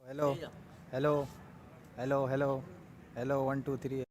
Hello, hello, hello, hello. 1, 2, 3.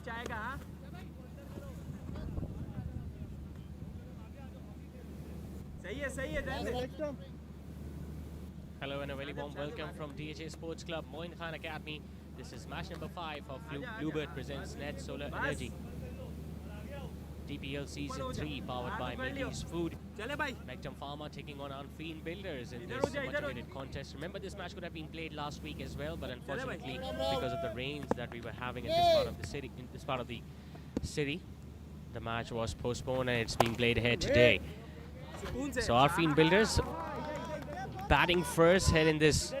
Hello and a very warm welcome from DHA Sports Club, Moin Khan Academy. This is match number 5 of Bluebird presents Net Solar Energy. DPL Season 3 powered by Milky's Food. Mektum Pharma taking on Arfeen Builders in this much-awaited contest. Remember, this match could have been played last week as well, but unfortunately, because of the rains that we were having in this part of the city, the match was postponed and it's being played here today. So Arfeen Builders batting first head in this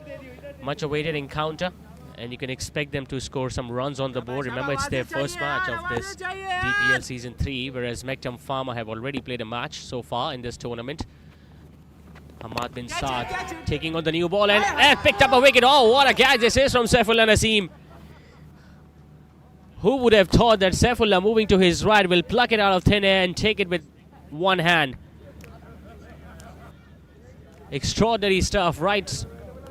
much-awaited encounter, and you can expect them to score some runs on the board. Remember, it's their first match of this DPL Season 3, whereas Mektum Pharma have already played a match so far in this tournament. Hamad bin Saad taking on the new ball and picked up a wicket. Oh, what a catch this is from Saifullah Naseem. Who would have thought that Saifullah, moving to his right, will pluck it out of thin air and take it with one hand. Extraordinary stuff right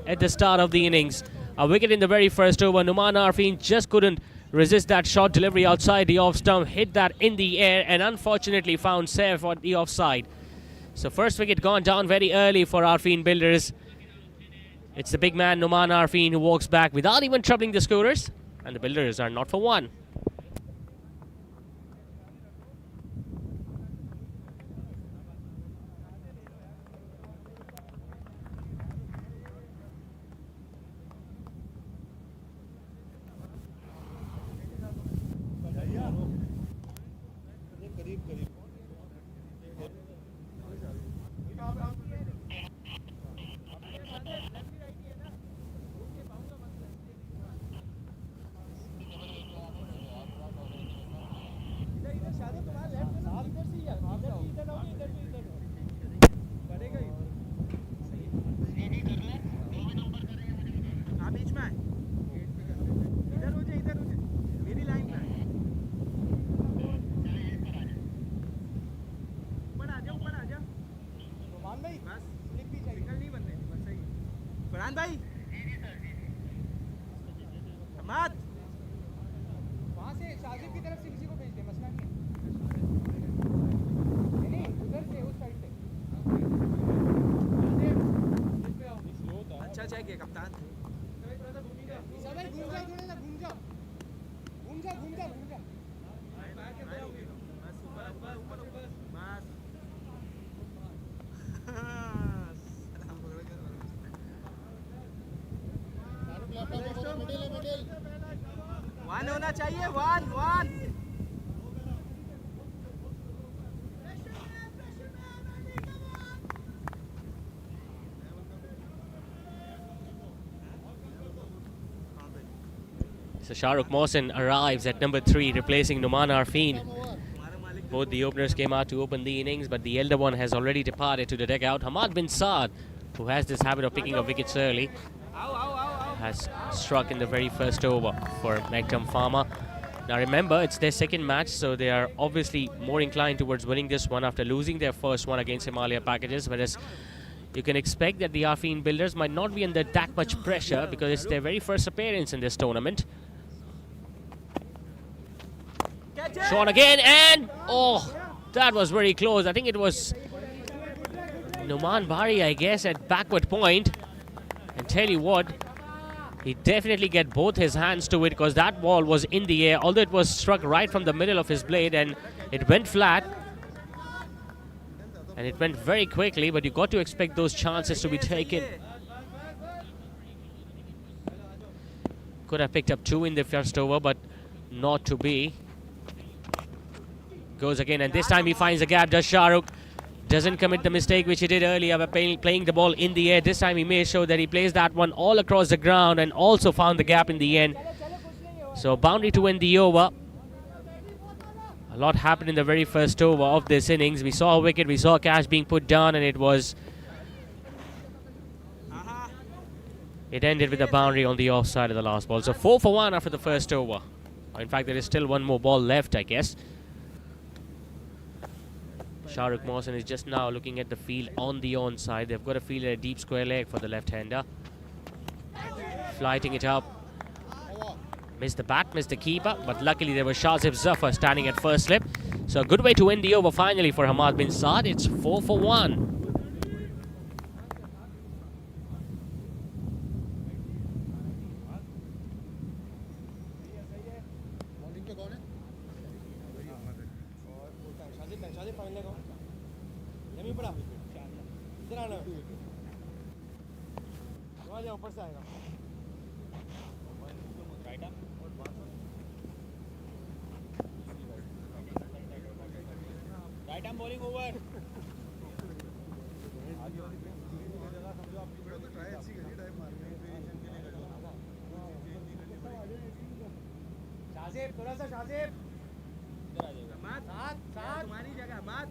at the start of the innings. A wicket in the very first over. Numan Arfeen just couldn't resist that short delivery outside the off stump, hit that in the air and unfortunately found Saif on the offside. So first wicket gone down very early for Arfeen Builders. It's the big man Numan Arfeen who walks back without even troubling the scorers, and the Builders are not for one. भाई मत वहां से शाजिब की तरफ से किसी को भेज दे, मसला नहीं नहीं उधर से उस साइड से। अच्छा चेक है कप्तान। घूम जा वन होना चाहिए, one So Shahrukh Mohsin arrives at number 3, replacing Numan Arfeen. Both the openers came out to open the innings, but the elder one has already departed to the dugout. Hamad bin Saad, who has this habit of picking up wickets early, has struck in the very first over for Mektum Pharma. Now remember, it's their second match, so they are obviously more inclined towards winning this one after losing their first one against Himalaya Packages, whereas you can expect that the Arfeen Builders might not be under that much pressure because it's their very first appearance in this tournament. Shot again, and oh, that was very close. I think it was Numan Bari, I guess, at backward point. And tell you what, he definitely get both his hands to it because that ball was in the air, although it was struck right from the middle of his blade and it went flat. And it went very quickly, but you got to expect those chances to be taken. Could have picked up 2 in the first over, but not to be. Goes again, and this time he finds a gap. Does Shahrukh? Doesn't commit the mistake which he did earlier by playing the ball in the air. This time he made sure that he plays that one all across the ground and also found the gap in the end. So boundary to end the over. A lot happened in the very first over of this innings. We saw a wicket, we saw a catch being put down, and it ended with a boundary on the offside of the last ball. So 4 for 1 after the first over. In fact, there is still one more ball left, I guess. Shahrukh Mohsin is just now looking at the field on the onside. They've got a field at a deep square leg for the left-hander. Flighting it up. Missed the bat, missed the keeper, but luckily there was Shazib Zafar standing at first slip. So a good way to end the over finally for Hamad bin Saad. It's 4 for 1. Right arm bowling over. Shajib थोड़ा सा शाजिब साथ साथ तुम्हारी जगह बात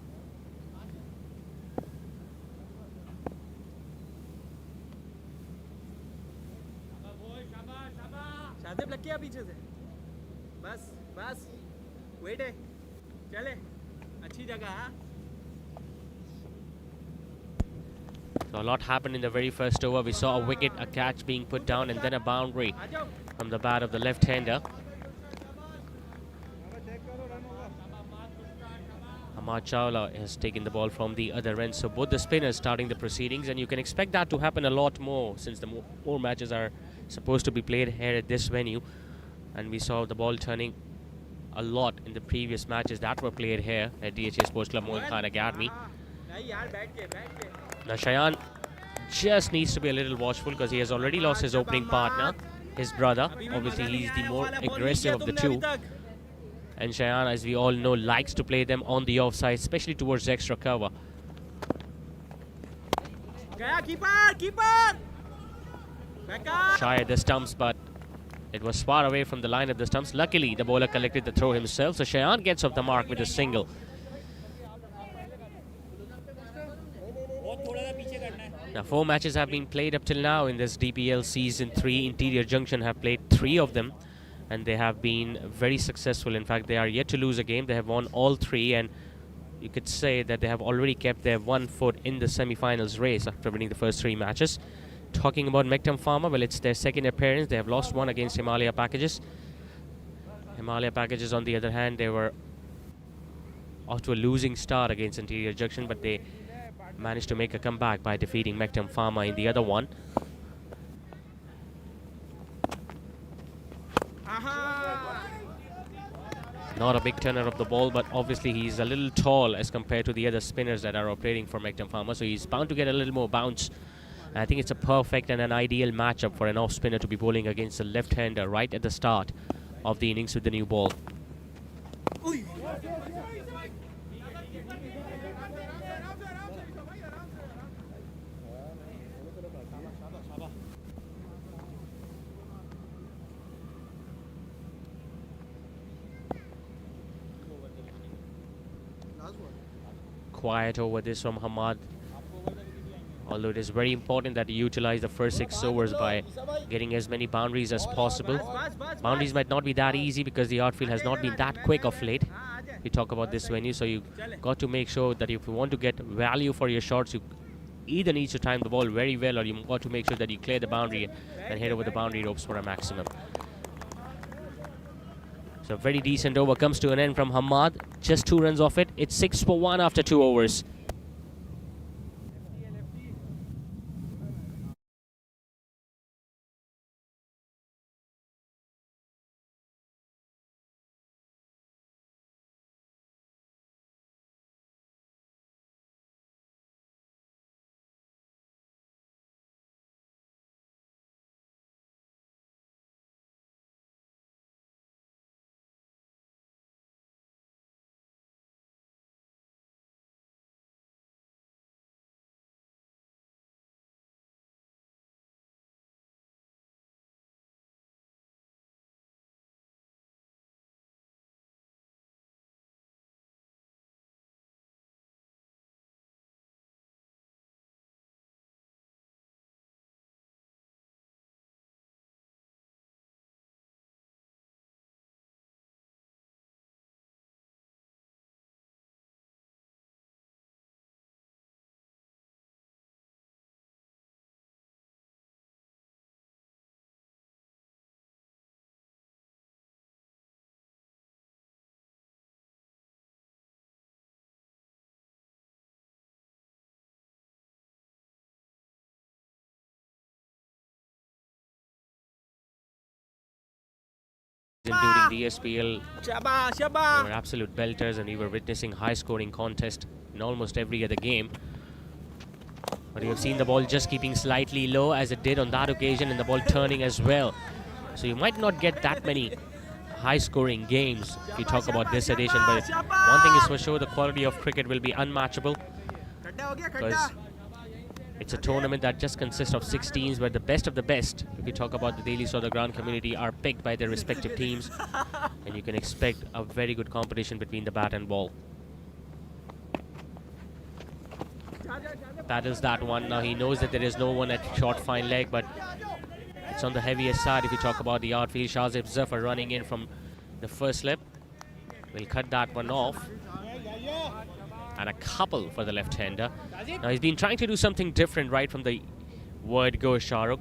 शाजिब लग गया पीछे से बस बस वेट है चले अच्छी जगह है So a lot happened in the very first over. We saw a wicket, a catch being put down, and then a boundary from the bat of the left-hander. Hamad Chawla has taken the ball from the other end. So both the spinners starting the proceedings, and you can expect that to happen a lot more since the more matches are supposed to be played here at this venue. And we saw the ball turning a lot in the previous matches that were played here at DHA Sports Club Moin Khan Academy. Now Shayan just needs to be a little watchful because he has already lost his opening partner, his brother. Obviously he's the more aggressive of the two. And Shayan, as we all know, likes to play them on the offside, especially towards extra cover. Shy at the stumps, but it was far away from the line of the stumps. Luckily, the bowler collected the throw himself, so Shayan gets off the mark with a single. Now, 4 matches have been played up till now in this DPL Season 3. Interior Junction have played 3 of them, and they have been very successful. In fact, they are yet to lose a game. They have won all 3, and you could say that they have already kept their 1 foot in the semi-finals race after winning the first 3 matches. Talking about Mektum Pharma, well, it's their second appearance. They have lost 1 against Himalaya Packages. Himalaya Packages, on the other hand, they were off to a losing start against Interior Junction, but they managed to make a comeback by defeating Mektum Pharma in the other one. Not a big turner of the ball, but obviously he's a little tall as compared to the other spinners that are operating for Mektum Pharma, so he's bound to get a little more bounce. I think it's a perfect and an ideal matchup for an off spinner to be bowling against a left-hander right at the start of the innings with the new ball. Quiet over this from Hamad. Although it is very important that you utilize the first 6 overs by getting as many boundaries as possible. Boundaries might not be that easy because the outfield has not been that quick of late. We talk about this venue, so you got to make sure that if you want to get value for your shots, you either need to time the ball very well, or you got to make sure that you clear the boundary and head over the boundary ropes for a maximum. So very decent over comes to an end from Hamad. Just 2 runs off it. It's 6 for 1 after 2 overs. during the SPL. Shaba, They Shaba. were absolute belters, and we were witnessing high-scoring contest in almost every other game. But you have seen the ball just keeping slightly low as it did on that occasion, and the ball turning as well. So you might not get that many high-scoring games if you talk about this edition, but one thing is for sure, the quality of cricket will be unmatchable, because it's a tournament that just consists of 6 teams where the best of the best, if you talk about the Daily Saw the Ground community, are picked by their respective teams, and you can expect a very good competition between the bat and ball. Paddles that one. Now he knows that there is no one at short fine leg, but it's on the heaviest side if you talk about the outfield. Shazib Zafar running in from the first slip. We'll cut that one off. And a couple for the left-hander. Now he's been trying to do something different right from the word go, Shahrukh.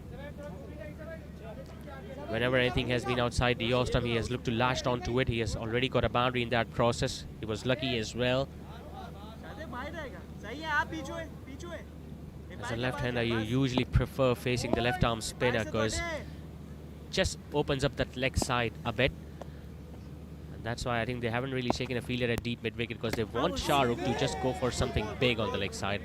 Whenever anything has been outside the off stump, he has looked to latch onto it. He has already got a boundary in that process. He was lucky as well. As a left-hander, you usually prefer facing the left-arm spinner because just opens up that leg side a bit. And that's why I think they haven't really shaken a fielder at deep mid-wicket, because they want Shahrukh to just go for something big on the leg side.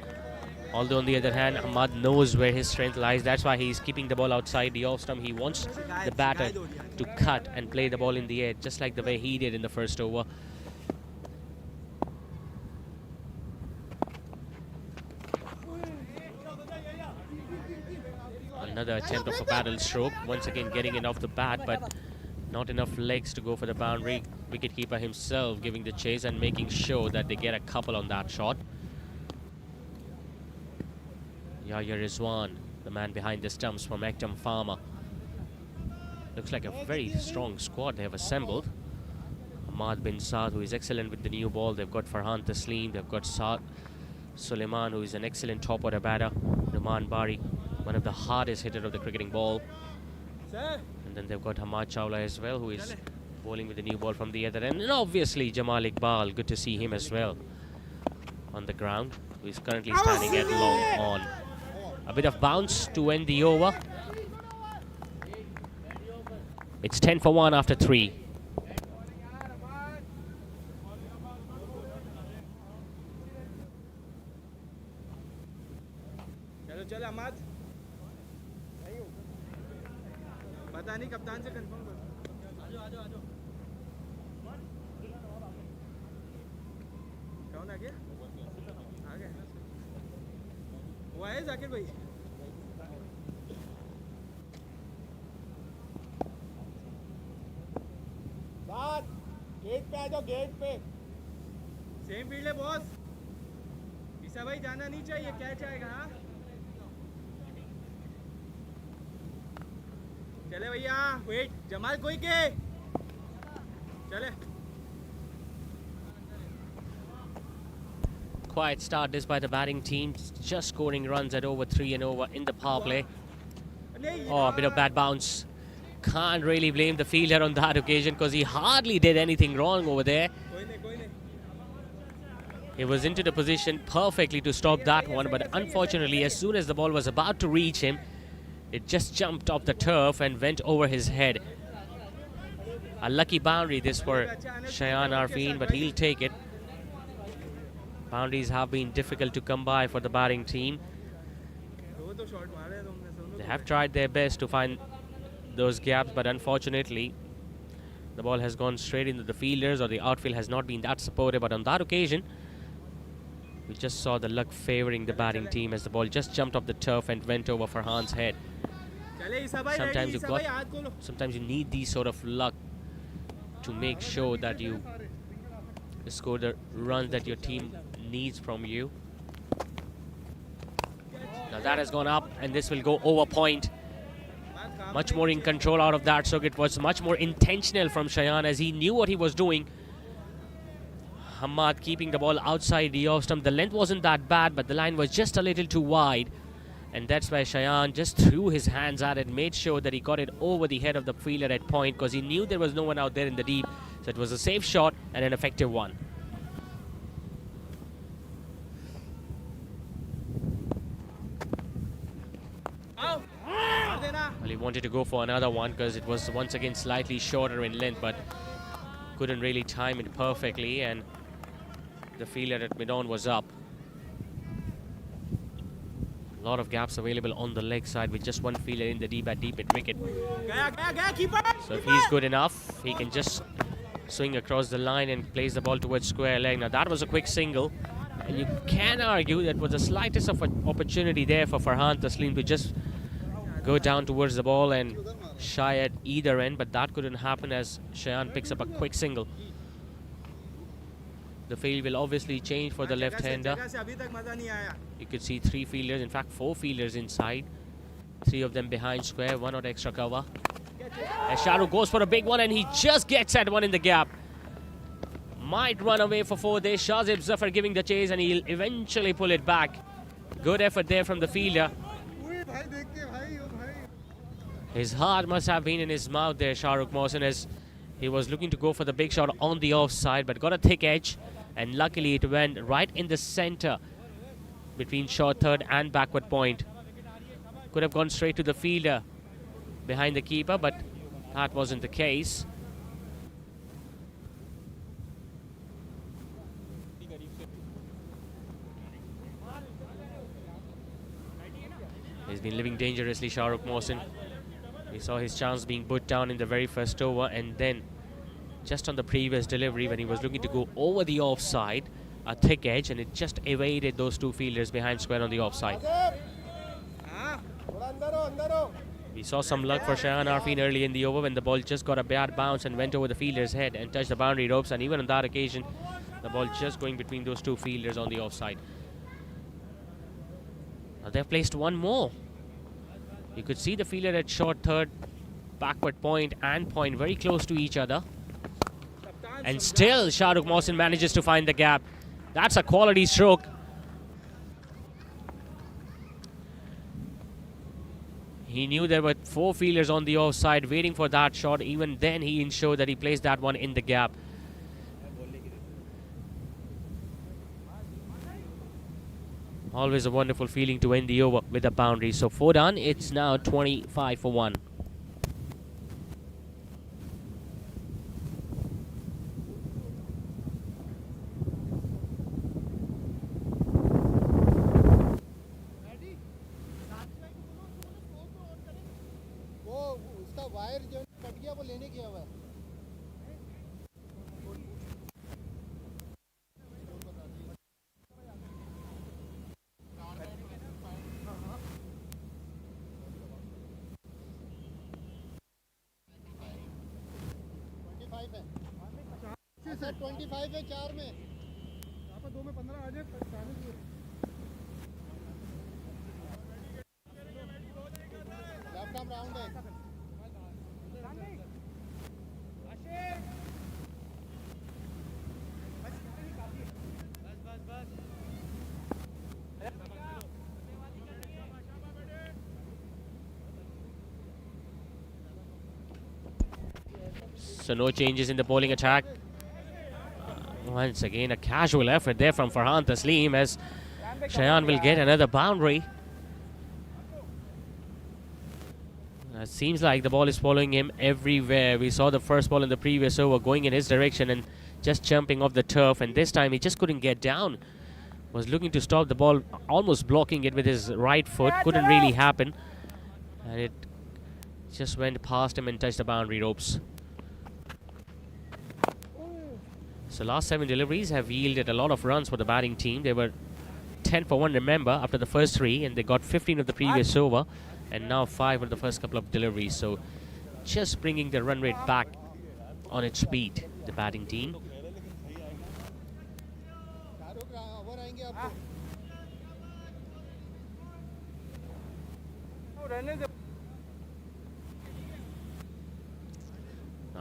Although on the other hand, Ahmad knows where his strength lies. That's why he's keeping the ball outside the off-stump. He wants the batter to cut and play the ball in the air, just like the way he did in the first over. Another attempt of a paddle stroke, once again getting it off the bat, but not enough legs to go for the boundary. Wicketkeeper himself giving the chase and making sure that they get a couple on that shot. Yahya Rizwan, the man behind the stumps for Mektum Pharma. Looks like a very strong squad they have assembled. Ahmad bin Saad, who is excellent with the new ball. They've got Farhan Taslim, they've got Saad Suleiman, who is an excellent top order batter. Numan Bari, one of the hardest hitter of the cricketing ball. And then they've got Hamad Chawla as well, who is bowling with the new ball from the other end. And obviously Jamal Iqbal, good to see him as well on the ground, who is currently standing at long on. A bit of bounce to end the over. It's 10 for 1 after 3. चल अहमद पता नहीं कप्तान से confirm कर आजो कौन आ गया वो आए जाकिर भाई साथ गेट पे आ जाओ गेट पे सेम फील्ड है बॉस ईसा भाई जाना नहीं चाहिए क्या चाहेगा हाँ चले भैया वेट जमाल कोई के चले. Quiet start this by the batting team, just scoring runs at over 3 and over in the power play. Oh, a bit of bad bounce. Can't really blame the fielder on that occasion because he hardly did anything wrong over there. He was into the position perfectly to stop that one, but unfortunately, as soon as the ball was about to reach him, it just jumped off the turf and went over his head. A lucky boundary this for Shayan Arfeen, but he'll take it. Boundaries have been difficult to come by for the batting team. They have tried their best to find those gaps, but unfortunately, the ball has gone straight into the fielders, or the outfield has not been that supportive. But on that occasion, we just saw the luck favoring the batting team as the ball just jumped off the turf and went over Farhan's head. Sometimes you need these sort of luck to make sure that you score the runs that your team needs from you. Now that has gone up, and this will go over point. Much more in control out of that, so it was much more intentional from Shayan as he knew what he was doing. Hamad keeping the ball outside the off stump. The length wasn't that bad, but the line was just a little too wide. And that's why Shayan just threw his hands at it, made sure that he got it over the head of the fielder at point, because he knew there was no one out there in the deep. So it was a safe shot and an effective one. he wanted to go for another one because it was once again slightly shorter in length, but couldn't really time it perfectly, and the fielder at mid-on was up. A lot of gaps available on the leg side with just one fielder in the deep mid wicket. So if he's good enough, he can just swing across the line and place the ball towards square leg. Now that was a quick single, and you can argue that was the slightest of an opportunity there for Farhan Taslim to just go down towards the ball and shy at either end, but that couldn't happen as Shayan picks up a quick single. The field will obviously change for the left-hander. You could see 3 fielders, in fact 4 fielders inside. 3 of them behind square, 1 on extra cover. And Shahrukh goes for a big one, and he just gets that one in the gap. Might run away for 4 there. Shazib Zafar giving the chase, and he'll eventually pull it back. Good effort there from the fielder. His heart must have been in his mouth there, Shahrukh Mohsin, as he was looking to go for the big shot on the offside, but got a thick edge, and luckily it went right in the center between short third and backward point. Could have gone straight to the fielder behind the keeper, but that wasn't the case. He's been living dangerously, Shahrukh Mohsin. We saw his chance being put down in the very first over, and then just on the previous delivery when he was looking to go over the offside, a thick edge, and it just evaded those 2 fielders behind square on the offside. We saw some luck for Shayan Arfeen early in the over when the ball just got a bad bounce and went over the fielder's head and touched the boundary ropes, and even on that occasion the ball just going between those 2 fielders on the offside. Now they've placed one more. You could see the fielder at short third, backward point and point very close to each other. And still Shahrukh Mohsin manages to find the gap. That's a quality stroke. He knew there were 4 fielders on the offside waiting for that shot. Even then he ensured that he placed that one in the gap. Always a wonderful feeling to end the over with a boundary. So 4 done. It's now 25 for 1. Sir 25 है 4 में यहाँ पर 2 में 15 आ जाए 40 left arm round है So no changes in the bowling attack. Once again, a casual effort there from Farhan Taslim as Shayan will get another boundary. It seems like the ball is following him everywhere. We saw the first ball in the previous over going in his direction and just jumping off the turf, and this time he just couldn't get down. Was looking to stop the ball, almost blocking it with his right foot. Couldn't really happen. And it just went past him and touched the boundary ropes. So last 7 deliveries have yielded a lot of runs for the batting team. They were 10 for 1, remember, after the first 3, and they got 15 of the previous over, and now 5 of the first couple of deliveries. So just bringing the run rate back on its speed, the batting team.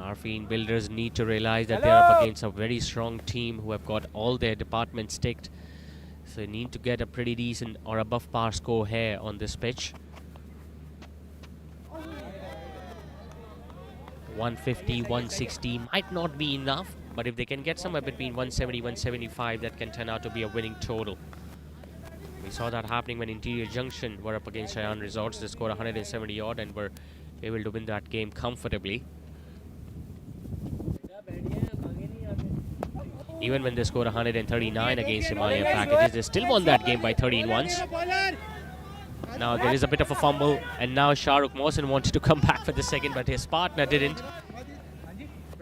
Arfeen builders need to realize that they're up against a very strong team who have got all their departments ticked. So they need to get a pretty decent or above par score here on this pitch. 150, 160 might not be enough, but if they can get somewhere between 170, 175, that can turn out to be a winning total. We saw that happening when Interior Junction were up against Cheyenne Resorts. They scored 170 odd and were able to win that game comfortably. Even when they scored 139 against Himalayan packages, they still won that game by 13 once. Now there is a bit of a fumble, and now Shahrukh Mohsin wanted to come back for the second, but his partner didn't.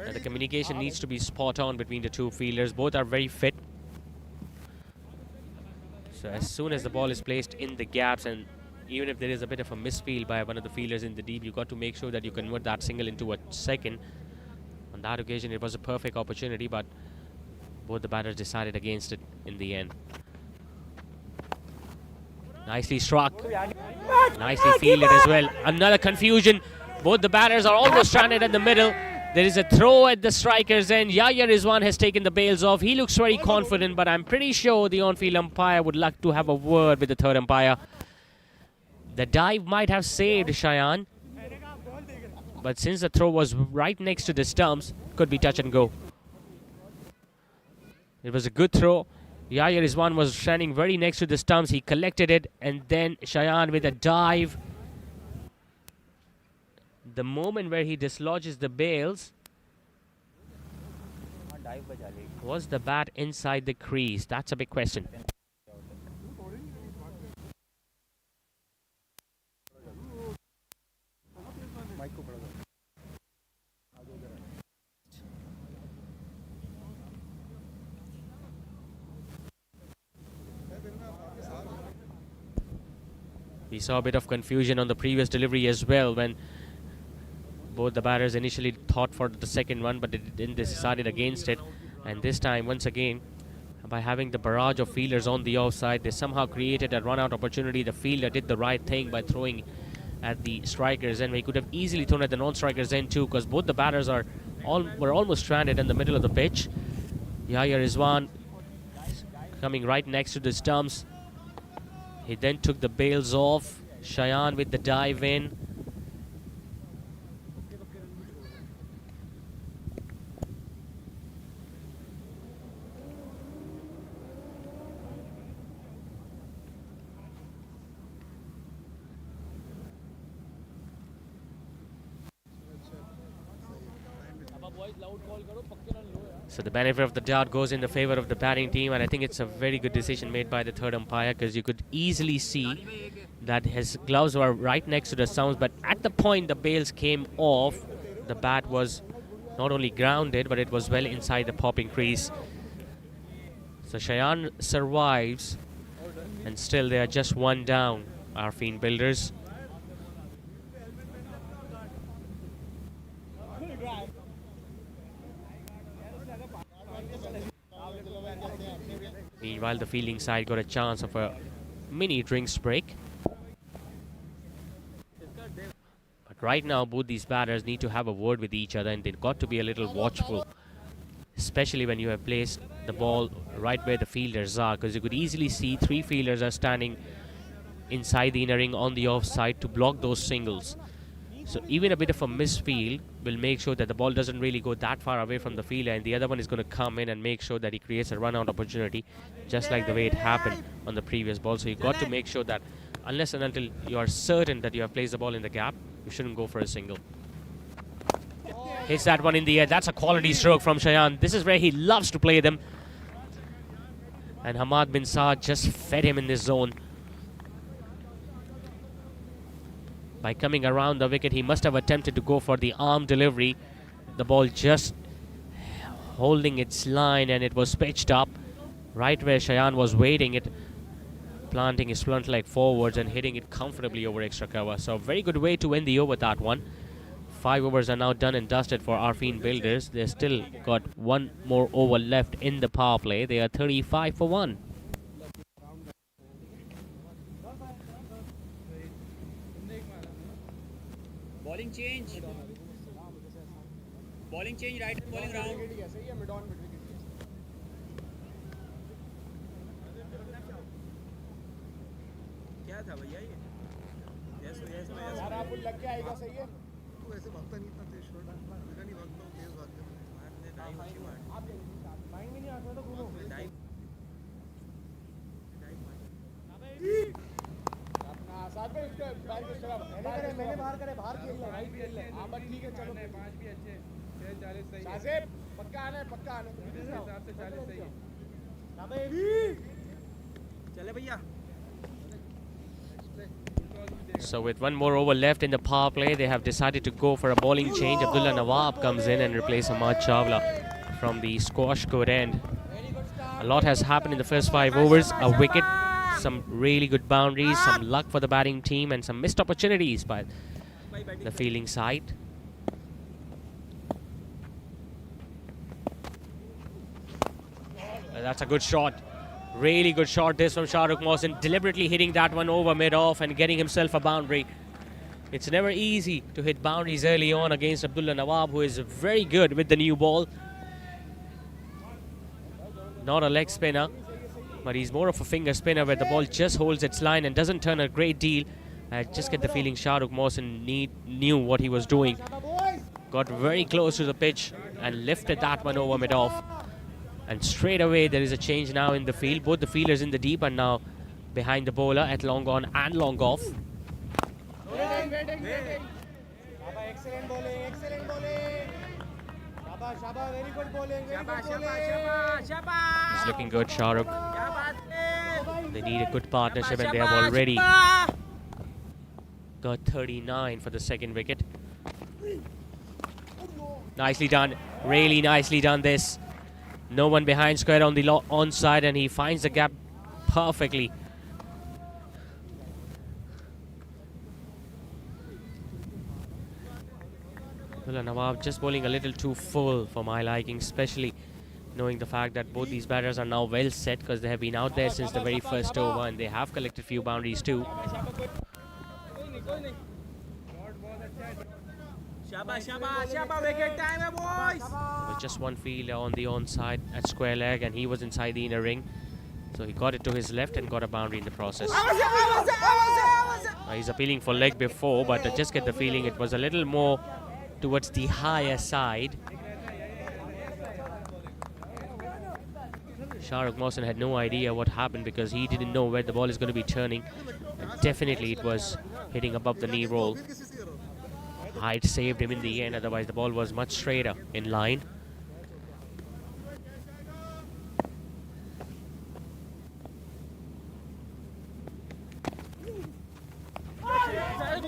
And the communication needs to be spot on between the two fielders. Both are very fit. So as soon as the ball is placed in the gaps, and even if there is a bit of a misfield by one of the fielders in the deep, you got to make sure that you convert that single into a second. On that occasion, it was a perfect opportunity, but both the batters decided against it in the end. Nicely struck. Nicely fielded as well. Another confusion. Both the batters are almost stranded in the middle. There is a throw at the striker's end. Yahya Rizwan has taken the bails off. He looks very confident, but I'm pretty sure the on-field umpire would like to have a word with the third umpire. The dive might have saved Cheyenne, but since the throw was right next to the stumps, could be touch and go. It was a good throw. Yahya Rizwan was standing very next to the stumps. He collected it, and then Cheyenne with a dive. The moment where he dislodges the bails, was the bat inside the crease? That's a big question. We saw a bit of confusion on the previous delivery as well, when both the batters initially thought for the second one, but they decided against it. And this time, once again, by having the barrage of fielders on the offside, they somehow created a run-out opportunity. The fielder did the right thing by throwing at the strikers end. He could have easily thrown at the non-strikers end too, because both the batters were almost stranded in the middle of the pitch. Yahya Rizwan coming right next to the stumps. He then took the bails off. Cheyenne with the dive in. So the benefit of the doubt goes in the favor of the batting team, and I think it's a very good decision made by the third umpire, because you could easily see that his gloves were right next to the stumps, but at the point the bails came off, the bat was not only grounded, but it was well inside the popping crease. So Cheyenne survives, and still they are just one down, Arfeen builders. Meanwhile, the fielding side got a chance of a mini drinks break. But right now, both these batters need to have a word with each other, and they've got to be a little watchful, especially when you have placed the ball right where the fielders are, because you could easily see three fielders are standing inside the inner ring on the offside to block those singles. So even a bit of a misfield will make sure that the ball doesn't really go that far away from the fielder, and the other one is going to come in and make sure that he creates a run-out opportunity, just like the way it happened on the previous ball. So you got to make sure that unless and until you are certain that you have placed the ball in the gap, you shouldn't go for a single. Hits that one in the air. That's a quality stroke from Cheyenne. This is where he loves to play them. And Hamad bin Saad just fed him in this zone. By coming around the wicket, he must have attempted to go for the arm delivery. The ball just holding its line, and it was pitched up right where Cheyenne was waiting it, planting his front leg forwards and hitting it comfortably over extra cover. So a very good way to end the over, that one. 5 overs are now done and dusted for Arfeen builders. They still got one more over left in the power play. They are 35 for 1. Bowling change. Bowling change, right hand bowling round. क्या था भैया ये? Yes, yes, yes. यार आप लग के आएगा, सही है? तू ऐसे भागता नहीं था, तेज शॉट मैं नहीं भागता हूँ, तेज भागता हूँ। आप माइंड में नहीं आता था दोनों। अपना मैंने बाहर करे बाहर खेल ले हां बस ठीक है चलो 5 भी अच्छे 40 सही है साजिब पक्का आना है हिसाब से 40 सही है चले भैया So with one more over left in the power play, they have decided to go for a bowling change. Abdullah Nawab comes in and replaces Ahmad Chawla from the squash court end. A lot has happened in the first 5 overs. A wicket, some really good boundaries, some luck for the batting team, and some missed opportunities by the fielding side. That's a good shot. Really good shot this from Shahrukh Mohsin, deliberately hitting that one over mid-off and getting himself a boundary. It's never easy to hit boundaries early on against Abdullah Nawab, who is very good with the new ball. Not a leg spinner, but he's more of a finger spinner where the ball just holds its line and doesn't turn a great deal. I just get the feeling Shahrukh Mohsin knew what he was doing. Got very close to the pitch and lifted that one over mid-off. And straight away there is a change now in the field. Both the fielders in the deep are now behind the bowler at long on and long off. Excellent bowling, very good bowling, He's looking good, Shahrukh. They need a good partnership and they have already got 39 for the second wicket. Nicely done, really nicely done this. No one behind square on the onside and he finds the gap perfectly. Abdullah Nawab just bowling a little too full for my liking, especially knowing the fact that both these batters are now well set because they have been out there since the very first over and they have collected few boundaries too. With just one fielder on the onside at square leg and he was inside the inner ring. So he got it to his left and got a boundary in the process. He's appealing for leg before, but I just get the feeling it was a little more towards the higher side. Shahrukh Mohsin had no idea what happened because he didn't know where the ball is going to be turning. And definitely it was hitting above the knee roll. Height saved him in the end, otherwise the ball was much straighter in line.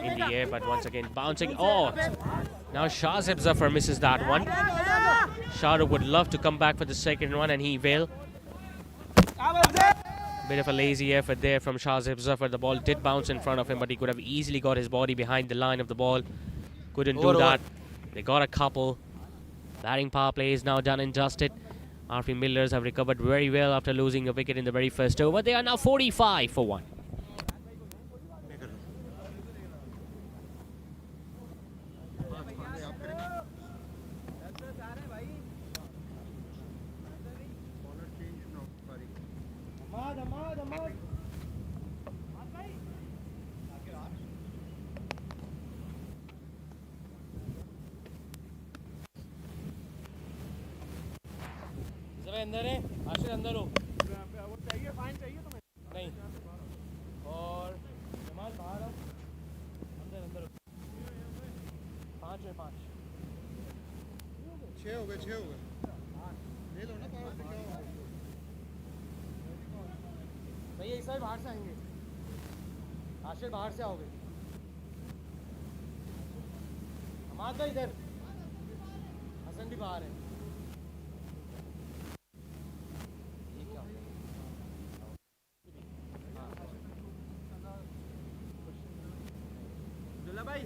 In the air, but once again bouncing. Oh, now Shahzeb Zafar misses that one. Shahrukh would love to come back for the second one and he will. Bit of a lazy effort there from Shahzeb Zafar. The ball did bounce in front of him, but he could have easily got his body behind the line of the ball. Couldn't do that. They got a couple. Batting power play is now done and dusted. Arfeen Millers have recovered very well after losing a wicket in the very first over. They are now 45 for 1. अंदर है आशीष अंदर हो चाहिए fine चाहिए तुम्हें नहीं और जमाल बाहर हो अंदर अंदर 5 में 5 6 हो गए ले लो ना पावर से क्या होगा भैया इस साइड बाहर से आएंगे आशीष बाहर से आओगे हमाद भाई इधर हसन भी बाहर है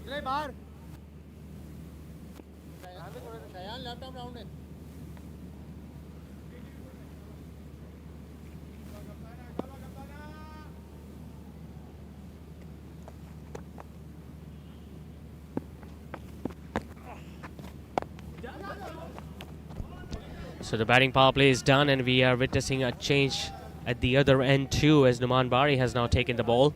ले बाहर शयान लैपटॉप राउंड है So the batting power play is done and we are witnessing a change at the other end too as Numan Bari has now taken the ball.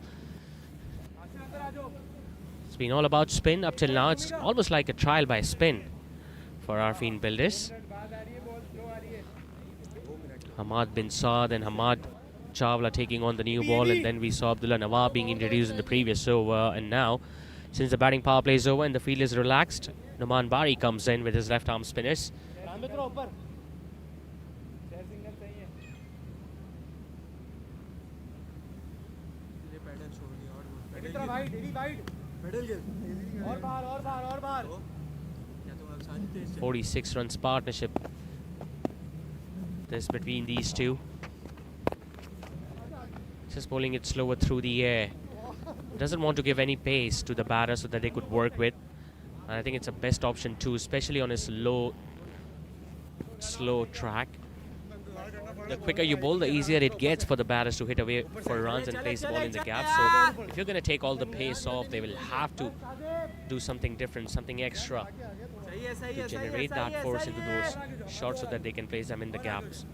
It's been all about spin up till now. It's almost like a trial by spin for Arfeen builders. Hamad bin Saad and Hamad Chawla taking on the new ball, and then we saw Abdullah Nawab being introduced in the previous over. And now, since the batting power play is over and the field is relaxed, Numan Bari comes in with his left arm spinners. और बार 46 runs partnership this between these two. Just bowling it slower through the air. Doesn't want to give any pace to the batter so that they could work with. And I think it's a best option too, especially on his slow track. The quicker you bowl, the easier it gets for the batters to hit away for runs and place the ball in the gap. So if you're going to take all the pace off, they will have to do something different, something extra to generate that force into those shots so that they can place them in the gaps.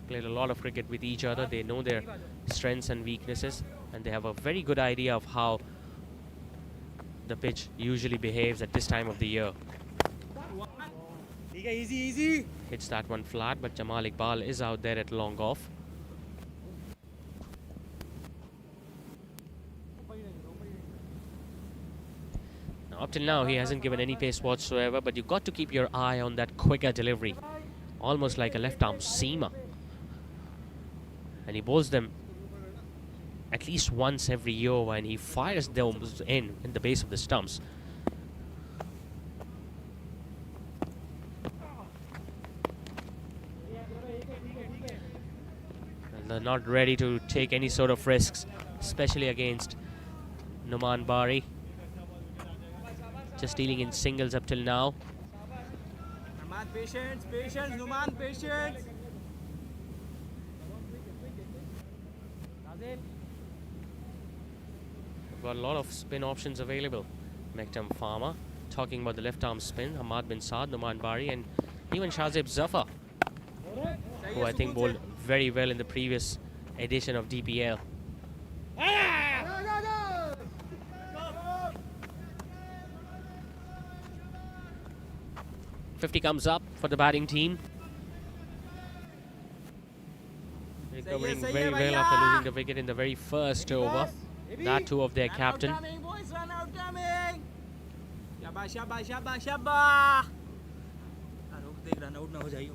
Played a lot of cricket with each other. They know their strengths and weaknesses, and they have a very good idea of how the pitch usually behaves at this time of the year. easy. Hits that one flat, but Jamal Iqbal is out there at long off. Now, up till now, he hasn't given any pace whatsoever, but you've got to keep your eye on that quicker delivery. Almost like a left-arm seamer. And he bowls them at least once every over, and he fires those in the base of the stumps. And they're not ready to take any sort of risks, especially against Numan Bari. Just dealing in singles up till now. Patience, Numan, patience. We've got a lot of spin options available. Mektum Pharma, talking about the left arm spin, Hamad bin Saad, Numan Bari, and even Shazib Zafar, who I think bowled very well in the previous edition of DPL. 50 comes up for the batting team. Recovering very well after losing the wicket in the very first over. That too of their captain.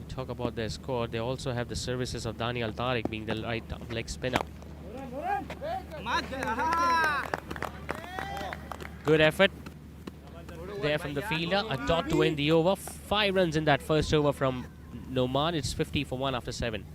Talk about their score. They also have the services of Daniel Tariq being the right leg spinner. Good effort there from the fielder. A dot to end the over. 5 runs in that first over from Noman. It's 50 for 1 after 7.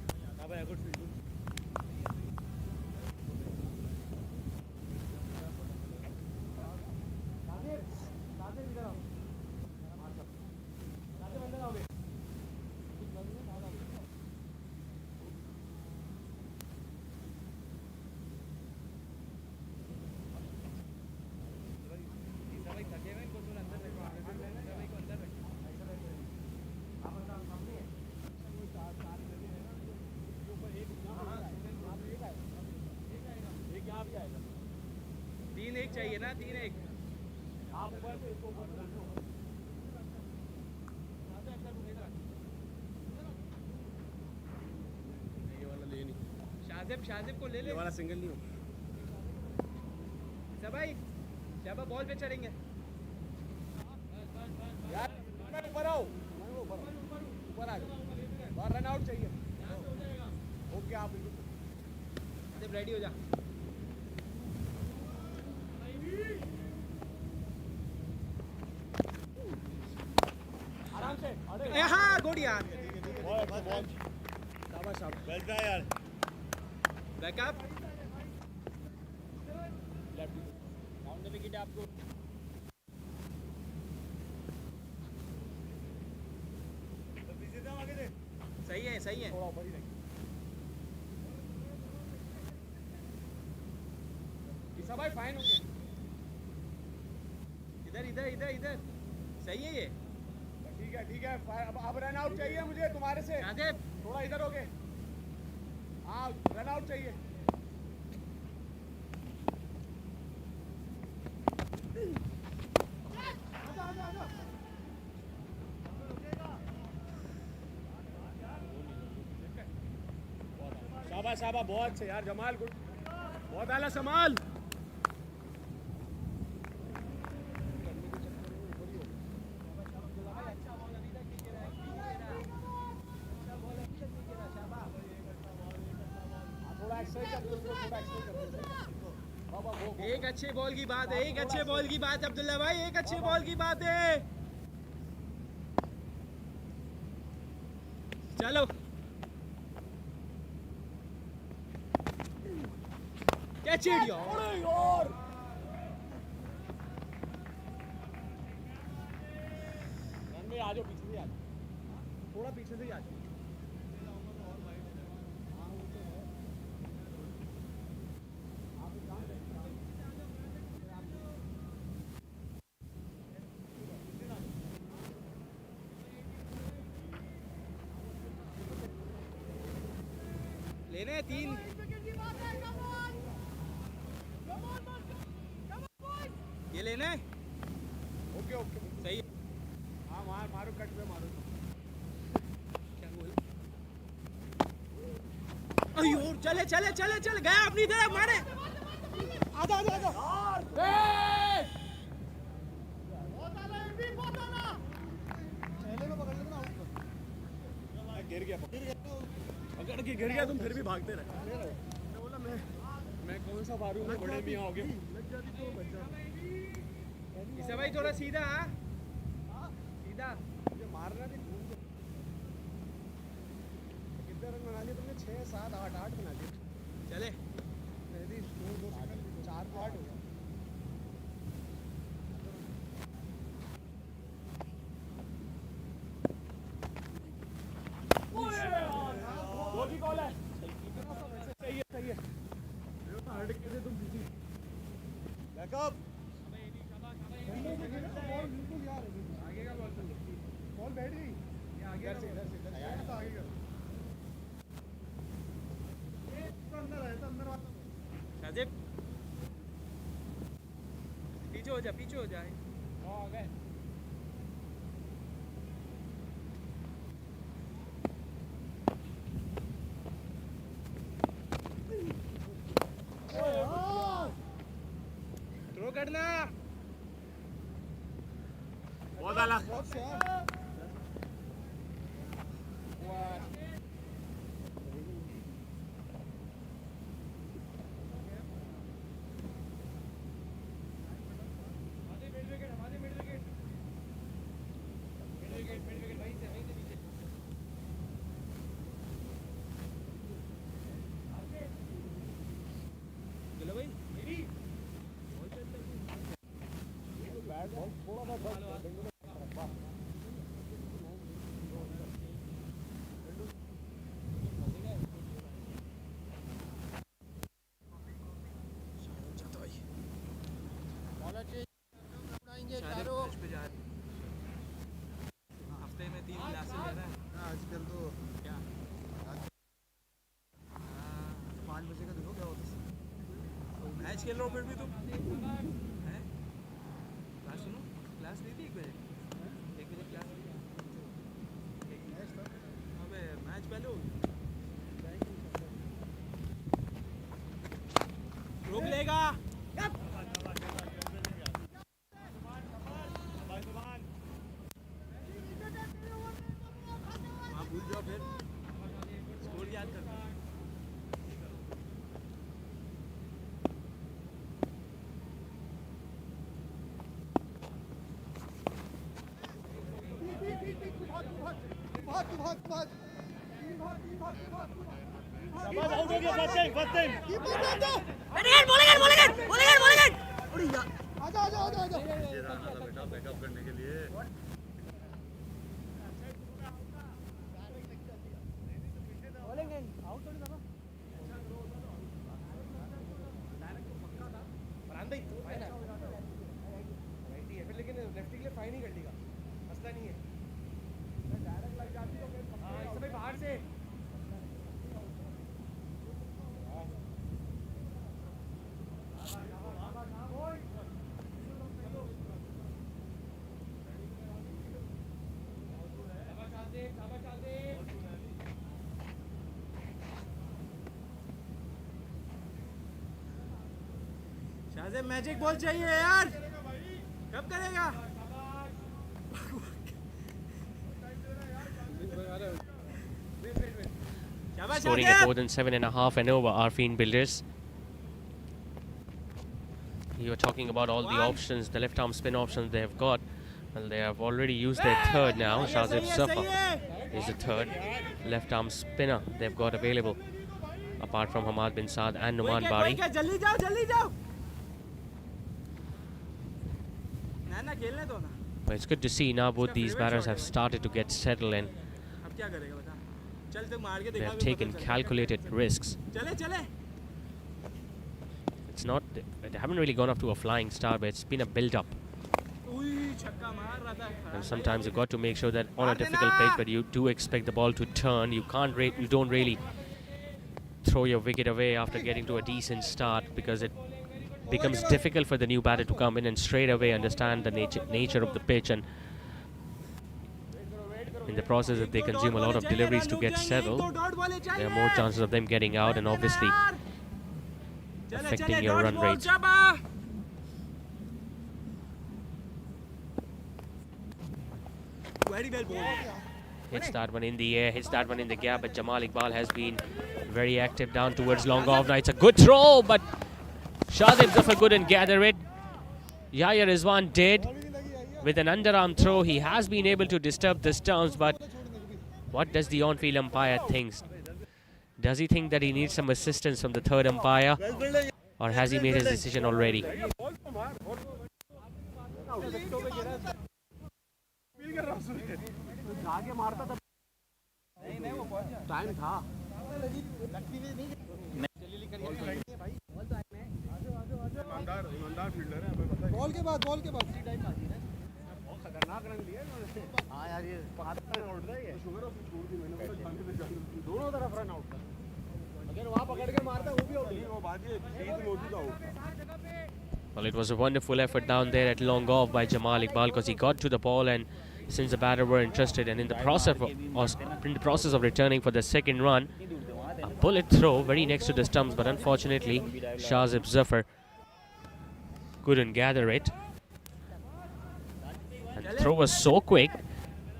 चाहिए ना 3-1 शाजिब को ले ले, ये वाला single नहीं हो भाई। शाबा बॉल पे चढ़ेंगे यार, ऊपर आओ, ऊपर आ जाओ, रन आउट चाहिए। ओके आप रेडी हो जा। हाँ गुड यार, शाबाश वेल डन यार। Backup left on the wicket आपको। सही है सही है। भाई फाइन हो गया। इधर इधर इधर इधर सही है ये। ठीक है अब रन आउट चाहिए मुझे तुम्हारे से। थोड़ा इधर हो गए। हाँ रन आउट चाहिए। शाबाश शाबाश बहुत अच्छे यार जमाल गुड बहुत आला संभाल एक अच्छे बॉल की बात है एक अच्छे बॉल की बात अब्दुल्ला भाई एक अच्छे बॉल की बात है चलो कैच इट यार रन में आ जाओ पीछे से आ जाओ थोड़ा पीछे से ही आ जाओ लेने तीन ये लेने ओके ओके सही हाँ मारो कट पे मारो क्या बोल अयो चले चले चले चले गया अपनी तरफ मारे आजा आजा आजा गिर गया पकड़ के गिर गया तुम फिर भी भागते रहे मैं बोला मैं कौन सा मारूं मैं बड़े मियां हो गए इसे भाई थोड़ा सीधा सीधा ये मारना भी कितने रन बना लिए तुमने 6 7 8 8 बना लिए चले मेरी 2 4 8 हो गया बैकअप आगे का बॉल बैठ गई ये आगे से इधर से आगे का अंदर है तो अंदर वाला शाजिब पीछे हो जाए आ गए थ्रो करना बहुत आला हफ्ते में 3 क्लासेस ले रहा है आजकल तो क्या 5 बजे का देखो क्या होता है मैच खेल रहा हो फिर भी तुम हैं क्लास सुनो क्लास ली थी 1 बजे क्लास अबे मैच पहले हो रोक लेगा भूल जाओ फिर स्कोर याद कर बैकअप करने के लिए लेकिन लेफ्टी के लिए फाइन ही कर देगा मसला नहीं है डायरेक्ट लग जाती तो फिर इस समय बाहर से शाहजेब मैजिक बॉल चाहिए यार, कब करेगा? Scoring at more than 7.5 and over, Arfeen Builders. You were talking about all the options, the left arm spin options they have got. Well, they have already used their third now. Shahzeb Zafar is the third left arm spinner they've got available, apart from Hamad bin Saad and Numan Bari. But it's good to see now both these batters have started to get settled in. They have taken calculated risks. It's not, they haven't really gone up to a flying start, but it's been a build-up. And sometimes you've got to make sure that on a difficult pitch, but you do expect the ball to turn. You don't really throw your wicket away after getting to a decent start, because it becomes difficult for the new batter to come in and straight away understand the nature of the pitch, and in the process, if they consume a lot of deliveries to get settled, there are more chances of them getting out and obviously affecting your run rates. Hits that one in the air, hits that one in the gap, but Jamal Iqbal has been very active down towards long off. Now it's a good throw, but Shahzeb Zafar couldn't gather it. Yahya Rizwan did. With an underarm throw, he has been able to disturb the stumps, but what does the on-field umpire think? Does he think that he needs some assistance from the third umpire, or has he made his decision already? Ball के बाद खतरनाक run लिए हाँ यार, ये out था, ये sugar of छोड़ दी मैंने, दोनों तरफ रन आउट था। अगर वहां पकड़ के मारता वो भी आउट नहीं, वो बात ये सीध मौजूद out. Well, it was a wonderful effort down there at long off by Jamal Iqbal, because he got to the ball, and since the batter were interested, and in the process of returning for the second run, a bullet throw very next to the stumps, but unfortunately Shahzeb Zafar couldn't gather it. And the throw was so quick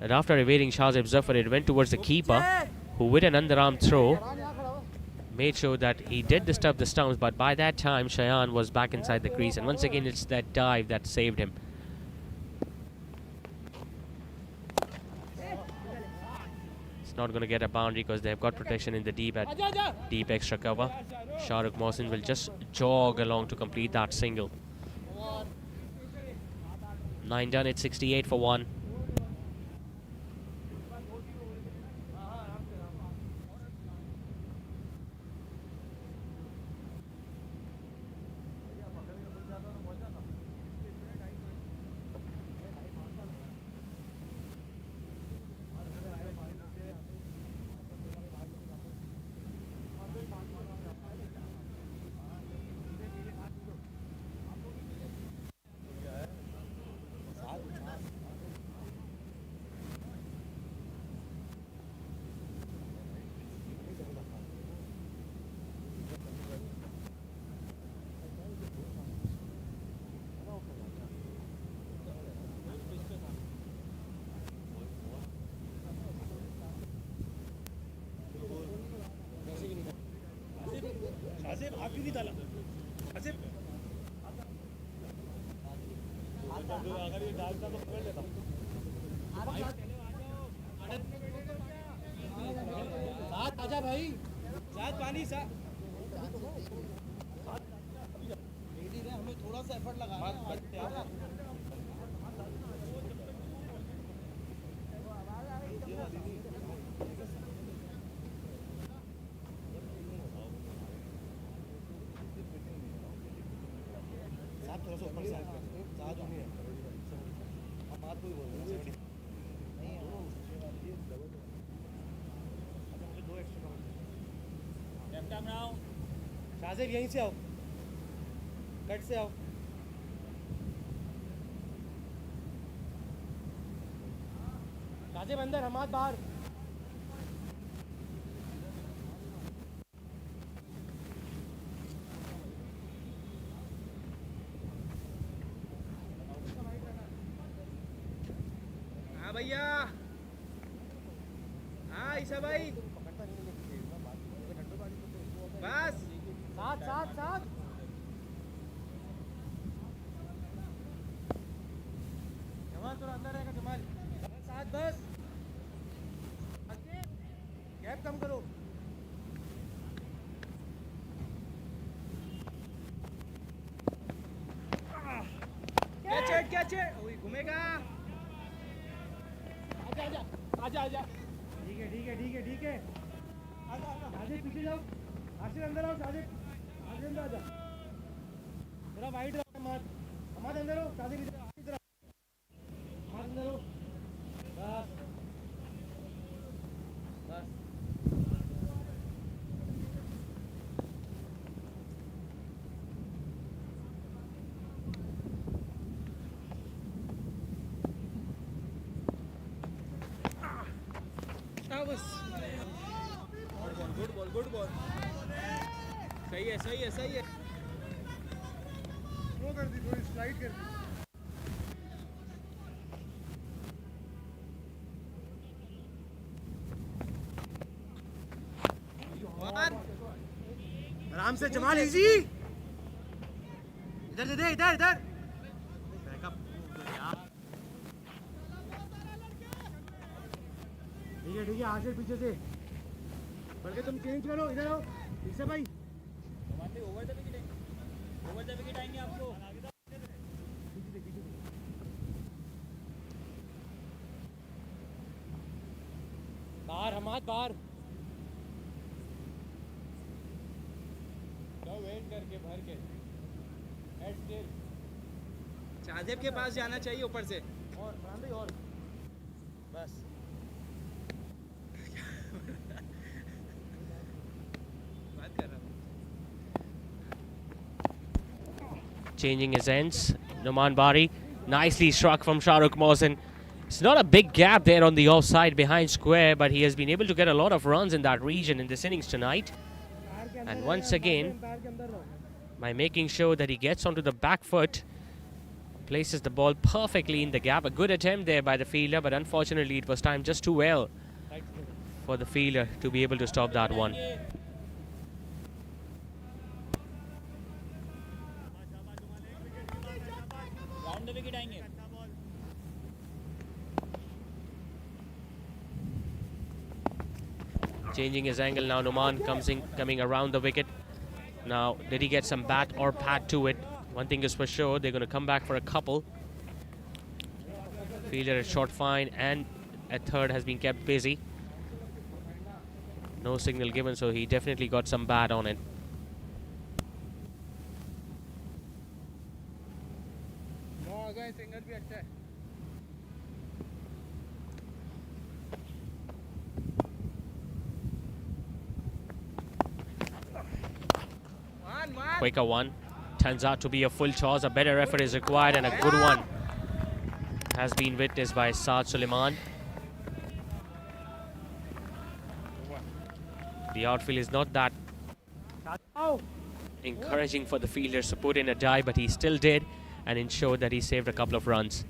that after evading Shahzeb Zafar, it went towards the keeper, who with an underarm throw made sure that he did disturb the stumps, but by that time Shayan was back inside the crease, and once again it's that dive that saved him. It's not going to get a boundary because they've got protection in the deep extra cover. Shahrukh Mohsin will just jog along to complete that single. 9 done at 68 for 1. आजा भाई, साथ पानी सा हमें थोड़ा सा effort लगाना है। शाहजेब यहीं से आओ, कट से आओ। शाहजेब अंदर, हमाद बाहर। हाँ भैया, हाँ ईसा भाई, बस साथ साथ साथ। जमाल थोड़ा अंदर रहेगा जमाल, साथ बस, गैप कम करो। कैच है, ओए घूमेगा। आजा आजा आजा आजा। ठीक है ठीक है ठीक है ठीक है। आजा आजा, आजा पीछे जाओ, आशीष अंदर आओ, आजा आजा अंदर आजा। थोड़ा वाइड रहो, मत अंदर हो, साजिद इधर मत अंदर हो, बस बस। गुड बॉल, सही है सही है सही है। स्लो कर दी, थोड़ी स्लाइड कर दी। आराम से जमाल, इजी। इधर दे दे, इधर इधर बैकअप। ठीक है आगे पीछे से बल्कि तुम चेंज करो, इधर आओ ईसा भाई। ओवर द विकेट आएंगे आपको। बाहर हमाद बाहर, वेट करके भर के हेड स्टिल। शाहजेब के पास जाना चाहिए ऊपर से, और बस। Changing his ends, Numan Bari, nicely struck from Shahrukh Mohsin. It's not a big gap there on the offside behind square, but he has been able to get a lot of runs in that region in this innings tonight. And once again, by making sure that he gets onto the back foot, places the ball perfectly in the gap. A good attempt there by the fielder, but unfortunately it was timed just too well for the fielder to be able to stop that one. Changing his angle now, Numan coming around the wicket. Now, did he get some bat or pad to it? One thing is for sure, they're going to come back for a couple. Fielder at short fine and at third has been kept busy. No signal given, so he definitely got some bat on it. Quicker one. Turns out to be a full toss. A better effort is required, and a good one has been witnessed by Saad Suleiman. The outfield is not that encouraging for the fielders to put in a dive, but he still did and ensured that he saved a couple of runs.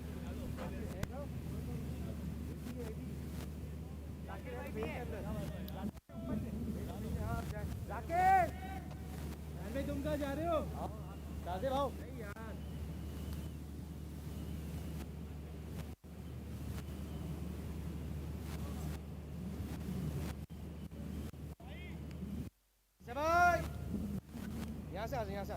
यहाँ से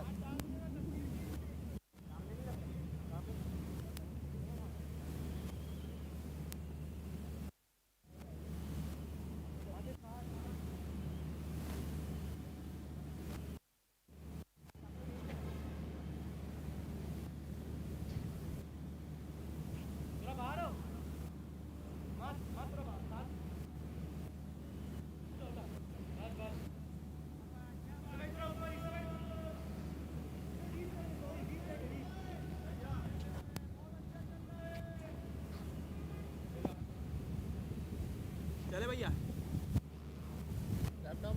चले भैया,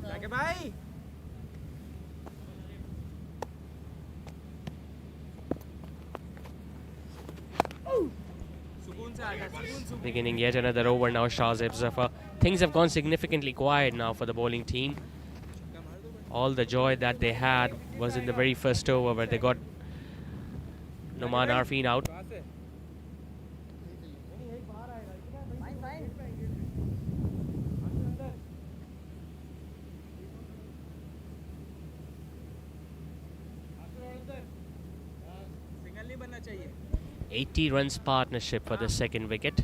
जाके भाई। सुकून Beginning yet another over now, Shahzeb Zafar. Things have gone significantly quiet now for the bowling team. All the joy that they had was in the very first over where they got Noman Arfeen out. Single नहीं बनना चाहिए 80 runs partnership for the second wicket.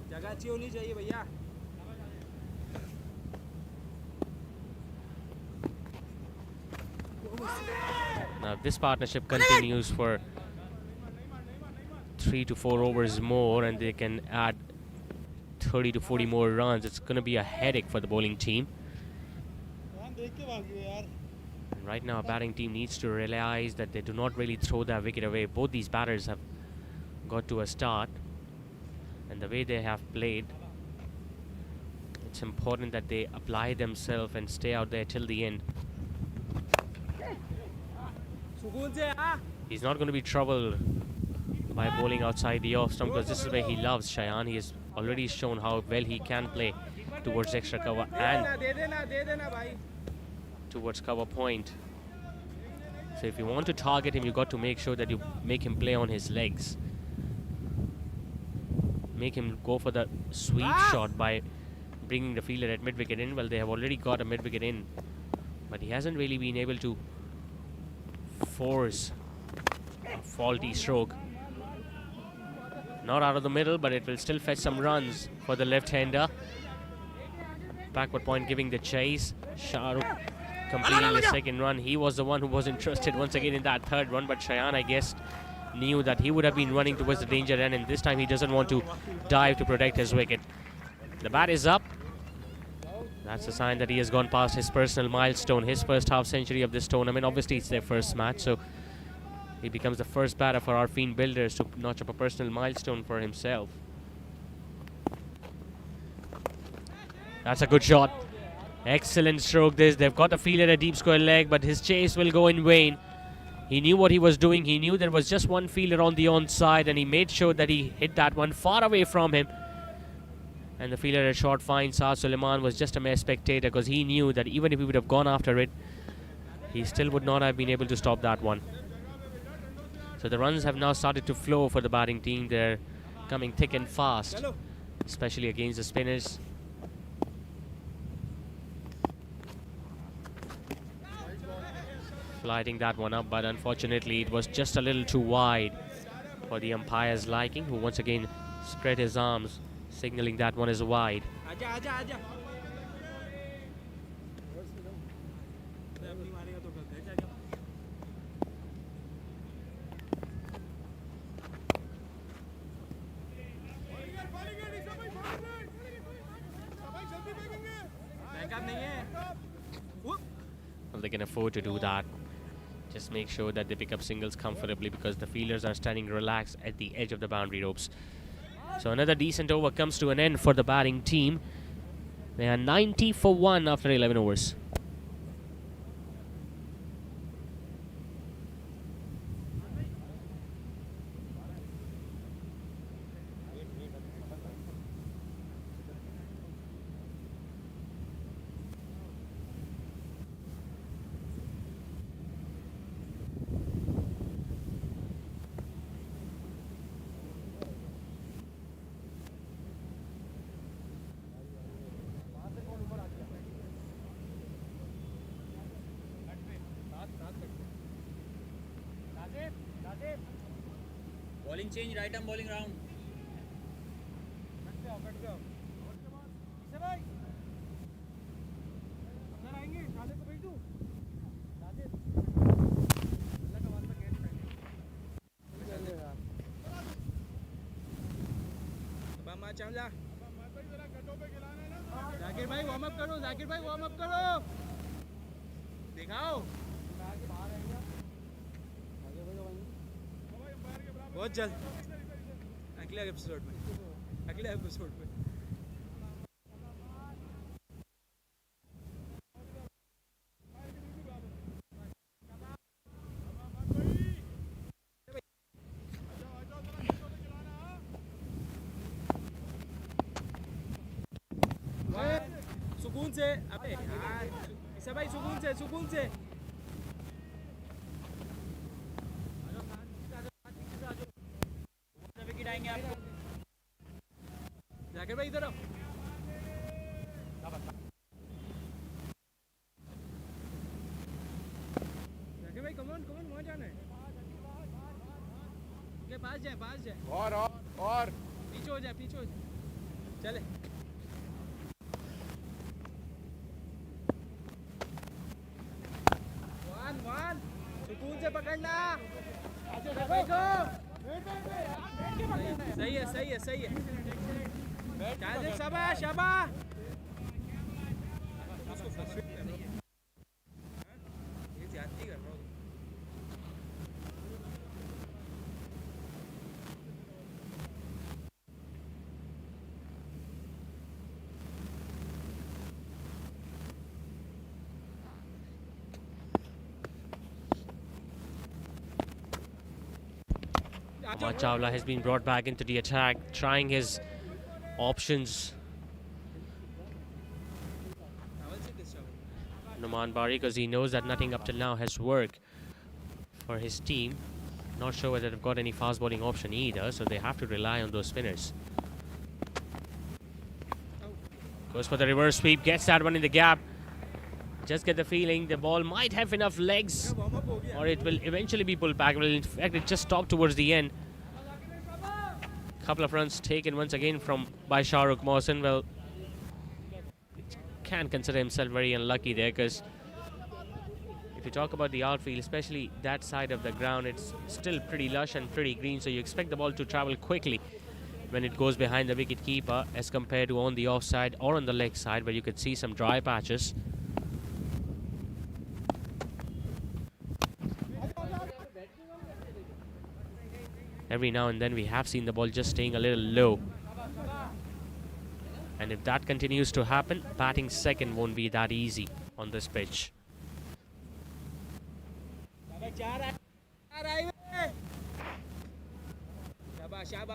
जगह अच्छी होनी चाहिए भैया Now this partnership continues for 3 to 4 overs more and they can add 30 to 40 more runs. It's going to be a headache for the bowling team. And right now, our batting team needs to realize that they do not really throw that wicket away. Both these batters have got to a start, and the way they have played, it's important that they apply themselves and stay out there till the end. He's not going to be troubled by bowling outside the off stump because this is where he loves Shayan. He has already shown how well he can play towards extra cover and towards cover point. So if you want to target him, you got to make sure that you make him play on his legs. Make him go for the sweep shot by bringing the fielder at mid-wicket in. Well, they have already got a mid-wicket in, but he hasn't really been able to force a faulty stroke. Not out of the middle, but it will still fetch some runs for the left-hander. Backward point giving the chase. Shahrukh completing the second run. He was the one who was interested once again in that third run, but Shayan, I guess, knew that he would have been running towards the danger end, and this time he doesn't want to dive to protect his wicket. The bat is up. That's a sign that he has gone past his personal milestone, his first half century of this tournament. Obviously, it's their first match, so he becomes the first batter for Arfeen Builders to notch up a personal milestone for himself. That's a good shot. Excellent stroke this. They've got the fielder at a deep square leg, but his chase will go in vain. He knew what he was doing. He knew there was just one fielder on the onside, and he made sure that he hit that one far away from him. And the fielder at short fine, Saad Suleiman, was just a mere spectator because he knew that even if he would have gone after it, he still would not have been able to stop that one. So the runs have now started to flow for the batting team. They're coming thick and fast, especially against the spinners. Lighting that one up, but unfortunately it was just a little too wide for the umpire's liking, who once again spread his arms, signaling that one is wide. Well, they can afford to do that. Just make sure that they pick up singles comfortably because the fielders are standing relaxed at the edge of the boundary ropes. So another decent over comes to an end for the batting team. They are 90 for 1 after 11 overs. Bowling change right arm bowling round Zakir भाई warm up करो जाकिर भाई warm up करो दिखाओ बहुत जल्द अगले episode में सुकून से अबे यार ईसा भाई सुकून से विकेट आएंगे आपको जाकिर भाई इधर आओ जाकिर भाई कम ऑन वहाँ जाना है पास जाए और पीछे हो जाए चले वन सुकून से पकड़ना सही है शाबाश ये ज्यादती कर रहा हूँ Chawla has been brought back into the attack, trying his options. Numan Bari, because he knows that nothing up till now has worked for his team. Not sure whether they've got any fast bowling option either, so they have to rely on those spinners. Goes for the reverse sweep, gets that one in the gap. Just get the feeling the ball might have enough legs, or it will eventually be pulled back. Well, in fact, it just stopped towards the end. Couple of runs taken once again by Shahrukh Mohsin. Well, can consider himself very unlucky there, because if you talk about the outfield, especially that side of the ground, it's still pretty lush and pretty green, so you expect the ball to travel quickly when it goes behind the wicket keeper, as compared to on the offside or on the leg side, where you could see some dry patches. Every now and then we have seen the ball just staying a little low. And if that continues to happen, batting second won't be that easy on this pitch.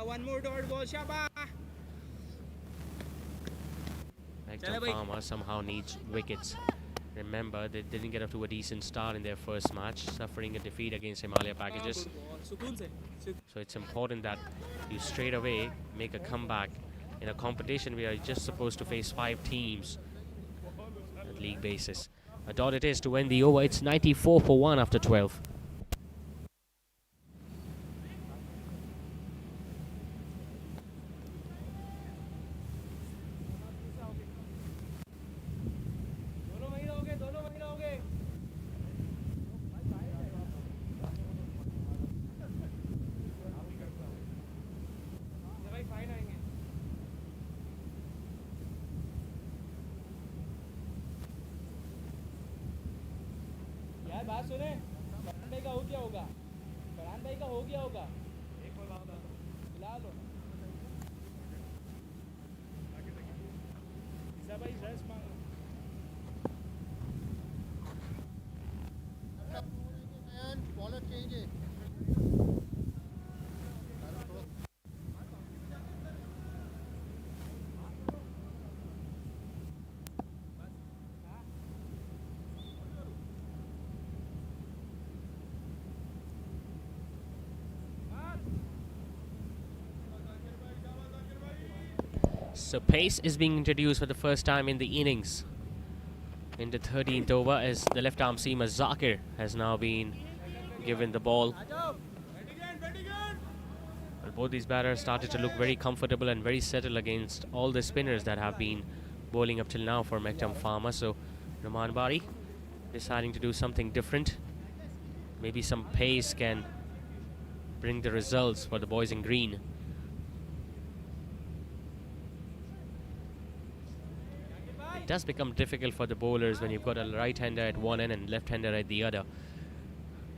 One more dot ball, Mektum Pharma somehow needs wickets. Remember, they didn't get off to a decent start in their first match, suffering a defeat against Himalaya Packages. So it's important that you straight away make a comeback in a competition where you're just supposed to face 5 teams at league basis. A dot it is to end the over. It's 94 for 1 after 12. बात सुने फरहान भाई का हो गया होगा एक बार ला लो ईसा भाई dress मांगो बॉलर चेंज है So pace is being introduced for the first time in the innings. In the 13th over, as the left arm seamer Zakir has now been given the ball. Well, both these batters started to look very comfortable and very settled against all the spinners that have been bowling up till now for Mektum Pharma. So Numan Bari deciding to do something different. Maybe some pace can bring the results for the boys in green. It does become difficult for the bowlers when you've got a right-hander at one end and left-hander at the other,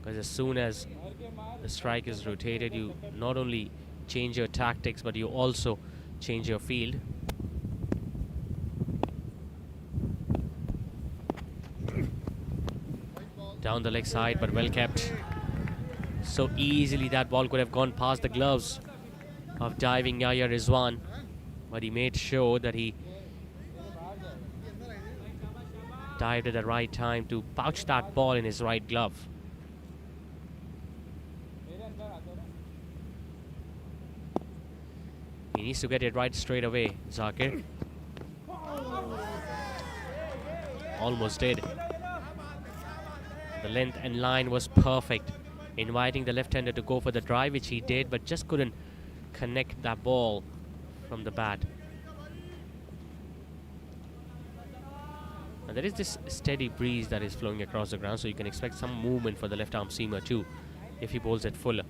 because as soon as the strike is rotated, you not only change your tactics but you also change your field. Down the leg side, but well kept. So easily that ball could have gone past the gloves of diving Yahya Rizwan, but he made sure that he dived at the right time to pouch that ball in his right glove. He needs to get it right straight away, Zakir. Almost did. The length and line was perfect, inviting the left-hander to go for the drive, which he did, but just couldn't connect that ball from the bat. And there is this steady breeze that is flowing across the ground, so you can expect some movement for the left-arm seamer too, if he bowls it fuller.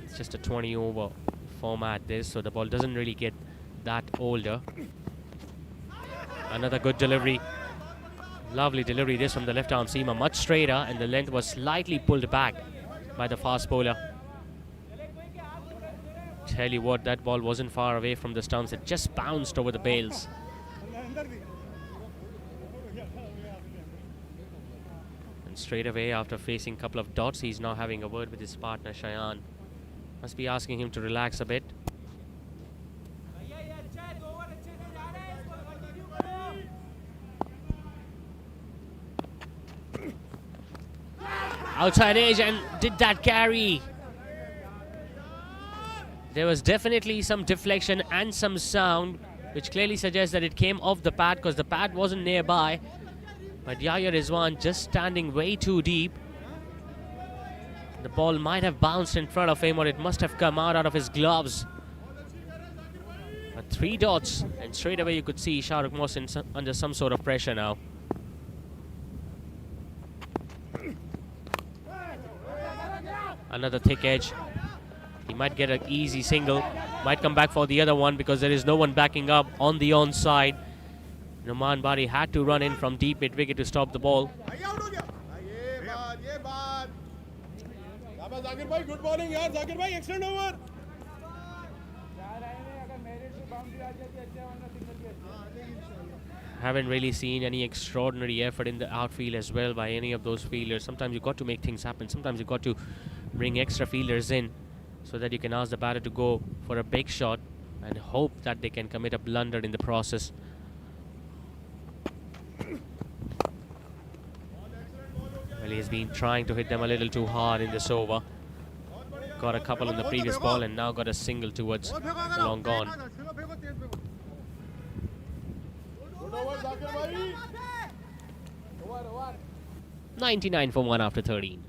It's just a 20-over format this, so the ball doesn't really get that older. Another good delivery. Lovely delivery this from the left-arm seamer, much straighter, and the length was slightly pulled back by the fast bowler. Tell you what, that ball wasn't far away from the stumps. It just bounced over the bails. And straight away, after facing a couple of dots, he's now having a word with his partner, Shayan. Must be asking him to relax a bit. Outside edge, and did that carry? There was definitely some deflection and some sound, which clearly suggests that it came off the pad because the pad wasn't nearby. But Yahya Rizwan just standing way too deep. The ball might have bounced in front of him, or it must have come out of his gloves. But 3 dots, and straight away you could see Shahrukh Mohsin under some sort of pressure now. Another thick edge. He might get an easy single. Might come back for the other one because there is no one backing up on the onside. Numan Bari had to run in from deep mid-wicket to stop the ball. Zakir bhai, good bowling yaar. Zakir bhai, excellent over. Haven't really seen any extraordinary effort in the outfield as well by any of those fielders. Sometimes you've got to make things happen. Sometimes you've got to bring extra fielders in so that you can ask the batter to go for a big shot and hope that they can commit a blunder in the process. Well, he's been trying to hit them a little too hard in this over. Got a couple in the previous ball and now got a single towards long gone. 99 for 1 after 13.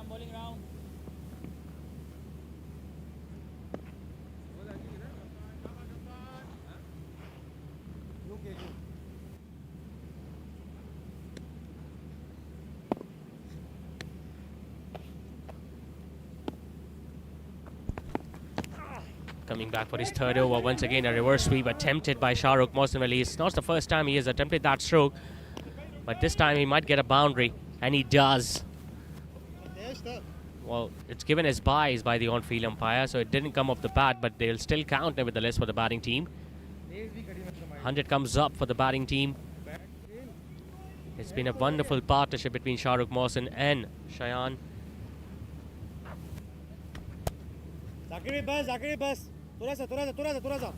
bowling round. Coming back for his third over. Once again, a reverse sweep attempted by Shahrukh Mohsin. It's not the first time he has attempted that stroke, but this time he might get a boundary, and he does. Well, it's given as byes by the on-field umpire, so it didn't come off the bat, but they'll still count nevertheless for the batting team. 100 comes up for the batting team. It's been a wonderful partnership between Shahrukh Mohsin and Shayan. Zakiri bus. थोड़ा सा.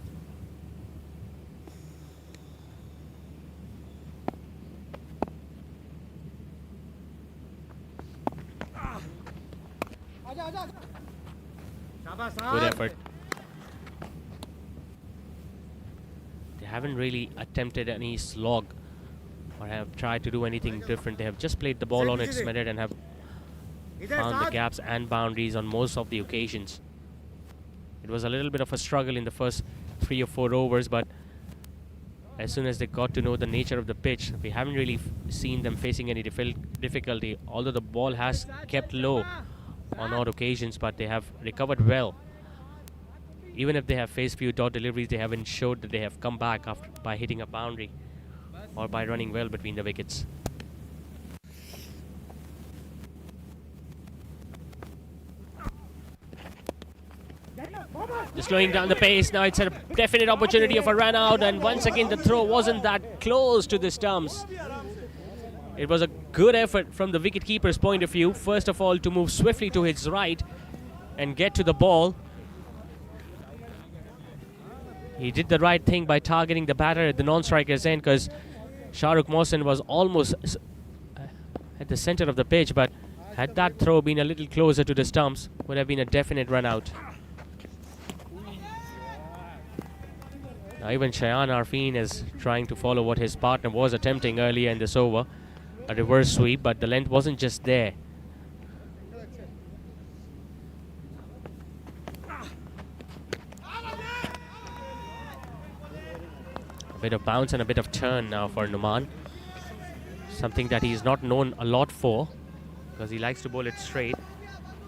Good effort. They haven't really attempted any slog or have tried to do anything different. They have just played the ball on its merit and have found the gaps and boundaries on most of the occasions. It was a little bit of a struggle in the first 3 or 4 overs, but as soon as they got to know the nature of the pitch, we haven't really seen them facing any difficulty, although the ball has kept low on odd occasions, but they have recovered well. Even if they have faced few dot deliveries, they have ensured that they have come back after by hitting a boundary or by running well between the wickets. Just slowing down the pace. Now it's a definite opportunity of a run out, and once again the throw wasn't that close to the stumps. It was a good effort from the wicketkeeper's point of view. First of all, to move swiftly to his right and get to the ball. He did the right thing by targeting the batter at the non-striker's end, because Shahrukh Mohsin was almost at the center of the pitch, but had that throw been a little closer to the stumps, would have been a definite run out. Now even Shayan Arfeen is trying to follow what his partner was attempting earlier in this over. A reverse sweep, but the length wasn't just there. A bit of bounce and a bit of turn now for Numan. Something that he's not known a lot for, because he likes to bowl it straight.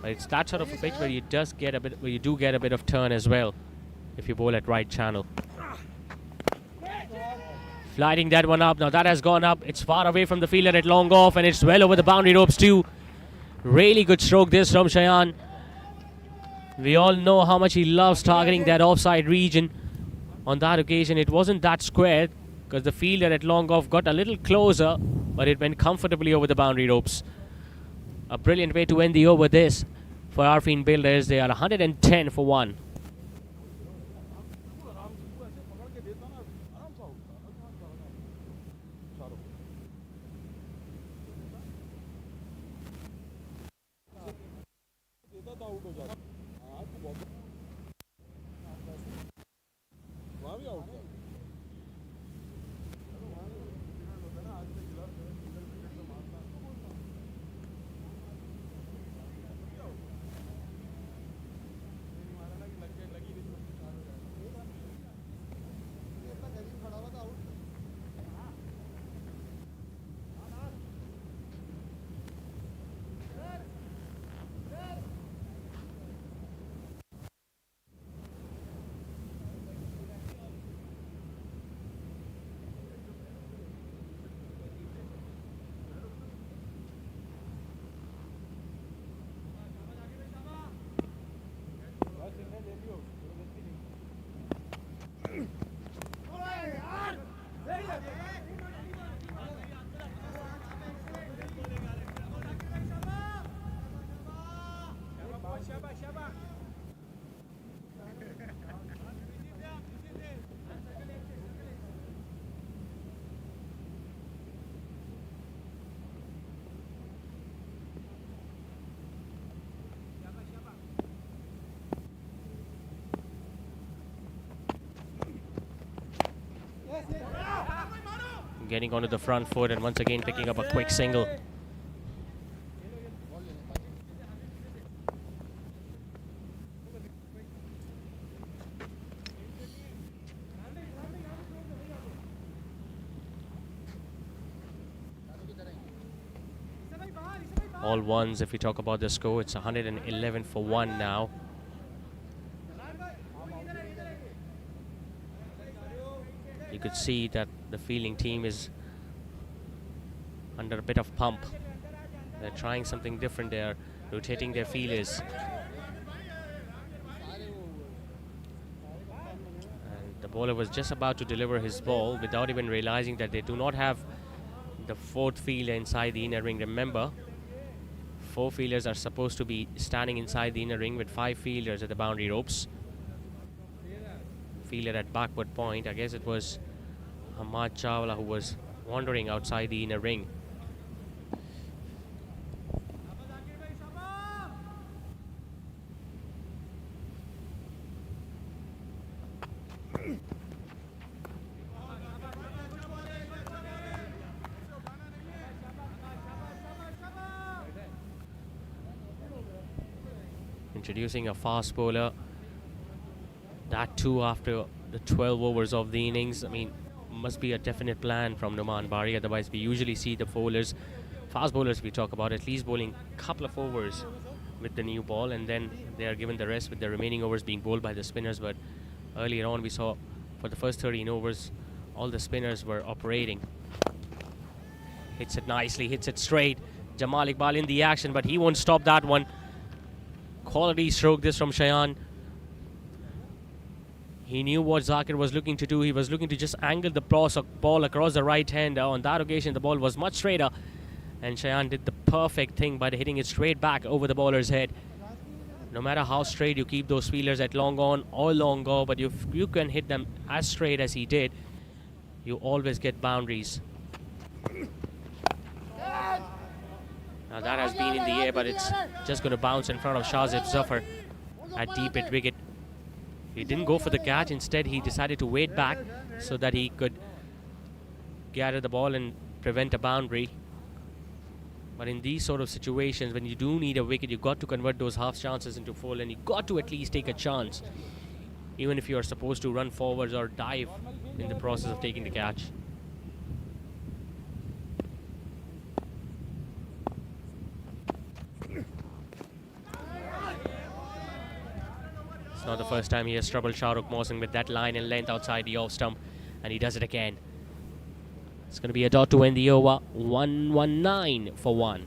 But it's that sort of a pitch where you do get a bit of turn as well if you bowl at right channel. Flighting that one up. Now that has gone up. It's far away from the fielder at long off, and it's well over the boundary ropes too. Really good stroke this from Shayan. We all know how much he loves targeting that offside region. On that occasion, it wasn't that square, because the fielder at long off got a little closer, but it went comfortably over the boundary ropes. A brilliant way to end the over this for Arfeen Builders. They are 110 for 1. Getting onto the front foot and once again picking up a quick single. All ones. If we talk about the score, it's 111 for 1 now. You could see that the fielding team is under a bit of pump. They're trying something different. They're rotating their fielders. And the bowler was just about to deliver his ball without even realizing that they do not have the fourth fielder inside the inner ring. Remember, 4 fielders are supposed to be standing inside the inner ring with 5 fielders at the boundary ropes. Fielder at backward point. I guess it was Ahmad Chawla who was wandering outside the inner ring. Introducing a fast bowler, that too after the 12 overs of the innings. I mean, must be a definite plan from Numan Bari. Otherwise, we usually see the bowlers, fast bowlers we talk about, at least bowling a couple of overs with the new ball, and then they are given the rest with the remaining overs being bowled by the spinners. But earlier on, we saw for the first 13 overs, all the spinners were operating. Hits it nicely, hits it straight. Jamal Iqbal in the action, but he won't stop that one. Quality stroke this from Shayan. He knew what Zakir was looking to do. He was looking to just angle the ball across the right hand. On that occasion, the ball was much straighter, and Shayan did the perfect thing by hitting it straight back over the bowler's head. No matter how straight you keep those fielders at long on or long go, but if you can hit them as straight as he did, you always get boundaries. Now that has been in the air, but it's just going to bounce in front of Shazib Zafar at deep mid wicket. He didn't go for the catch. Instead, he decided to wait back so that he could gather the ball and prevent a boundary. But in these sort of situations, when you do need a wicket, you've got to convert those half chances into full, and you've got to at least take a chance, even if you are supposed to run forwards or dive in the process of taking the catch. It's not the first time he has troubled Shahrukh Mohsin with that line and length outside the off stump, and he does it again. It's going to be a dot to end the over. 119 for 1.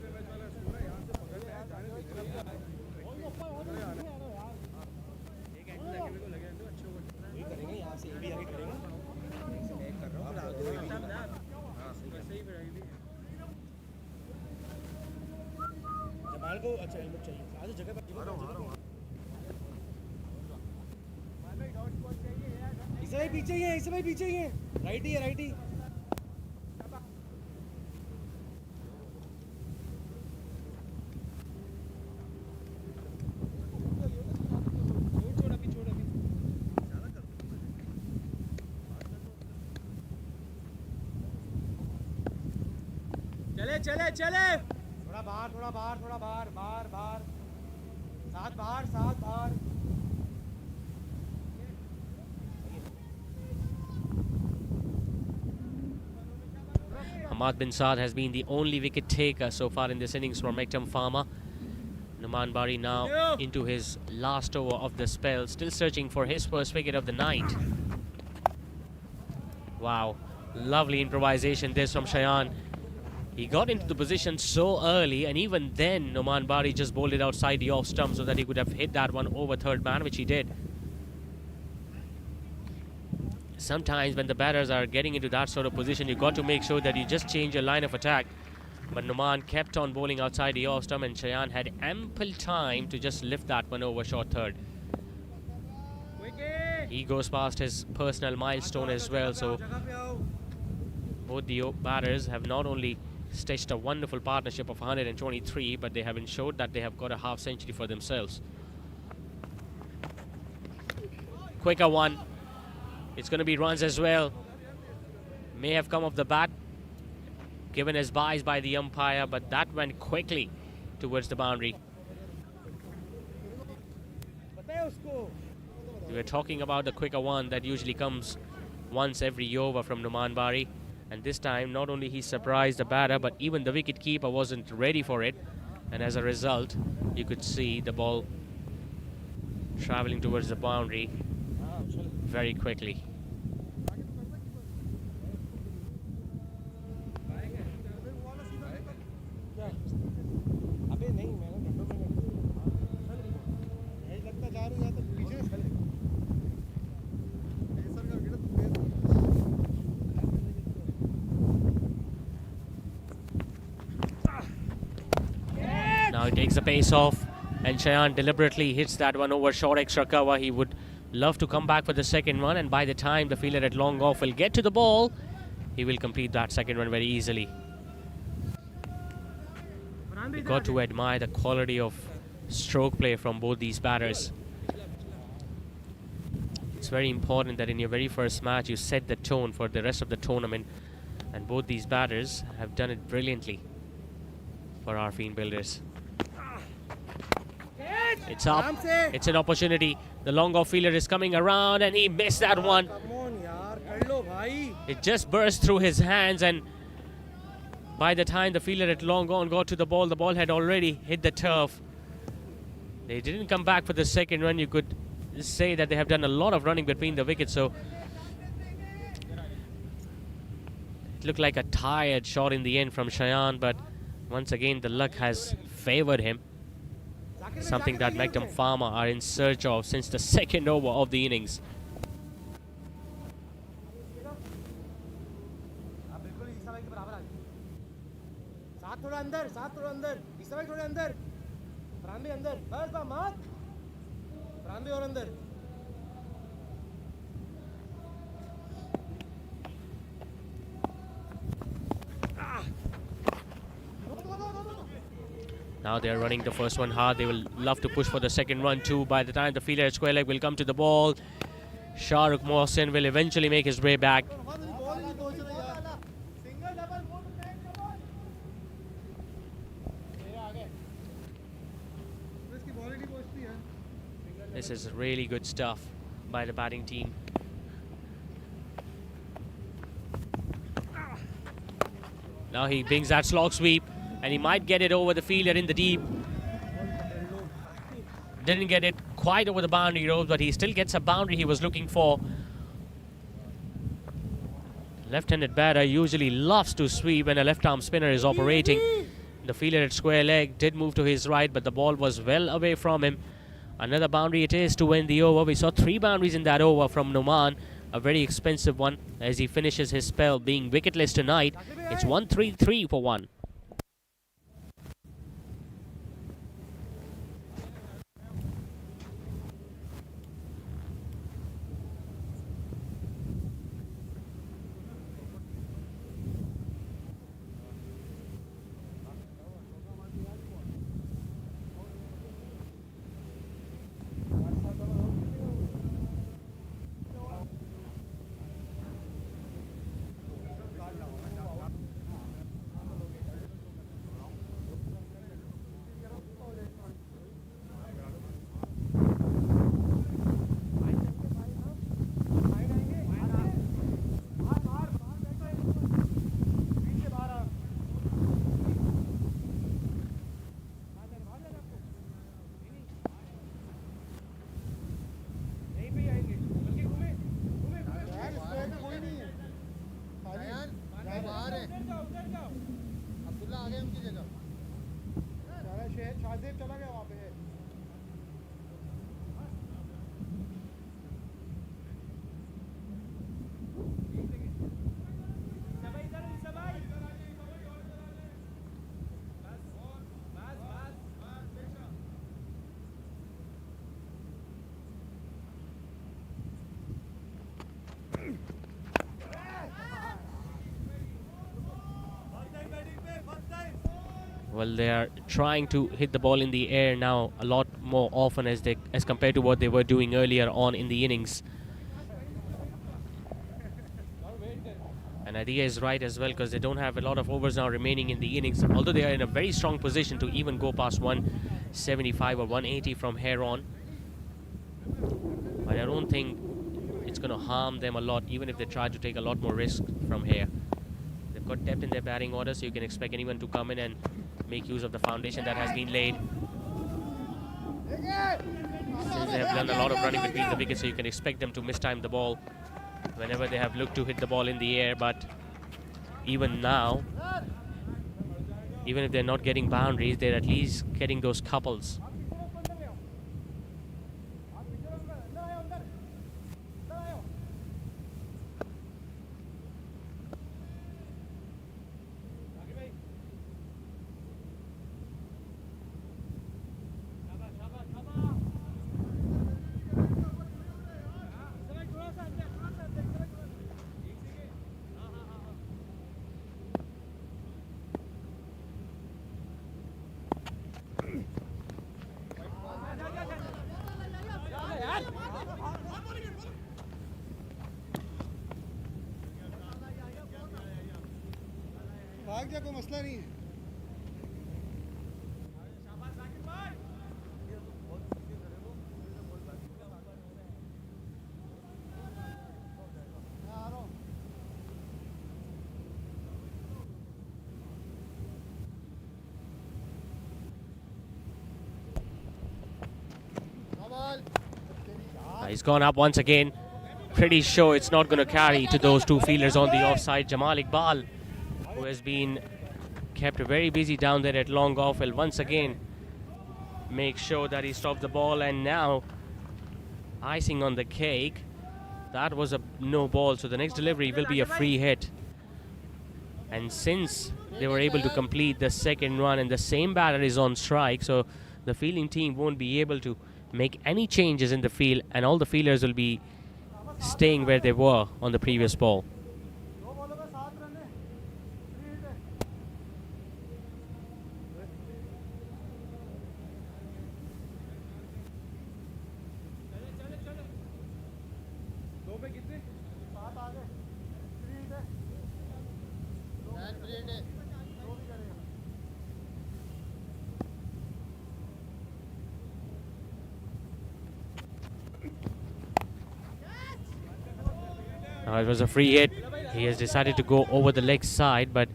पीछे ही है, इस समय पीछे ही है, righty है, righty. चले चले चले, थोड़ा बाहर थोड़ा बाहर थोड़ा बाहर बाहर बाहर, साथ बाहर साथ बाहर। Ahmad bin Saad has been the only wicket taker so far in this innings for Mektum Pharma. Numan Bari now into his last over of the spell, still searching for his first wicket of the night. Wow, lovely improvisation this from Shayan. He got into the position so early, and even then Numan Bari just bowled it outside the off stump so that he could have hit that one over third man, which he did. Sometimes when the batters are getting into that sort of position, you've got to make sure that you just change your line of attack. But Numan kept on bowling outside the off stump, and Shayan had ample time to just lift that one over short third. He goes past his personal milestone as well, so both the batters have not only stitched a wonderful partnership of 123, but they have ensured that they have got a half century for themselves. Quicker one. It's going to be runs as well. May have come off the bat, given as buys by the umpire, but that went quickly towards the boundary. We were talking about the quicker one that usually comes once every over from Numan Bari, and this time not only he surprised the batter, but even the wicket keeper wasn't ready for it. And as a result, you could see the ball traveling towards the boundary very quickly. अबे नहीं मैंने घंटों में यही लगता जा रहा है तो पीछे Now he takes the pace off, and Cheyenne deliberately hits that one over short extra cover. He would love to come back for the second one, and by the time the fielder at long off will get to the ball, he will complete that second one very easily. You got to admire the quality of stroke play from both these batters. It's very important that in your very first match you set the tone for the rest of the tournament, and both these batters have done it brilliantly for Arfeen builders. It's up. It's an opportunity. The long off fielder is coming around, and he missed that one. It just burst through his hands, and by the time the fielder at long on got to the ball had already hit the turf. They didn't come back for the second run. You could say that they have done a lot of running between the wickets, so it looked like a tired shot in the end from Cheyenne, but once again the luck has favored him. Something that Mektum Pharma are in search of since the second over of the innings. Now they are running the first one hard. They will love to push for the second run too. By the time the fielder at square leg will come to the ball, Shahrukh Mohsin will eventually make his way back. This is really good stuff by the batting team. Now he brings that slog sweep, and he might get it over the fielder in the deep. Didn't get it quite over the boundary ropes, but he still gets a boundary he was looking for. Left-handed batter usually loves to sweep when a left-arm spinner is operating. The fielder at square leg did move to his right, but the ball was well away from him. Another boundary it is to end the over. We saw 3 boundaries in that over from Numan, a very expensive one as he finishes his spell being wicketless tonight. It's 1-3-3 for 1. Well, they are trying to hit the ball in the air now a lot more often as compared to what they were doing earlier on in the innings. And Adia is right as well, because they don't have a lot of overs now remaining in the innings, although they are in a very strong position to even go past 175 or 180 from here on. But I don't think it's going to harm them a lot, even if they try to take a lot more risk from here. They've got depth in their batting order, so you can expect anyone to come in and make use of the foundation that has been laid. Since they have done a lot of running between the wickets, so you can expect them to mistime the ball whenever they have looked to hit the ball in the air. But even now, even if they're not getting boundaries, they're at least getting those couples. भाग जा, कोई मसला नहीं है. He's gone up once again. Pretty sure it's not going to carry to those two fielders on the offside. Jamal Iqbal, who has been kept very busy down there at long off, will once again make sure that he stops the ball. And now, icing on the cake, that was a no ball, so the next delivery will be a free hit. And since they were able to complete the second run and the same batter is on strike, so the fielding team won't be able to make any changes in the field, and all the fielders will be staying where they were on the previous ball. It was a free hit. He has decided to go over the leg side, but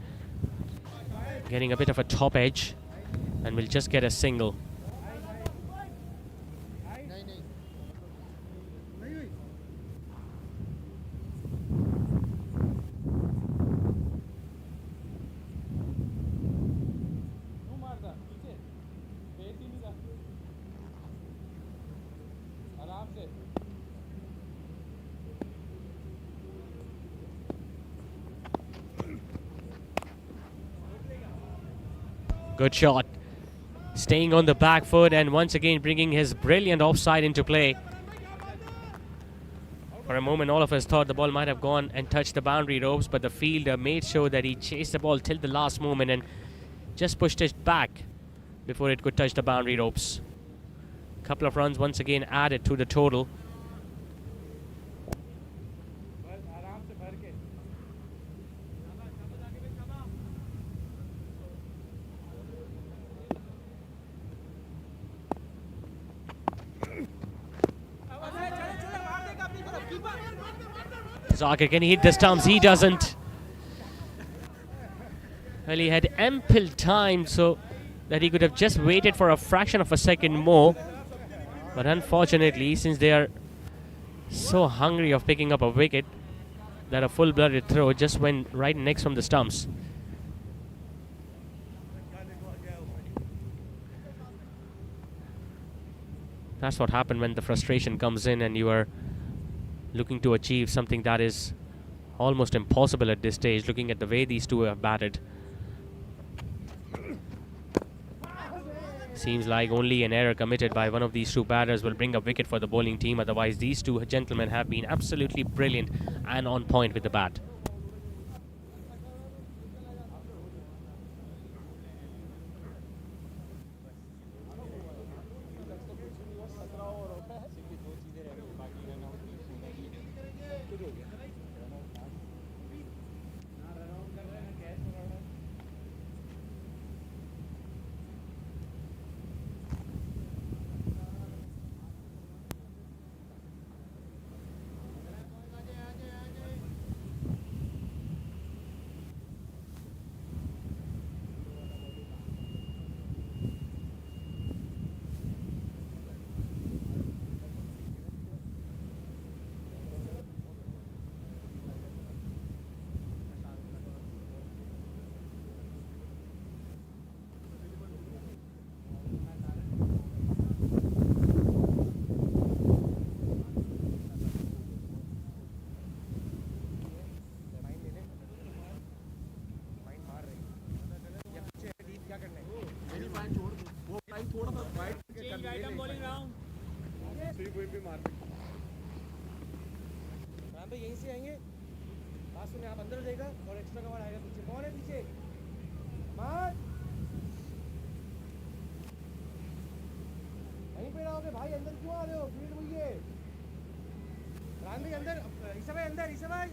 getting a bit of a top edge, and will just get a single. Good shot. Staying on the back foot and once again bringing his brilliant offside into play. For a moment, all of us thought the ball might have gone and touched the boundary ropes, but the fielder made sure that he chased the ball till the last moment and just pushed it back before it could touch the boundary ropes. A couple of runs once again added to the total. Zakir, can he hit the stumps? He doesn't. Well, he had ample time so that he could have just waited for a fraction of a second more. But unfortunately, since they are so hungry of picking up a wicket, that a full-blooded throw just went right next from the stumps. That's what happened when the frustration comes in and you are looking to achieve something that is almost impossible at this stage, looking at the way these two have batted. Seems like only an error committed by one of these two batters will bring a wicket for the bowling team. Otherwise, these two gentlemen have been absolutely brilliant and on point with the bat. यहाँ पे यहीं से आएंगे, पास में आप अंदर देगा और एक्स्ट्रा कवर आएगा पीछे। कौन है पीछे? मार वहीं पे रहोगे भाई, अंदर क्यों आ रहे हो? फील्ड वही है। रान भाई अंदर, ईसा भाई अंदर, ईसा भाई।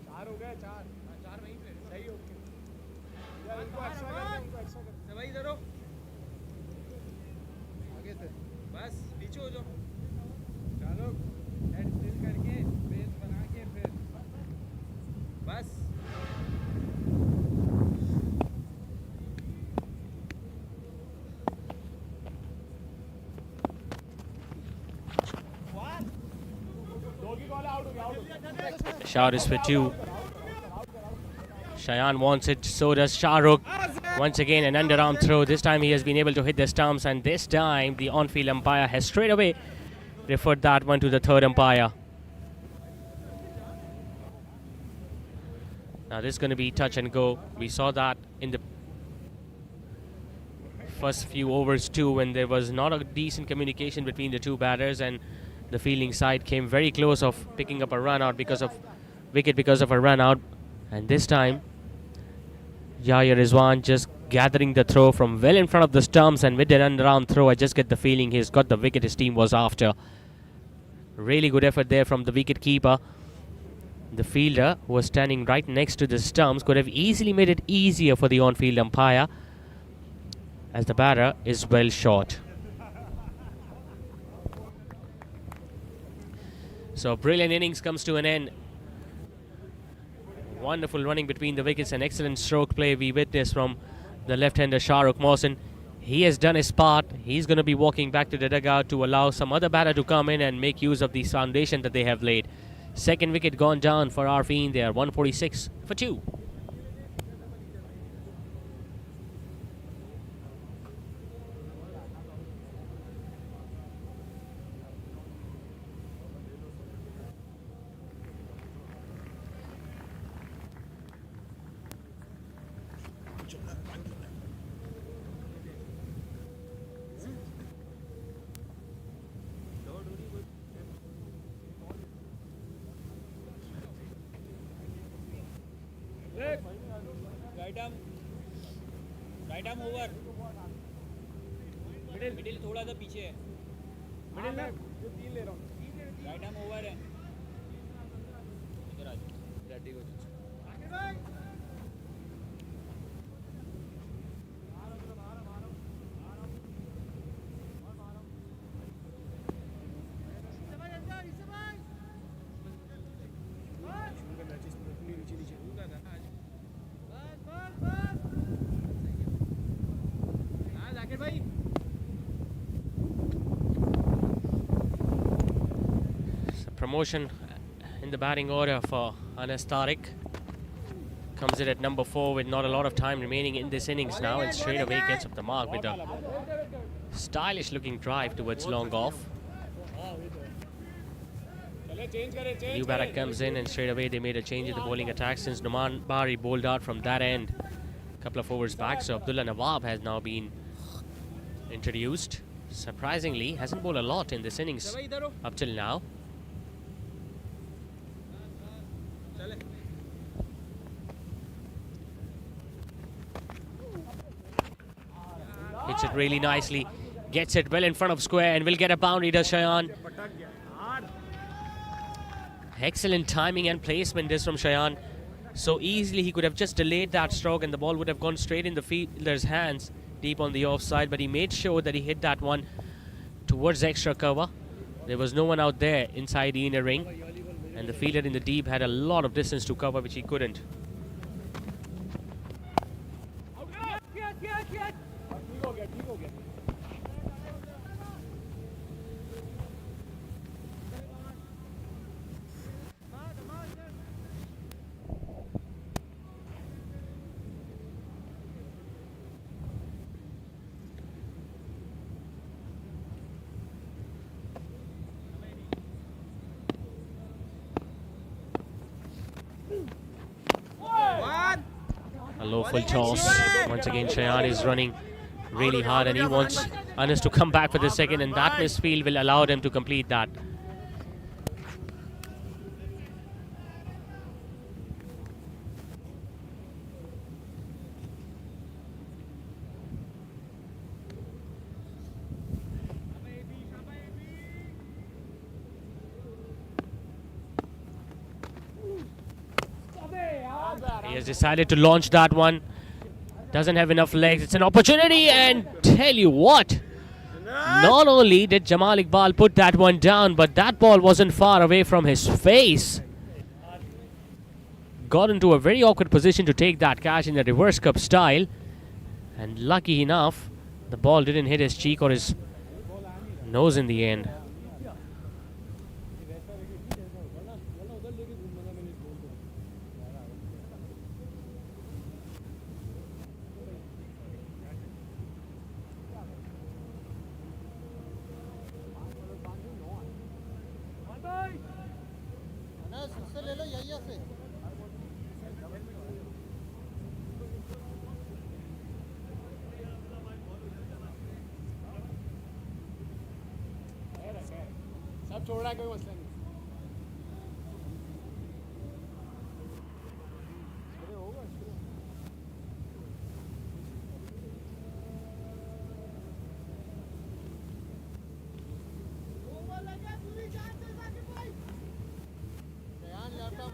4 हो गए, 4 वहीं पे सही। ओके इनको एक्स्ट्रा करते, भाई इधर हो, आगे से बस पीछे हो जाओ। चलो हेड स्टिल करके बेस बना के फिर बस। Shot is for 2. Shayan wants it, so does Shahrukh. Once again, an underarm throw. This time he has been able to hit the stumps, and this time the on-field umpire has straight away referred that one to the third umpire. Now this is going to be touch and go. We saw that in the first few overs too, when there was not a decent communication between the two batters, and the fielding side came very close of picking up a run out because of a run out. And this time Yahya Rizwan just gathering the throw from well in front of the stumps, and with an underarm throw, I just get the feeling he's got the wicket his team was after. Really good effort there from the wicket keeper. The fielder, who was standing right next to the stumps, could have easily made it easier for the on-field umpire, as the batter is well short. So brilliant innings comes to an end. Wonderful running between the wickets and excellent stroke play we witnessed from the left-hander Shahrukh Mohsin. He has done his part. He's going to be walking back to the dugout to allow some other batter to come in and make use of the foundation that they have laid. Second wicket gone down for Arfeen. They are 146 for 2. Right arm over, middle थोड़ा सा पीछे है, middle में जो 3 ले रहा हूँ, right arm over है, इधर आ जाओ, रेडी हो जाओ। Promotion in the batting order for Anas Tariq. Comes in at number 4 with not a lot of time remaining in this innings now, and straight away gets up the mark with a stylish looking drive towards long off. New batter comes in, and straight away they made a change in the bowling attack since Numan Bari bowled out from that end a couple of overs back. So Abdullah Nawab has now been introduced. Surprisingly, hasn't bowled a lot in this innings up till now. Hits it really nicely, gets it well in front of square, and will get a boundary, does Shayan. Excellent timing and placement this from Shayan. So easily he could have just delayed that stroke and the ball would have gone straight in the fielder's hands deep on the offside, but he made sure that he hit that one towards extra cover. There was no one out there inside the inner ring, and the fielder in the deep had a lot of distance to cover, which he couldn't. A low full toss. Once again, Shayan is running really hard, and he wants Anas to come back for the second, and that misfield will allow them to complete that. He has decided to launch that one. Doesn't have enough legs. It's an opportunity, and tell you what, not only did Jamal Iqbal put that one down, but that ball wasn't far away from his face. Got into a very awkward position to take that catch in a reverse cup style, and lucky enough, the ball didn't hit his cheek or his nose in the end. उससे ले लो यही से सब छोड़ रहा है कोई मसला नहीं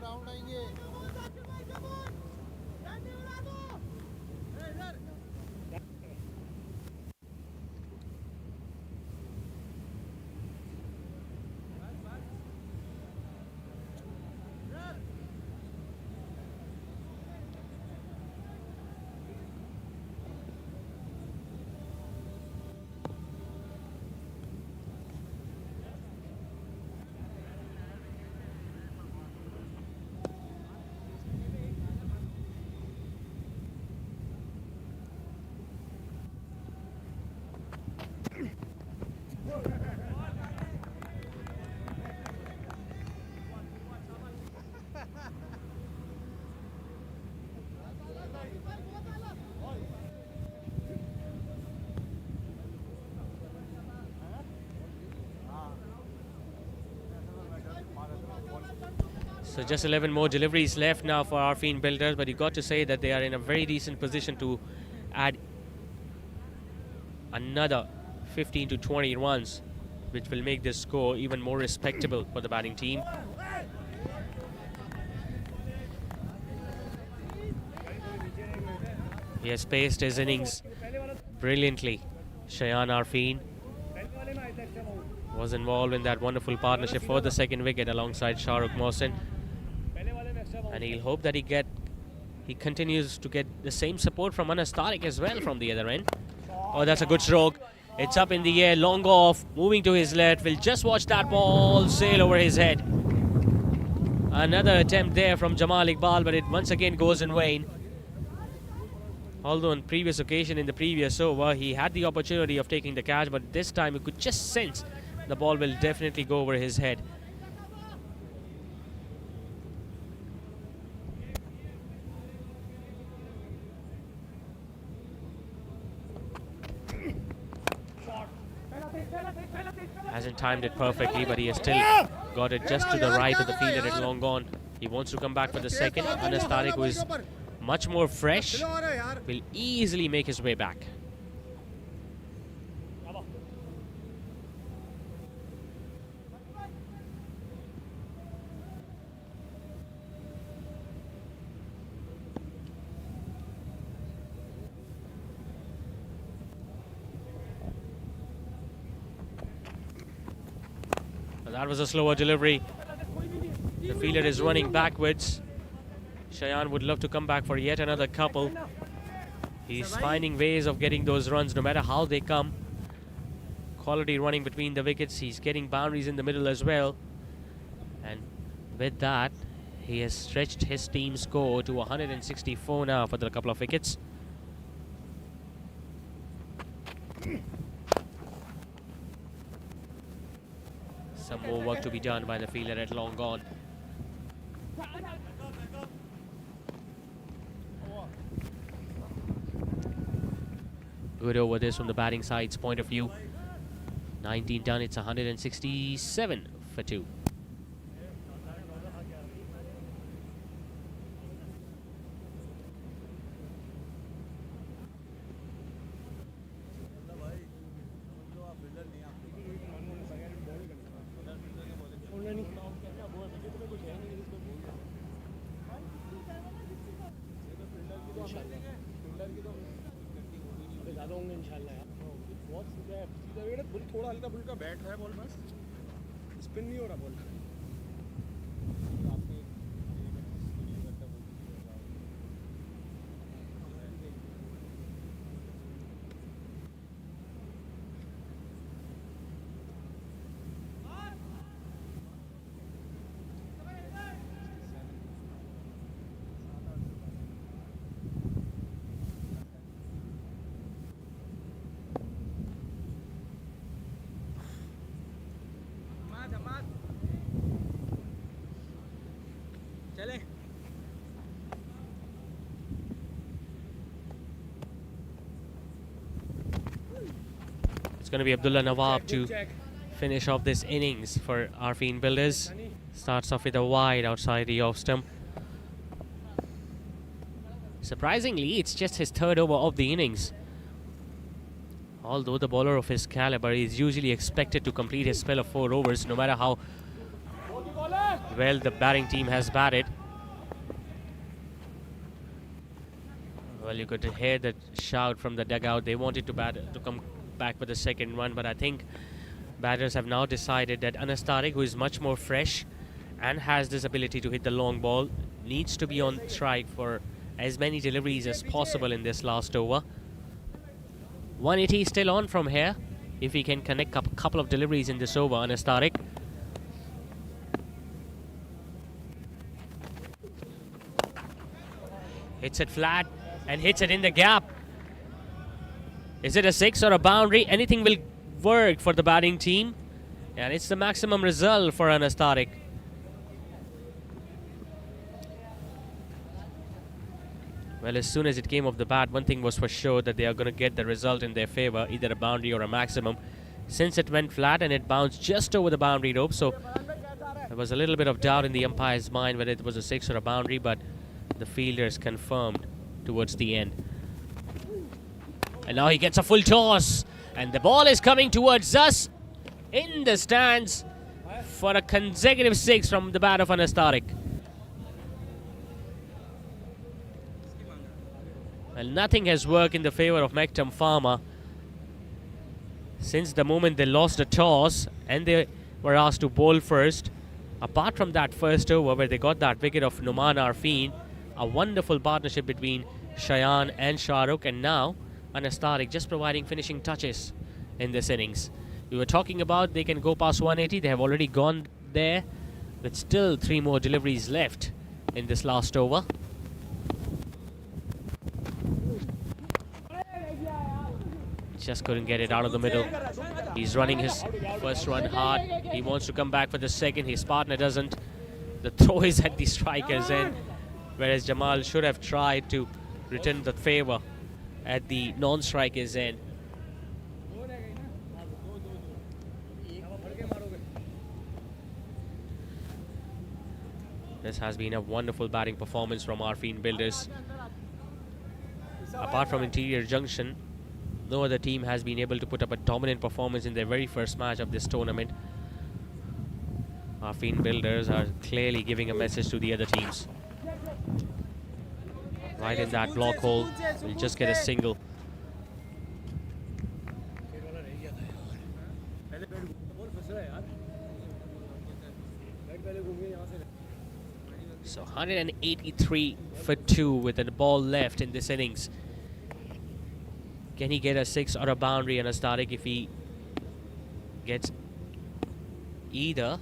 राउंड आएंगे So just 11 more deliveries left now for Arfeen Builders, but you got to say that they are in a very decent position to add another 15 to 20 runs, which will make this score even more respectable for the batting team. He has paced his innings brilliantly. Shayan Arfeen was involved in that wonderful partnership for the second wicket alongside Shahrukh Mohsin. And he'll hope that he continues to get the same support from Anas Tariq as well from the other end. Oh, that's a good stroke. It's up in the air, long off, moving to his left. We'll just watch that ball sail over his head. Another attempt there from Jamal Iqbal, but it once again goes in vain. Although on previous occasion in the previous over, he had the opportunity of taking the catch, but this time you could just sense the ball will definitely go over his head. Hasn't timed it perfectly, but he has still got it just to the right of the fielder at long gone. He wants to come back for the second. Anas Tariq, who is much more fresh, will easily make his way back. That was a slower delivery. The fielder is running backwards. Shayan would love to come back for yet another couple. He's finding ways of getting those runs no matter how they come. Quality running between the wickets. He's getting boundaries in the middle as well. And with that, he has stretched his team score to 164 now for the couple of wickets. Some more work to be done by the fielder at long gone. good over this from the batting side's point of view. 19 done, it's 167 for 2. ज़्यादा होंगे इंशाल्लाह यार। बहुत सीधा थोड़ा हल्का फुल्का bat है बॉल, बस स्पिन नहीं हो रहा बॉल। चले It's going to be Abdullah Nawab to finish off this innings for Arfeen Builders. Starts off with a wide outside the off stump. Surprisingly, it's just his third over of the innings. Although the bowler of his caliber is usually expected to complete his spell of 4 overs, no matter how well the batting team has batted. Well, you could hear the shout from the dugout. They wanted to come back for the second run, but I think batters have now decided that Anas Tariq, who is much more fresh and has this ability to hit the long ball, needs to be on strike for as many deliveries as possible in this last over. 180 still on from here. If he can connect a couple of deliveries in this over, Anas Tariq. Hits it flat and hits it in the gap. Is it a 6 or a boundary? Anything will work for the batting team. And it's the maximum result for Anas Tariq. Well, as soon as it came off the bat, one thing was for sure, that they are going to get the result in their favor, either a boundary or a maximum. Since it went flat and it bounced just over the boundary rope, so there was a little bit of doubt in the umpire's mind whether it was a 6 or a boundary, but the fielders confirmed towards the end. And now he gets a full toss, and the ball is coming towards us in the stands for a consecutive 6 from the bat of Anas Tariq. Well, nothing has worked in the favor of Mektum Pharma since the moment they lost the toss and they were asked to bowl first. Apart from that first over where they got that wicket of Numan Arfeen, a wonderful partnership between Shayan and Shahrukh, and now Anas Tariq just providing finishing touches in this innings. We were talking about they can go past 180. They have already gone there with still 3 more deliveries left in this last over. Just couldn't get it out of the middle. He's running his first run hard. He wants to come back for the second. His partner doesn't. The throw is at the striker's end, whereas Jamal should have tried to return the favor at the non-striker's end. This has been a wonderful batting performance from Arfeen Builders. Apart from Interior Junction, no other team has been able to put up a dominant performance in their very first match of this tournament. Arfeen Builders are clearly giving a message to the other teams. Right in that block hole, will just get a single. So 183 for 2 with a ball left in this innings. Can he get a 6 or a boundary on a Tariq? If he gets either,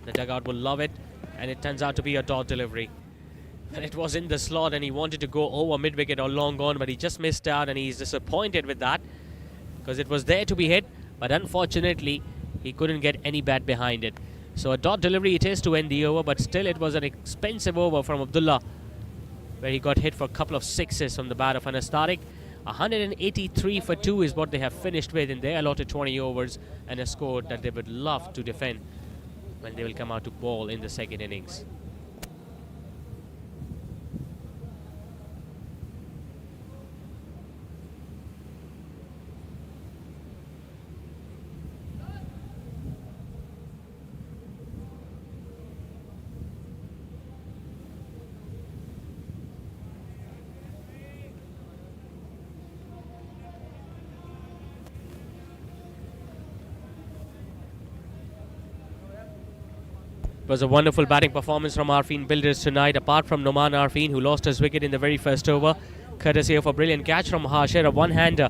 the dugout will love it, and it turns out to be a dot delivery. And it was in the slot, and he wanted to go over mid-wicket or long on, but he just missed out, and he's disappointed with that because it was there to be hit, but unfortunately he couldn't get any bat behind it. So a dot delivery it is to end the over, but still it was an expensive over from Abdullah, where he got hit for a couple of 6s from the bat of Anas Tariq. 183 for 2 is what they have finished with in their allotted 20 overs, and a score that they would love to defend when they will come out to ball in the second innings. It was a wonderful batting performance from Arfeen Builders tonight, apart from Noman Arfeen, who lost his wicket in the very first over, courtesy of a brilliant catch from Harsher, a one-hander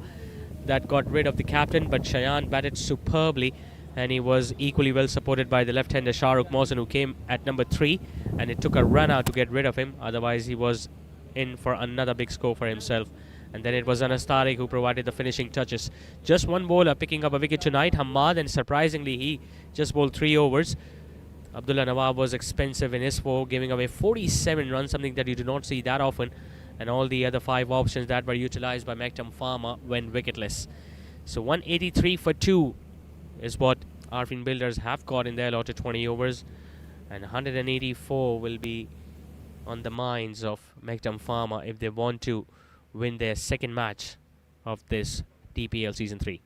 that got rid of the captain, but Shayan batted superbly, and he was equally well supported by the left-hander Shahrukh Mohsen, who came at number 3, and it took a run out to get rid of him. Otherwise, he was in for another big score for himself. And then it was Anas Tariq who provided the finishing touches. Just one bowler picking up a wicket tonight, Hamad, and surprisingly, he just bowled 3 overs. Abdullah Nawab was expensive in his 4, giving away 47 runs, something that you do not see that often. And all the other 5 options that were utilized by Mektum Pharma went wicketless. So 183 for 2 is what Arfeen Builders have got in their allotted 20 overs. And 184 will be on the minds of Mektum Pharma if they want to win their second match of this TPL Season 3.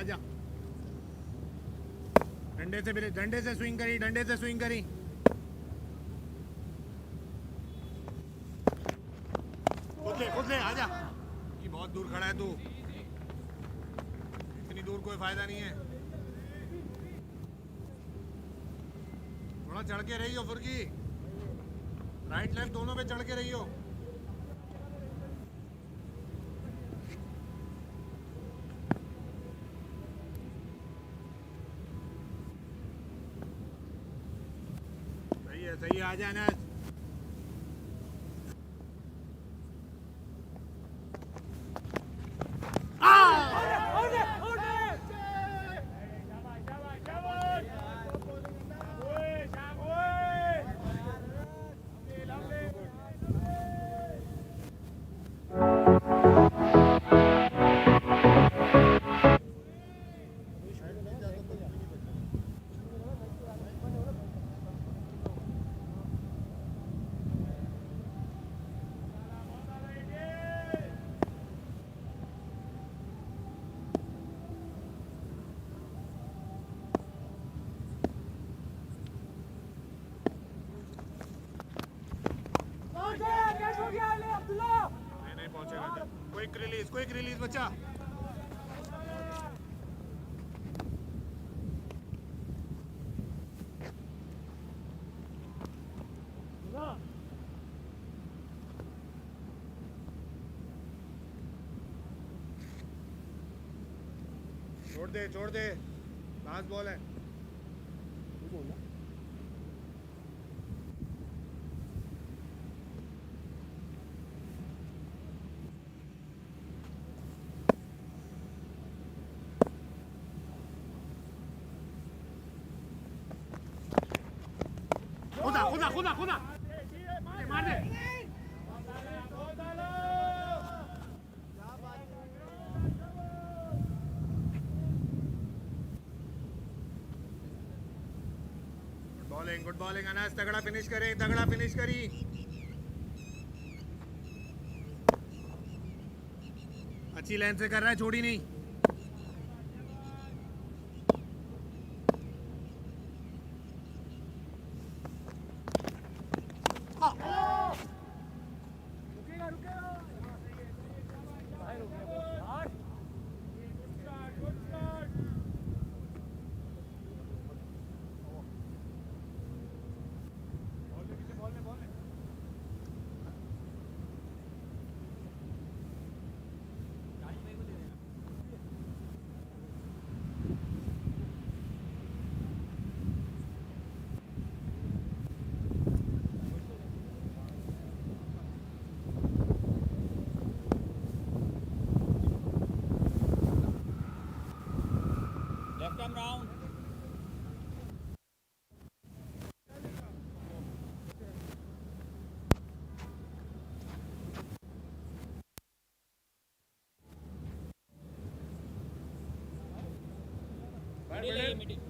आजा डंडे से swing करी खुद ले आजा ये बहुत दूर खड़ा है तू इतनी दूर कोई फायदा नहीं है थोड़ा चढ़ के रही हो फुर्की राइट लेफ्ट दोनों पे चढ़ के रही हो सही है आजा अनस नहीं पहुंचेगा क्विक रिलीज बच्चा छोड़ दे लास्ट बॉल है खुदा मार दे गुड बॉलिंग अनस तगड़ा फिनिश करी अच्छी लाइन से कर रहा है छोड़ी नहीं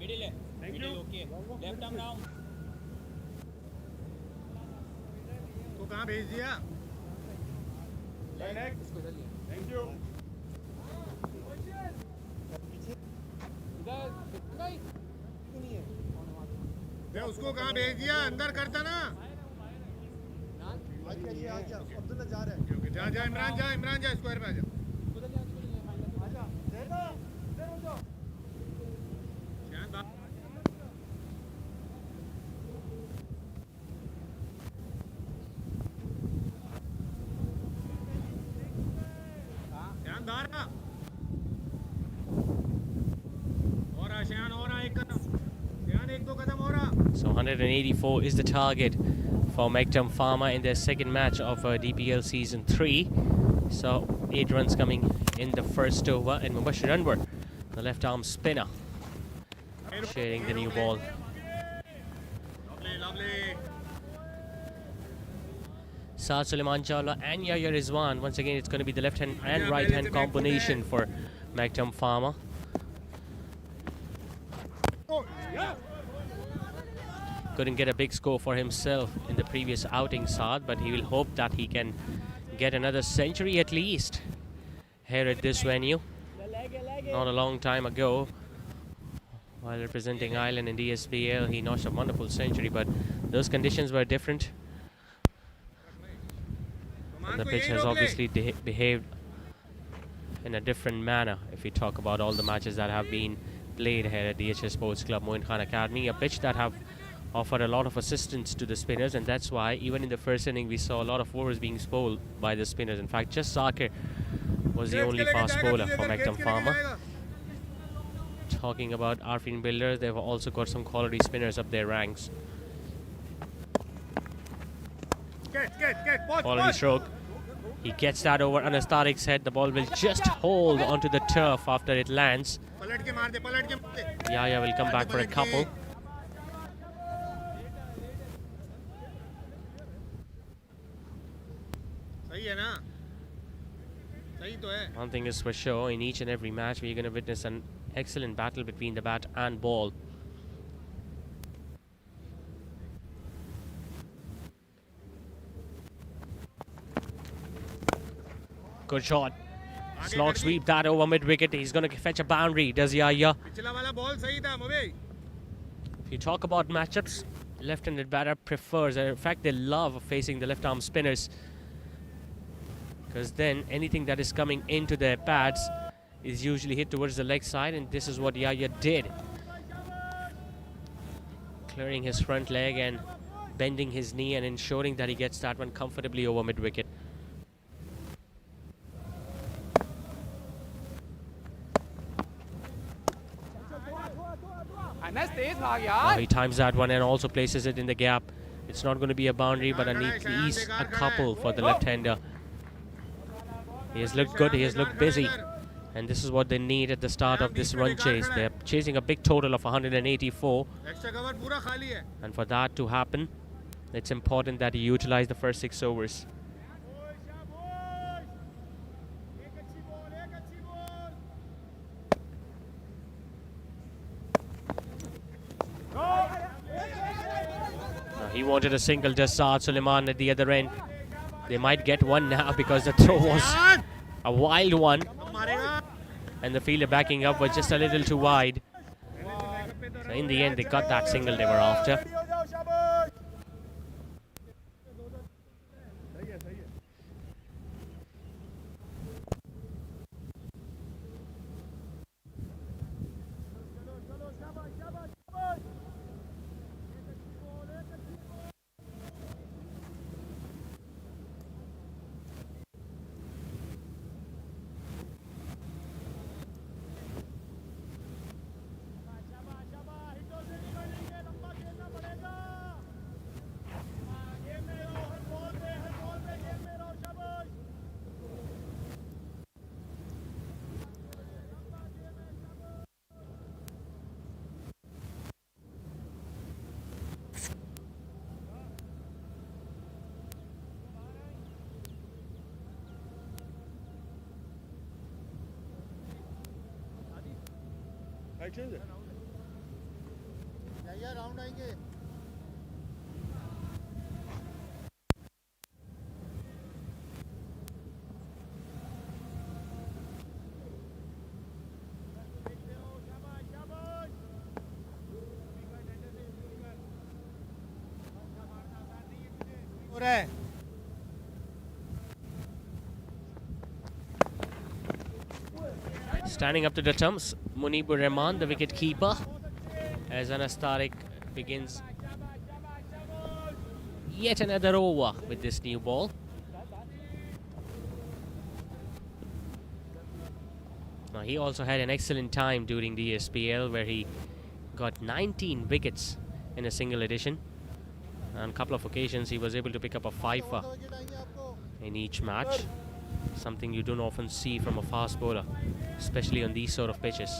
मिडिल है middle okay left arm round तो कहाँ भेज दिया थैंक यू उसको कहाँ भेज दिया अंदर करता ना अब्दुल्ला जा रहा है जा इमरान जा स्क्वायर पे आजा So 184 is the target for Mektum Pharma in their second match of DPL Season 3. So 8 runs coming in the first over, and Mubashir Anwar, the left arm spinner, sharing the new ball. Saad Suleiman Chawla and Yahya Rizwan. Once again, it's going to be the left hand and right hand combination for Mektum Pharma. Couldn't get a big score for himself in the previous outing, Saad, but he will hope that he can get another century at least here at this venue. not a long time ago, while representing Ireland in DSPL, he notched a wonderful century, but those conditions were different. And the pitch has obviously behaved in a different manner if we talk about all the matches that have been played here at DHS Sports Club Moin Khan Academy, a pitch that have offered a lot of assistance to the spinners, and that's why even in the first inning we saw a lot of overs being spoiled by the spinners. In fact, just Zakir was the only fast bowler for Mektum Pharma. Talking about Arfeen builders, they've also got some quality spinners up their ranks. Quality stroke. He gets that over Anastarik's head. The ball will just hold onto the turf after it lands. Yaya will come back for a couple. One thing is for sure, in each and every match we're going to witness an excellent battle between the bat and ball. Good shot. Slog sweep that over mid-wicket. He's going to fetch a boundary. Does Yaya? If you talk about matchups, left-handed batter prefers, in fact they love facing the left-arm spinners, because then anything that is coming into their pads is usually hit towards the leg side, and this is what Yaya did. Clearing his front leg and bending his knee and ensuring that he gets that one comfortably over mid-wicket. Now he times that one and also places it in the gap. It's not going to be a boundary, but at least a couple for the left-hander. He has looked good, he has looked busy, and this is what they need at the start of this run chase. They're chasing a big total of 184, and for that to happen, it's important that he utilize the first 6 overs. He wanted a single, just Saad Suleiman at the other end. They might get one now because the throw was a wild one, and the fielder backing up was just a little too wide. So in the end they got that single they were after. Round आएंगे हो रहा है Standing up to the terms, Munibur Rahman, the wicket keeper, as Anas Tariq begins yet another over with this new ball. Now he also had an excellent time during the SPL, where he got 19 wickets in a single edition. On a couple of occasions he was able to pick up a fifer in each match, something you don't often see from a fast bowler, especially on these sort of pitches.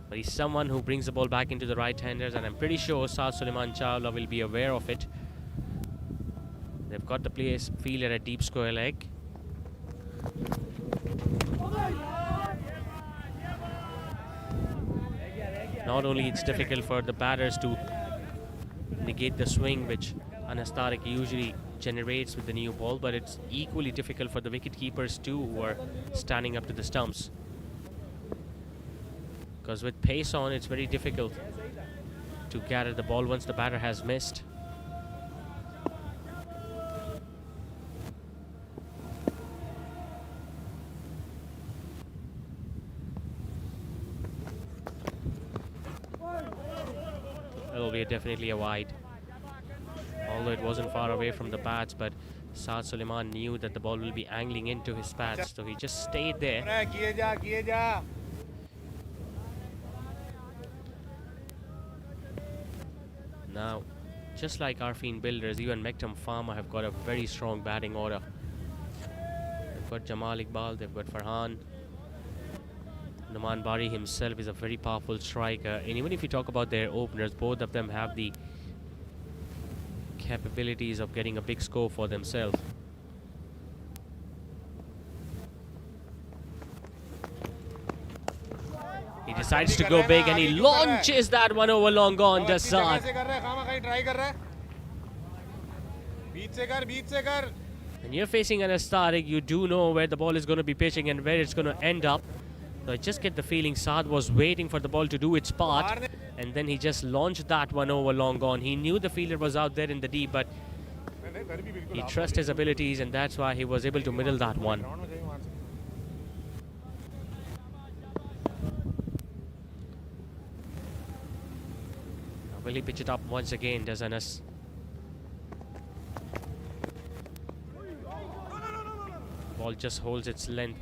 But he's someone who brings the ball back into the right-handers, and I'm pretty sure Saad Suleiman Chawla will be aware of it. They've got the fielder at deep square leg. Not only it's difficult for the batters to negate the swing which Anas Tariq usually generates with the new ball, but it's equally difficult for the wicket keepers too, who are standing up to the stumps. because with pace on, it's very difficult to get at the ball once the batter has missed. It'll be definitely a wide. Although it wasn't far away from the bats, but Saad Suleiman knew that the ball will be angling into his bats, so he just stayed there. Now, just like Arfeen Builders, even Mektum Pharma have got a very strong batting order. They've got Jamal Iqbal, they've got Farhan. Naman Bari himself is a very powerful striker, and even if you talk about their openers, both of them have the capabilities of getting a big score for themselves. He decides to go big and he launches that one over long gone, does Saad. When you're facing an Astarik, you do know where the ball is going to be pitching and where it's going to end up. So I just get the feeling Saad was waiting for the ball to do its part, and then he just launched that one over long gone. He knew the fielder was out there in the deep, but he trusts his abilities, and that's why he was able to middle that one. Will he pitch it up once again, does Anas? Ball just holds its length.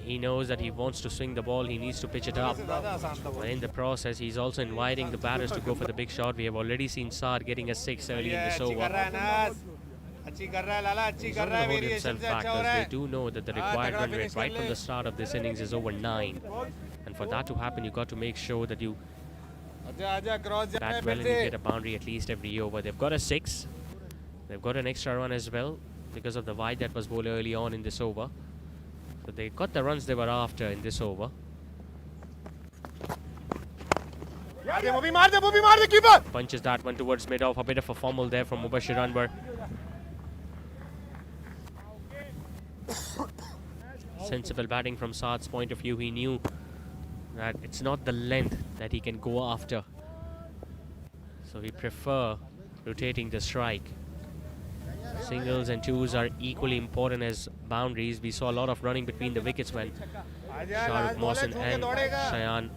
He knows that he wants to swing the ball, he needs to pitch it up. But in the process, he's also inviting the batters to go for the big shot. We have already seen Saad getting a 6 early in this over. He's going to hold himself back because they do know that the required run rate right from the start of this innings is over 9. And for that to happen, you've got to make sure that you bat well and you get a boundary at least every over. They've got a 6. They've got an extra run as well because of the wide that was bowled early on in this over. So they got the runs they were after in this over. Punches that one towards mid-off. A bit of a fumble there from Mubashir Anwar. Sensible batting from Saad's point of view. He knew that it's not the length that he can go after. So he prefer rotating the strike. Singles and twos are equally important as boundaries. We saw a lot of running between the wickets when Shahrukh Mohsin and Shayan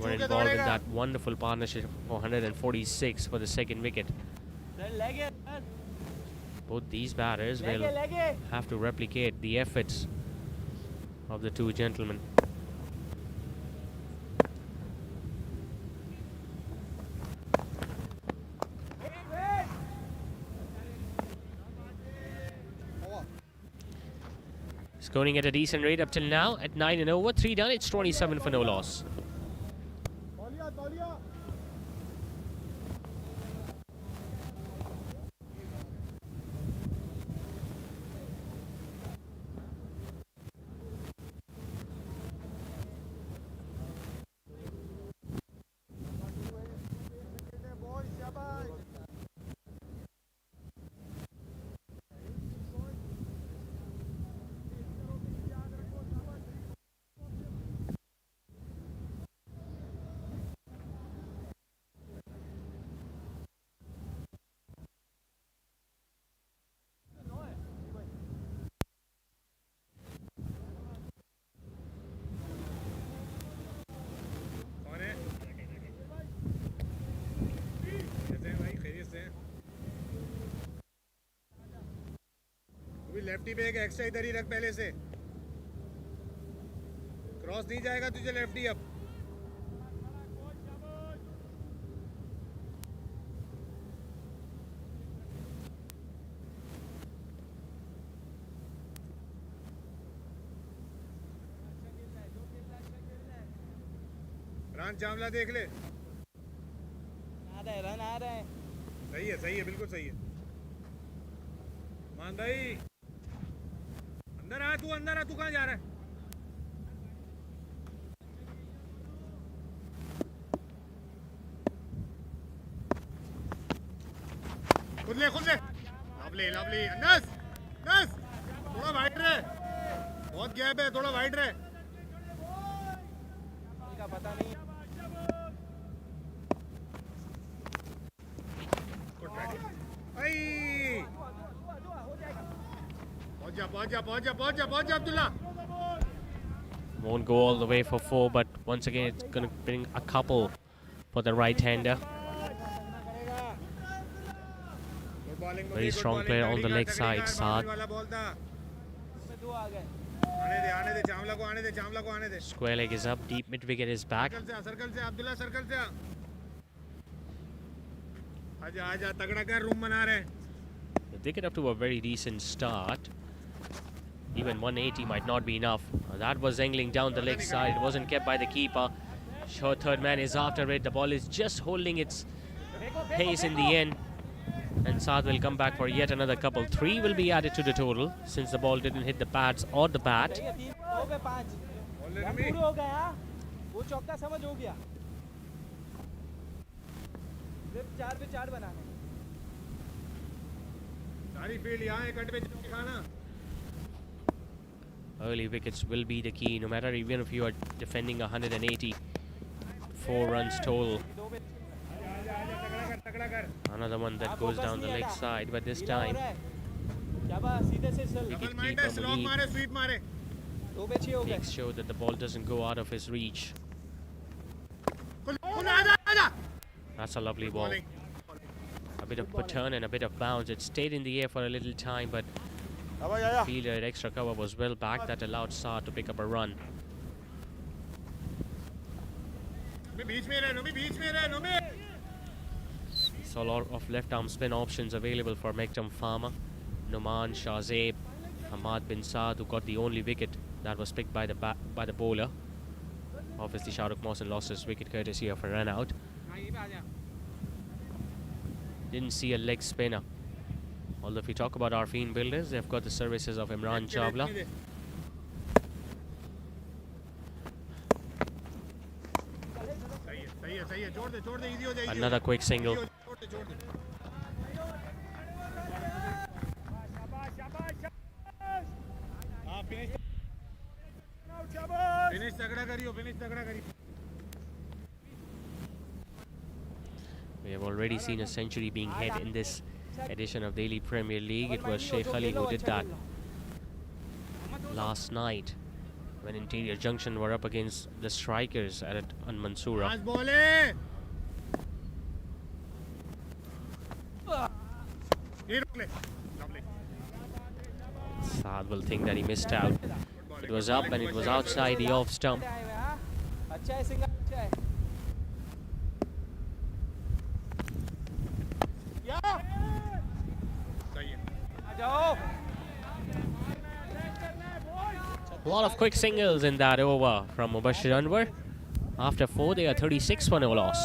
were involved in that wonderful partnership for 146 for the second wicket. Both these batters will have to replicate the efforts of the two gentlemen. Scoring at a decent rate up till now at 9 and over, 3 done, it's 27 for no loss. Lefty पे एक extra इधर ही रख पहले से cross नहीं जाएगा तुझे lefty अब रन चावला देख ले रन आ रहे हैं सही है बिल्कुल सही है मान भाई अंदर आ तू कहाँ जा रहा है खुद ले लवली नस थोड़ा वाइड रहे बहुत गैप है थोड़ा वाइड रहे पहुंच जा Abdullah Won't go all the way for 4, but once again it's going to bring a couple for the right-hander. Very strong player on the leg side, Saad. Square leg is up, deep mid wicket is back. They get up to a very decent start. Even 180 might not be enough. That was angling down the leg side. It wasn't kept by the keeper. Sure, third man is after it. The ball is just holding its pace in the end. And Saad will come back for yet another couple. 3 will be added to the total since the ball didn't hit the pads or the bat. Early wickets will be the key, no matter even if you are defending 180. 4 runs total. Another one that goes down the leg side, but this time wicketkeeper Munib makes sure that the ball doesn't go out of his reach. That's a lovely ball. A bit of turn and a bit of bounce. It stayed in the air for a little time, but the fielder at extra cover was well back. That allowed Saad to pick up a run. So a lot of left-arm spin options available for Mektum Pharma. Numan, Shahzeb, Hamad bin Saad, who got the only wicket that was picked by the bowler. Obviously, Shahrukh Mohsin lost his wicket courtesy of a run-out. Didn't see a leg spinner. Although if we talk about Arfeen builders, they've got the services of Imran Chawla. Another quick single. We have already seen a century being hit in this edition of Daily Premier League. It was Sheikh Ali who did that last night when Interior Junction were up against the Strikers at Mansoura. Saad will think that he missed out. It was up and it was outside the off stump. A lot of quick singles in that over from Mubashir Anwar. After 4, they are 36 for no loss.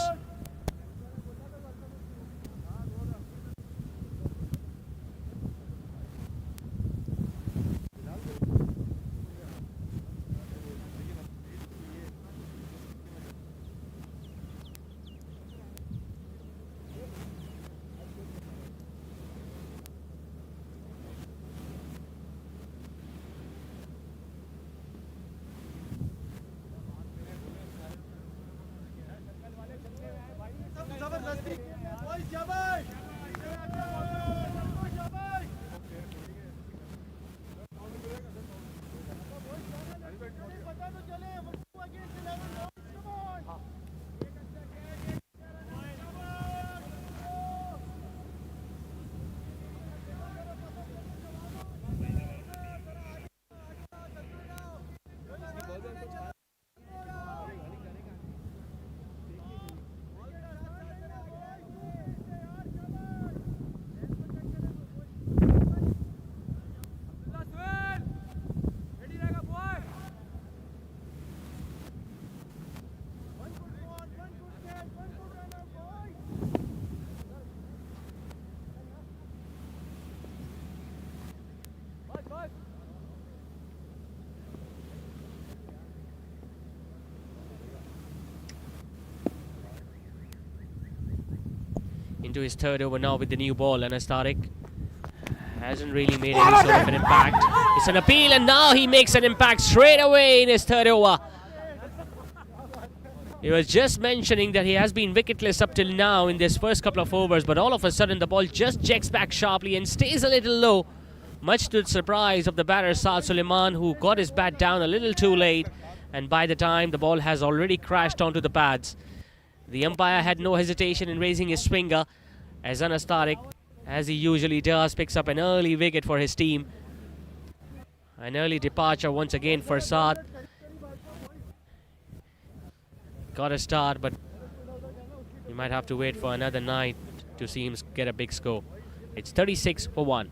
Into his third over now with the new ball, and Tariq hasn't really made any sort of an impact. It's an appeal, and now he makes an impact straight away in his third over. He was just mentioning that he has been wicketless up till now in this first couple of overs, but all of a sudden the ball just jacks back sharply and stays a little low, much to the surprise of the batter Saad Suleiman, who got his bat down a little too late, and by the time the ball has already crashed onto the pads. The umpire had no hesitation in raising his swinger as Anas Tariq, as he usually does, picks up an early wicket for his team. An early departure once again for Saad. Got a start, but you might have to wait for another night to see him get a big score. It's 36 for 1.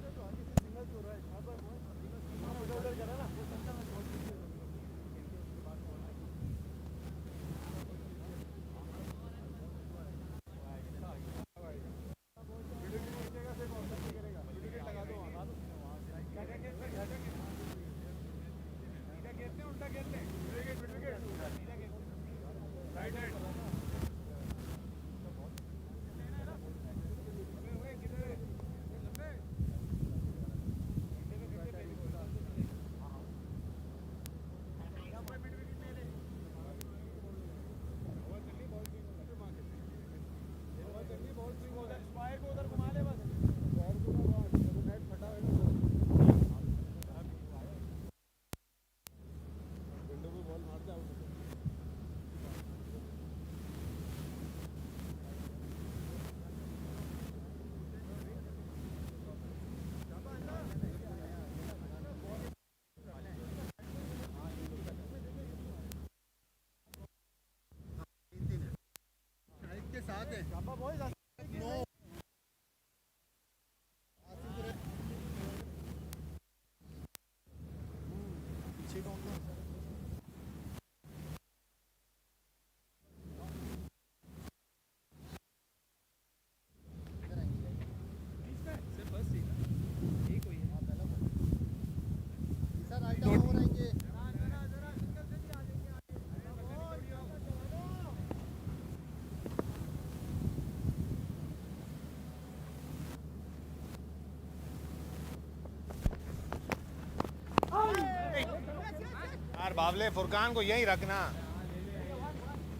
यार बावले फुरकान को यहीं रखना,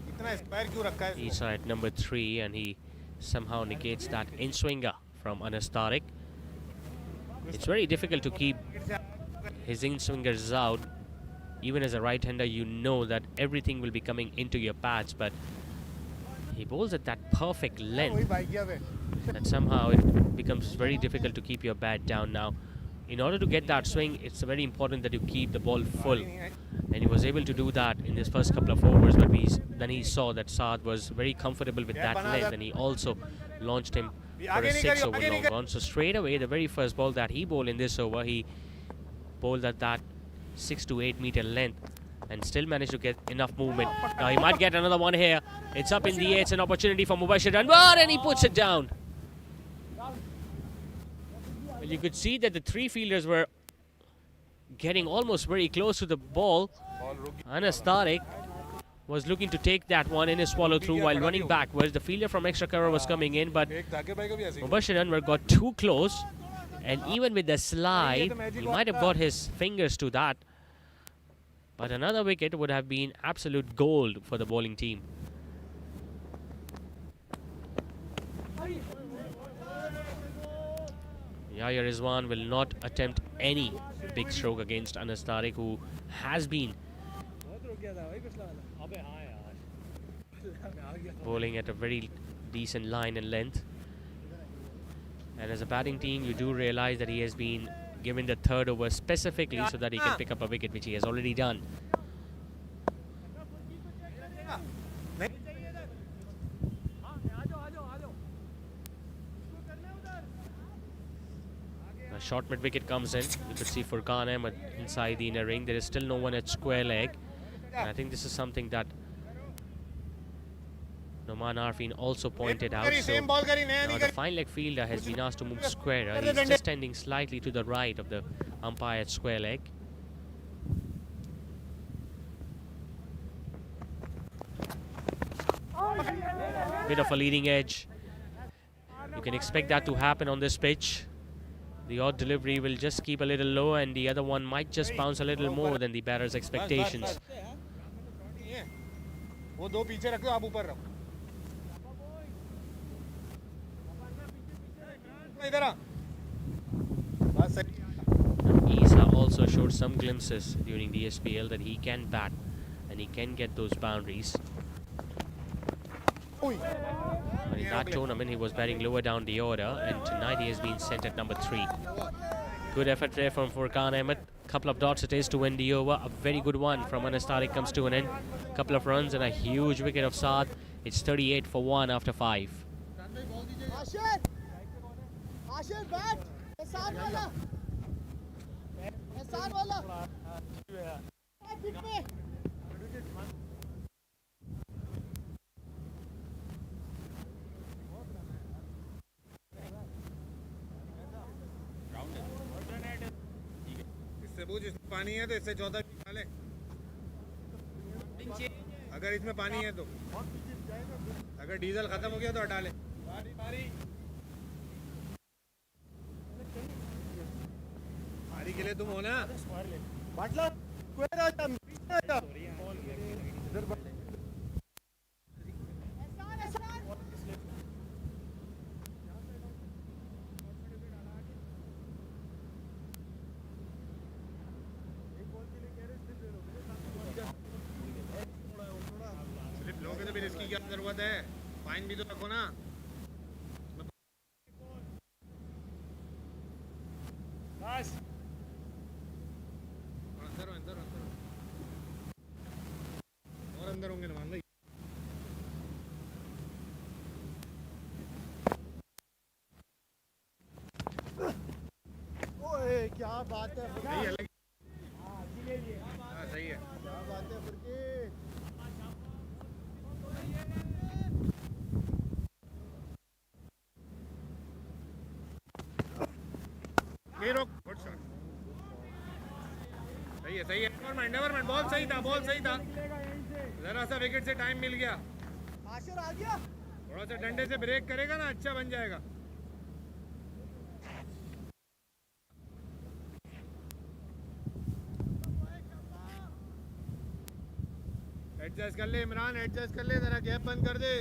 इतना square क्यों रखा है? He's at number 3 and he somehow negates that in-swinger from Anas Tariq. It's very difficult to keep his in-swingers out. Even as a right-hander, you know that everything will be coming into your pads, but he bowls at that perfect length that somehow it becomes very difficult to keep your bat down. Now, in order to get that swing, it's very important that you keep the ball full, and he was able to do that in his first couple of overs, but then he saw that Saad was very comfortable with that length, and he also launched him for a 6-over long on. So straight away, the very first ball that he bowled in this over, he bowled at that 6 to 8 meter length and still managed to get enough movement. Now he might get another one here. It's up in the air. It's an opportunity for Mubashir Anwar, and he puts it down. Well, you could see that the three fielders were getting almost very close to the ball. Anas Tariq was looking to take that one in his swallow through while running backwards. The fielder from extra cover was coming in, but Mubashir Anwar got too close, and even with the slide, he might have got his fingers to that. But another wicket would have been absolute gold for the bowling team. Yahya Rizwan will not attempt any big stroke against Anas Tariq, who has been bowling at a very decent line and length. And as a batting team, you do realize that he has been given the third over specifically so that he can pick up a wicket, which he has already done. A short mid wicket comes in. You could see Furqan Ahmed inside the inner ring. There is still no one at square leg. And I think this is something that Noman Arfeen also pointed out. So now the fine leg fielder has been asked to move squarer. He's just standing slightly to the right of the umpire at square leg. Bit of a leading edge. You can expect that to happen on this pitch. The odd delivery will just keep a little low, and the other one might just bounce a little more than the batter's expectations. वो दो पीछे रख दो, आप ऊपर रखो। इधर आ। बस सही। Isa also showed some glimpses during the SPL that he can bat and he can get those boundaries. But in that tournament, he was batting lower down the order, and tonight he has been sent at number 3. Good effort there from Furqan Ahmed. Couple of dots it is to win the over. A very good one from Anas Tariq comes to an end. Couple of runs and a huge wicket of Saad. It's 38 for 1 after 5. Ashir bat एहसान वाला pitch पे इससे पूछ, इसमें पानी है तो इससे 14 डाले। अगर इसमें पानी है तो, अगर डीजल खत्म हो गया तो हटा ले। पारी के लिए तुम हो ना। बाटला स्क्वायर आ जा, पीछे आ जा। इधर स्लिप लोगे तो फिर इसकी क्या जरूरत है? फाइन भी तो रखो ना। बस अंदर अंदर अंदर और अंदर होंगे ना मान लो। ओए क्या बात है सही है, हाँ सही है। क्या बात है फुरकी ये रोक, गुड शॉट। सही है सही है। नेवरमाइंड बॉल सही था, बॉल सही था। जरा सा विकेट से टाइम मिल गया। आशिर आ गया थोड़ा सा डंडे से ब्रेक करेगा ना, अच्छा बन जाएगा। एडजस्ट कर ले इमरान, एडजस्ट कर ले, जरा गैप बंद कर दे।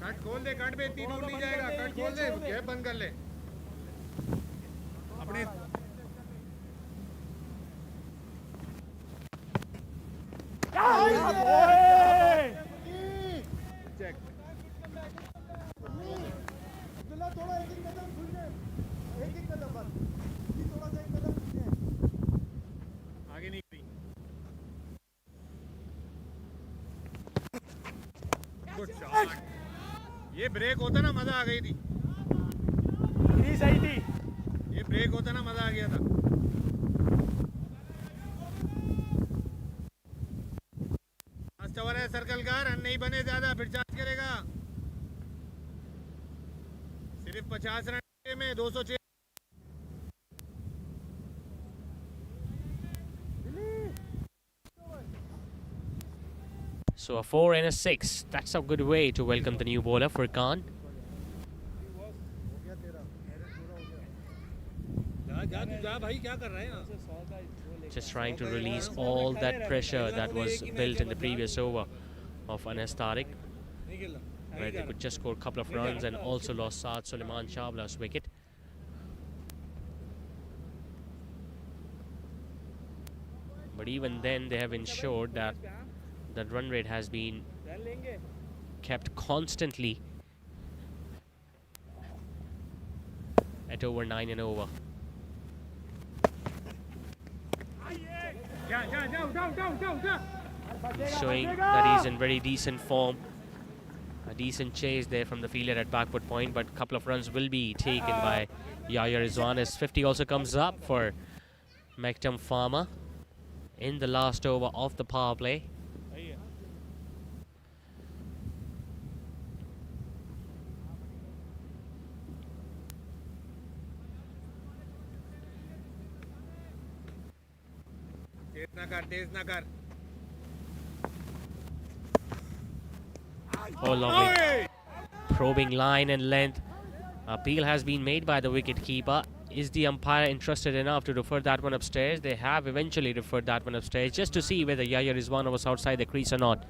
कट खोल दे, कट पे इतनी दूर नहीं जाएगा। कट खोल दे, गैप बंद कर ले अपने। चेक थोड़ा एक कदम खुल जाए, एक कदम बस, थोड़ा सा एक कदम खुल जाए। आगे नहीं गई। Good shot. ये ब्रेक होता ना मजा आ गई थी। सही थी। ये ब्रेक होता ना मजा आ गया था। लास्ट ओवर है, सर्कल का रन नहीं बने ज्यादा, फिर चार्ज करेगा। सिर्फ 50 रन में 206। So a 4 and a 6. That's a good way to welcome the new bowler, Furqan. जा भाई, क्या कर रहे हैं? Just trying to release all that pressure that was built in the previous over of Anas Tariq, where they could just score a couple of runs and also lost Saad Suleiman Chawla's wicket. But even then, they have ensured that the run rate has been kept constantly at over 9 and over. Showing that he's in very decent form. A decent chase there from the fielder at backward point, but a couple of runs will be taken by Yahya Rizwan as 50 also comes up for Mektum Pharma in the last over of the power play. तेज ना कर। Oh, lovely. Probing line and length. Appeal has been made by the wicket keeper. Is the umpire interested enough to refer that one upstairs? They have eventually referred that one upstairs just to see whether Yaya Rizwan was outside the crease or not.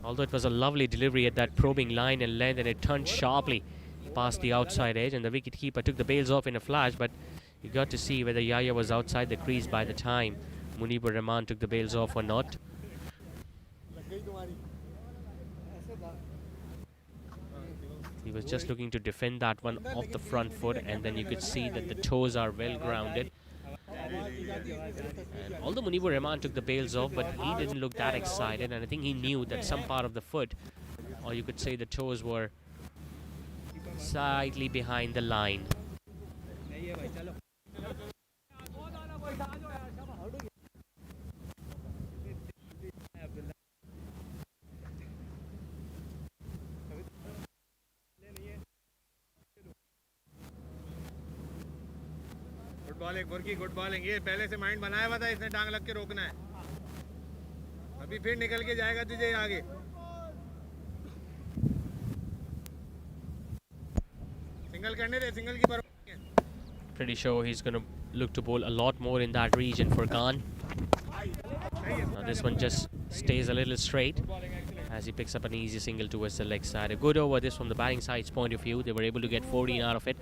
Although it was a lovely delivery at that probing line and length, and it turned sharply past the outside edge, and the wicketkeeper took the bails off in a flash, but you got to see whether Yaya was outside the crease by the time Munibur Rahman took the bails off or not. He was just looking to defend that one off the front foot, and then you could see that the toes are well grounded. And although Munibur Rahman took the bails off, but he didn't look that excited, and I think he knew that some part of the foot, or you could say the toes, were slightly behind the line. Bowling बुरकी good bowling ये पहले से mind बनाया हुआ था इसने टांग लग के रोकना है अभी फिर निकल के जाएगा तुझे आगे सिंगल करने दे सिंगल की पर Pretty sure he's going to look to bowl a lot more in that region for Khan. Now this one just stays a little straight as he picks up an easy single towards the leg side. A good over this from the batting side's point of view. They were able to get 14 out of it.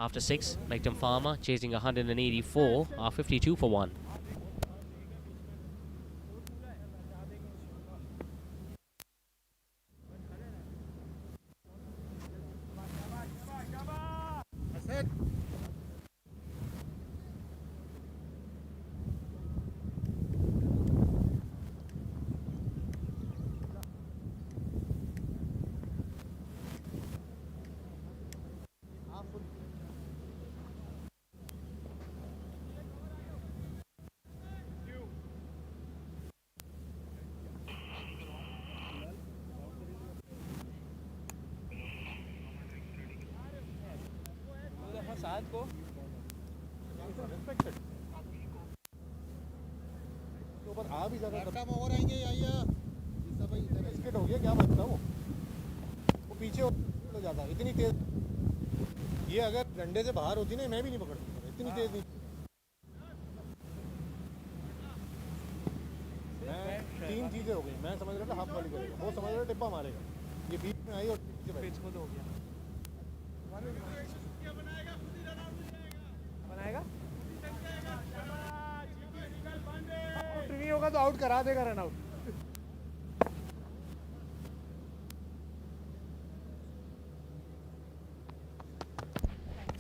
After 6, Mektum Pharma chasing 184 are 52 for 1. साथ को तो ऊपर आ भी ज़्यादा come over आएंगे या सब skit हो गया क्या बनता वो पीछे हो जाता इतनी तेज ये अगर डंडे से बाहर होती ना मैं भी नहीं पकड़ सकता इतनी तेज नहीं मैं 3 चीज़ें हो गई मैं समझ रहा था हाफ वाली करेगा वो समझ रहा टिप्पा मारेगा ये बीच में आई और पिच को तो हो गया बनाएगा नहीं होगा तो आउट करा देगा run out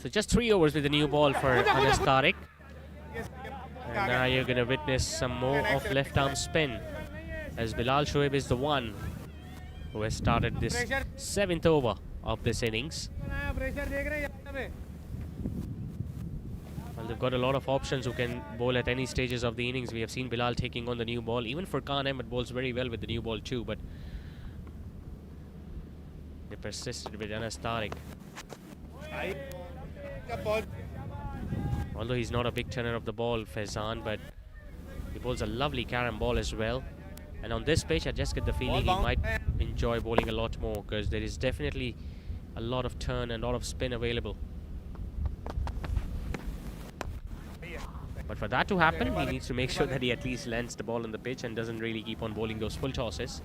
So just 3 overs with the new ball for Anas Tariq. And now you're going to witness some more of left arm spin as Bilal Shoaib is the one who has started this 7th over of this innings. Well, they've got a lot of options who can bowl at any stages of the innings. We have seen Bilal taking on the new ball. Even Furqan Ahmed bowls very well with the new ball too, but they persisted with Anas Tariq. Although he's not a big turner of the ball, Faizan, but he bowls a lovely carom ball as well. And on this pitch, I just get the feeling he might enjoy bowling a lot more because there is definitely a lot of turn and a lot of spin available. But for that to happen, he needs to make sure that he at least lands the ball on the pitch and doesn't really keep on bowling those full tosses.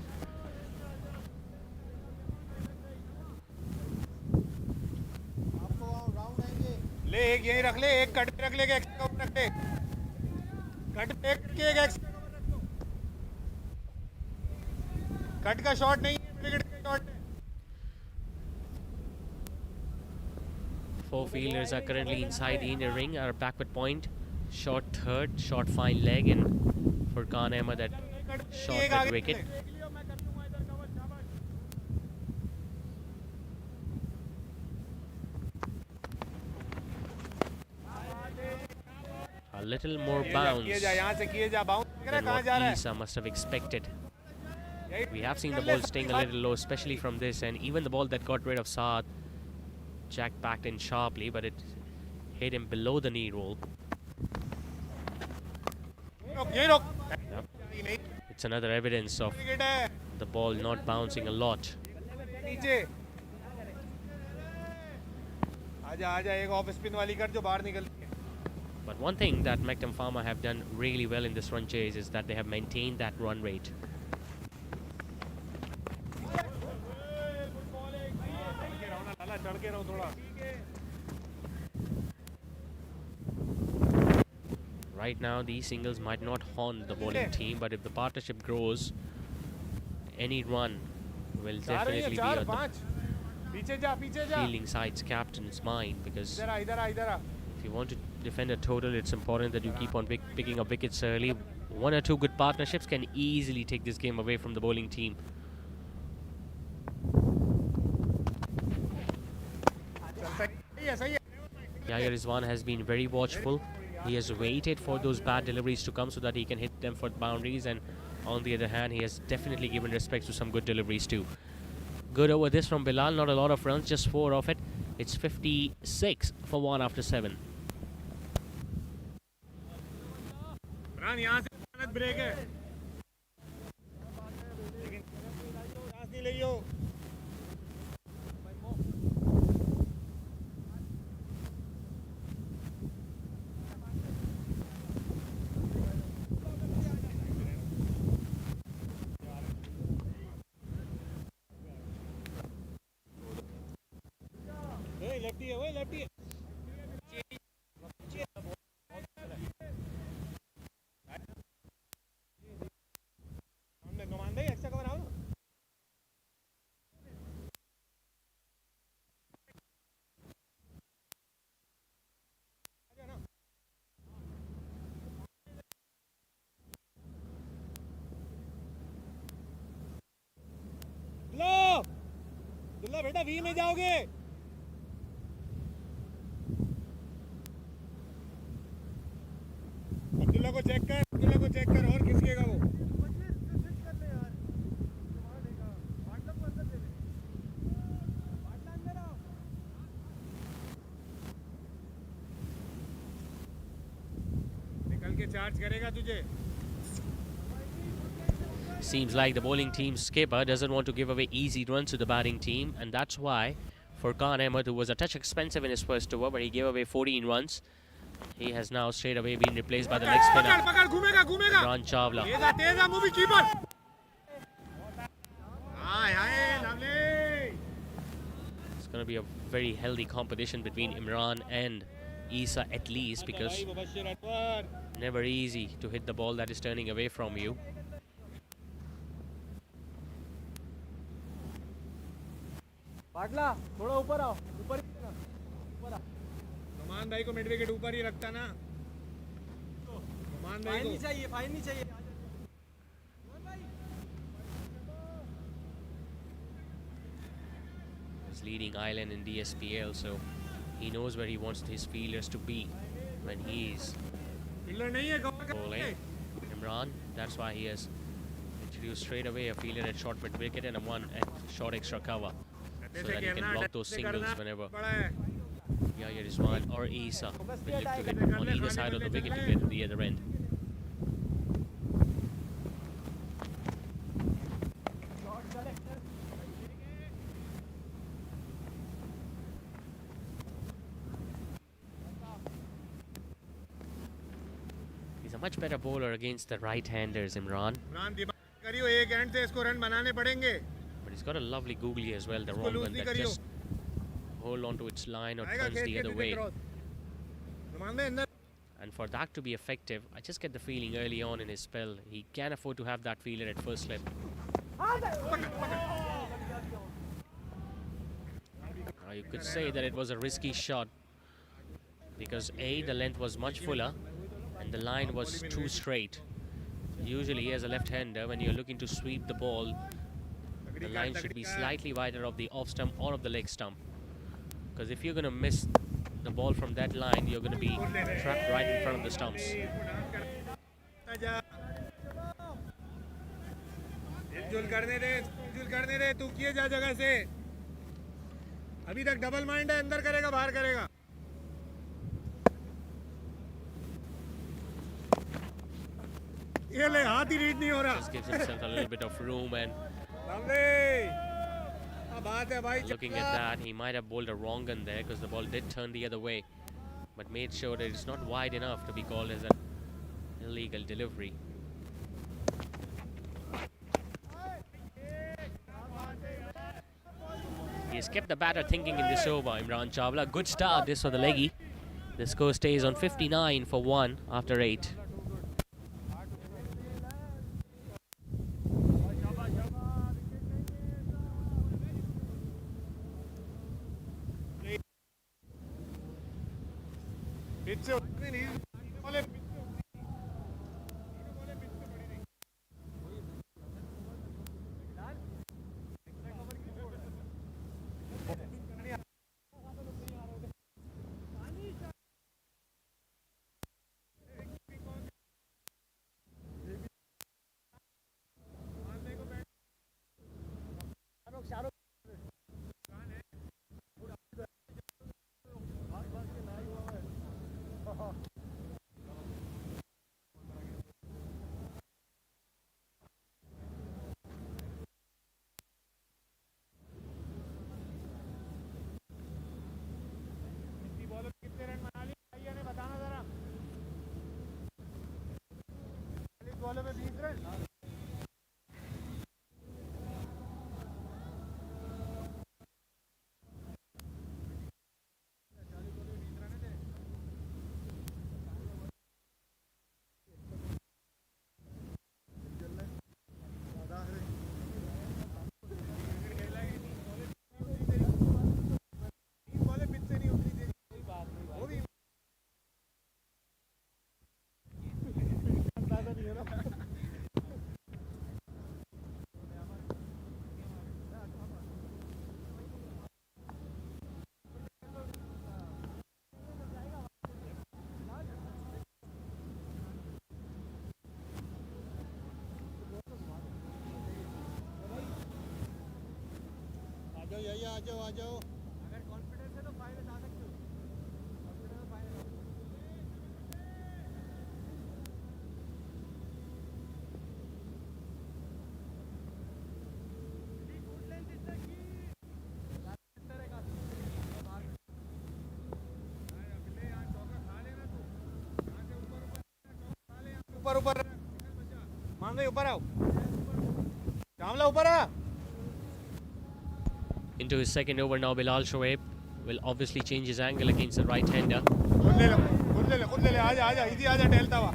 ले एक यहीं रख ले एक cut पे रख ले एक रख ले कट पे एक एक्स्ट्रा कट का शॉट नहीं है विकेट का शॉट है 4 fielders are currently inside the inner ring at a backward point. Short third, short fine leg, and Furqan Ahmed at short mid wicket. A little more bounce than what Isa must have expected. We have seen the ball staying a little low, especially from this, and even the ball that got rid of Saad, Jack backed in sharply, but it hit him below the knee roll. Yep. It's another evidence of the ball not bouncing a lot. नीचे आजा आजा एक off spin वाली कर जो बाहर निकलती है. But one thing that Mektum Pharma have done really well in this run chase is that they have maintained that run rate. चढ़ के रहो थोड़ा. Right now, these singles might not haunt the bowling team, but if the partnership grows, any run will definitely be on the fielding side's captain's mind, because if you want to defend a total, it's important that you keep on picking up wickets early. One or two good partnerships can easily take this game away from the bowling team. Yahya Rizwan has been very watchful. He has waited for those bad deliveries to come so that he can hit them for boundaries, and on the other hand, he has definitely given respect to some good deliveries too. Good over this from Bilal, not a lot of runs, just 4 of it. It's 56 for 1 after 7. Break है लेकिन सांस नहीं लियो. Lefty है वो lefty है. दुल्ला बेटा we में जाओगे. अब्दुल्ला को चेक कर और खिसकेगा वो. निकल के चार्ज करेगा तुझे. Seems like the bowling team's skipper doesn't want to give away easy runs to the batting team, and that's why Furqan Ahmed, who was a touch expensive in his first over, but he gave away 14 runs, he has now straight away been replaced by the leg spinner Imran Chawla. It's going to be a very healthy competition between Imran and Isa at least, because never easy to hit the ball that is turning away from you. पाटला थोड़ा ऊपर आओ. ऊपर आ. नुमान भाई को mid wicket ऊपर ही रखता ना. नुमान भाई को फाइन नहीं चाहिए. He's leading Ireland in DSPL, so he knows where he wants his fielders to be when he's bowling. Imran, that's why he has introduced straight away a fielder at short mid wicket and a one at short extra cover, so that he can block those singles whenever Yahya Rizwan or Isa will look to hit on either side of the wicket to get to the other end. He's a much better bowler against the right-handers, Imran. But he's got a lovely googly as well, the wrong one that just hold on to its line or turns the other way. And for that to be effective, I just get the feeling early on in his spell, he can afford to have that fielder at first slip. You could say that it was a risky shot because A, the length was much fuller and the line was too straight. Usually as a left-hander, when you're looking to sweep the ball, the line should be slightly wider of the off stump or of the leg stump, because if you're going to miss the ball from that line, you're going to be trapped right in front of the stumps. अभी तक double mind है. अंदर करेगा बाहर करेगा. ये ले हाथ ही रीड नहीं हो रहा. Just gives himself a little bit of room, and अब Looking at that, he might have bowled a wrong gun there because the ball did turn the other way, but made sure that it's not wide enough to be called as an illegal delivery. He has kept the batter thinking in this over, Imran Chawla. Good start this for the leggy. The score stays on 59 for 1 after 8. आ जाओ अगर confidence है तो final आ सकते हो confidence है final ऊपर ऊपर मान दे ऊपर आओ चावला ऊपर आ. Into his second over now, Bilal Shoaib will obviously change his angle against the right-hander.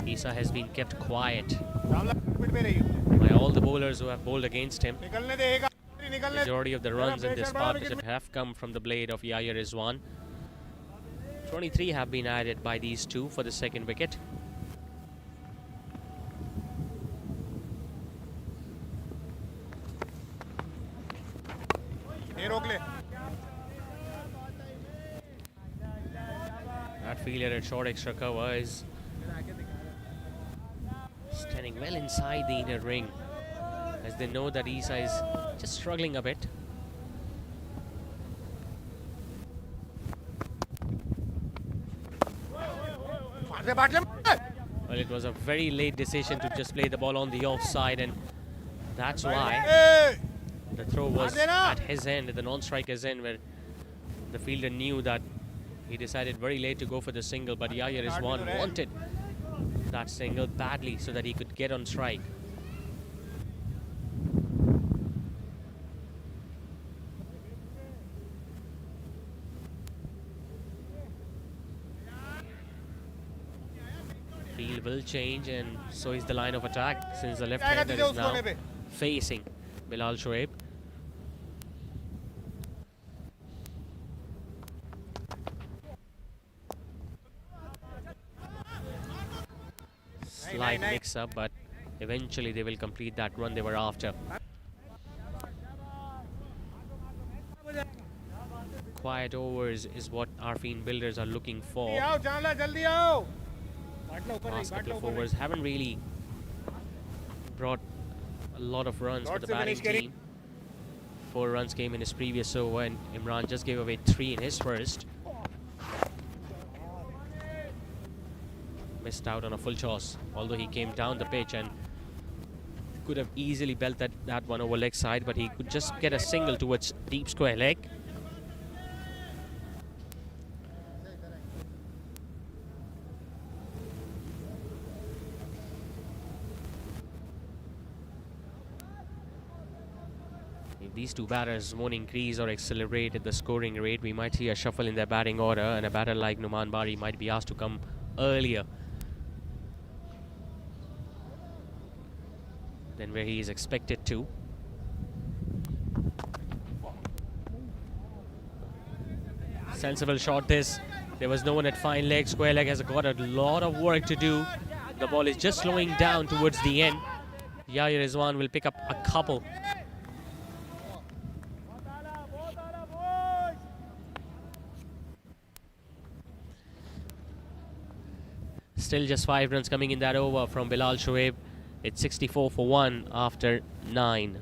Isa has been kept quiet by all the bowlers who have bowled against him. Majority of the runs in this partnership have come from the blade of Yahya Rizwan. 23 have been added by these two for the second wicket. That failure at short extra cover is standing well inside the inner ring, as they know that Isa is just struggling a bit. Well, it was a very late decision to just play the ball on the offside, and that's why the throw was at his end, at the non-striker's end, where the fielder knew that he decided very late to go for the single, but Yahya Rizwan wanted that single badly so that he could get on strike. Field will change, and so is the line of attack, since the left-hander is now facing Bilal Shoaib. Slight mix-up, but eventually they will complete that run they were after. Quiet overs is what Arfeen builders are looking for. Last couple of overs haven't really brought a lot of runs for the batting team. 4 runs came in his previous over, and Imran just gave away 3 in his first. Missed out on a full toss, although he came down the pitch and could have easily belted that one over leg side, but he could just get a single towards deep square leg. If these two batters won't increase or accelerate the scoring rate, we might see a shuffle in their batting order, and a batter like Numan Bari might be asked to come earlier than where he is expected to. Sensible shot this. There was no one at fine leg. Square leg has got a lot of work to do. The ball is just slowing down towards the end. Yahya Rizwan will pick up a couple. Still just 5 runs coming in that over from Bilal Shoaib. It's 64 for 1 after 9.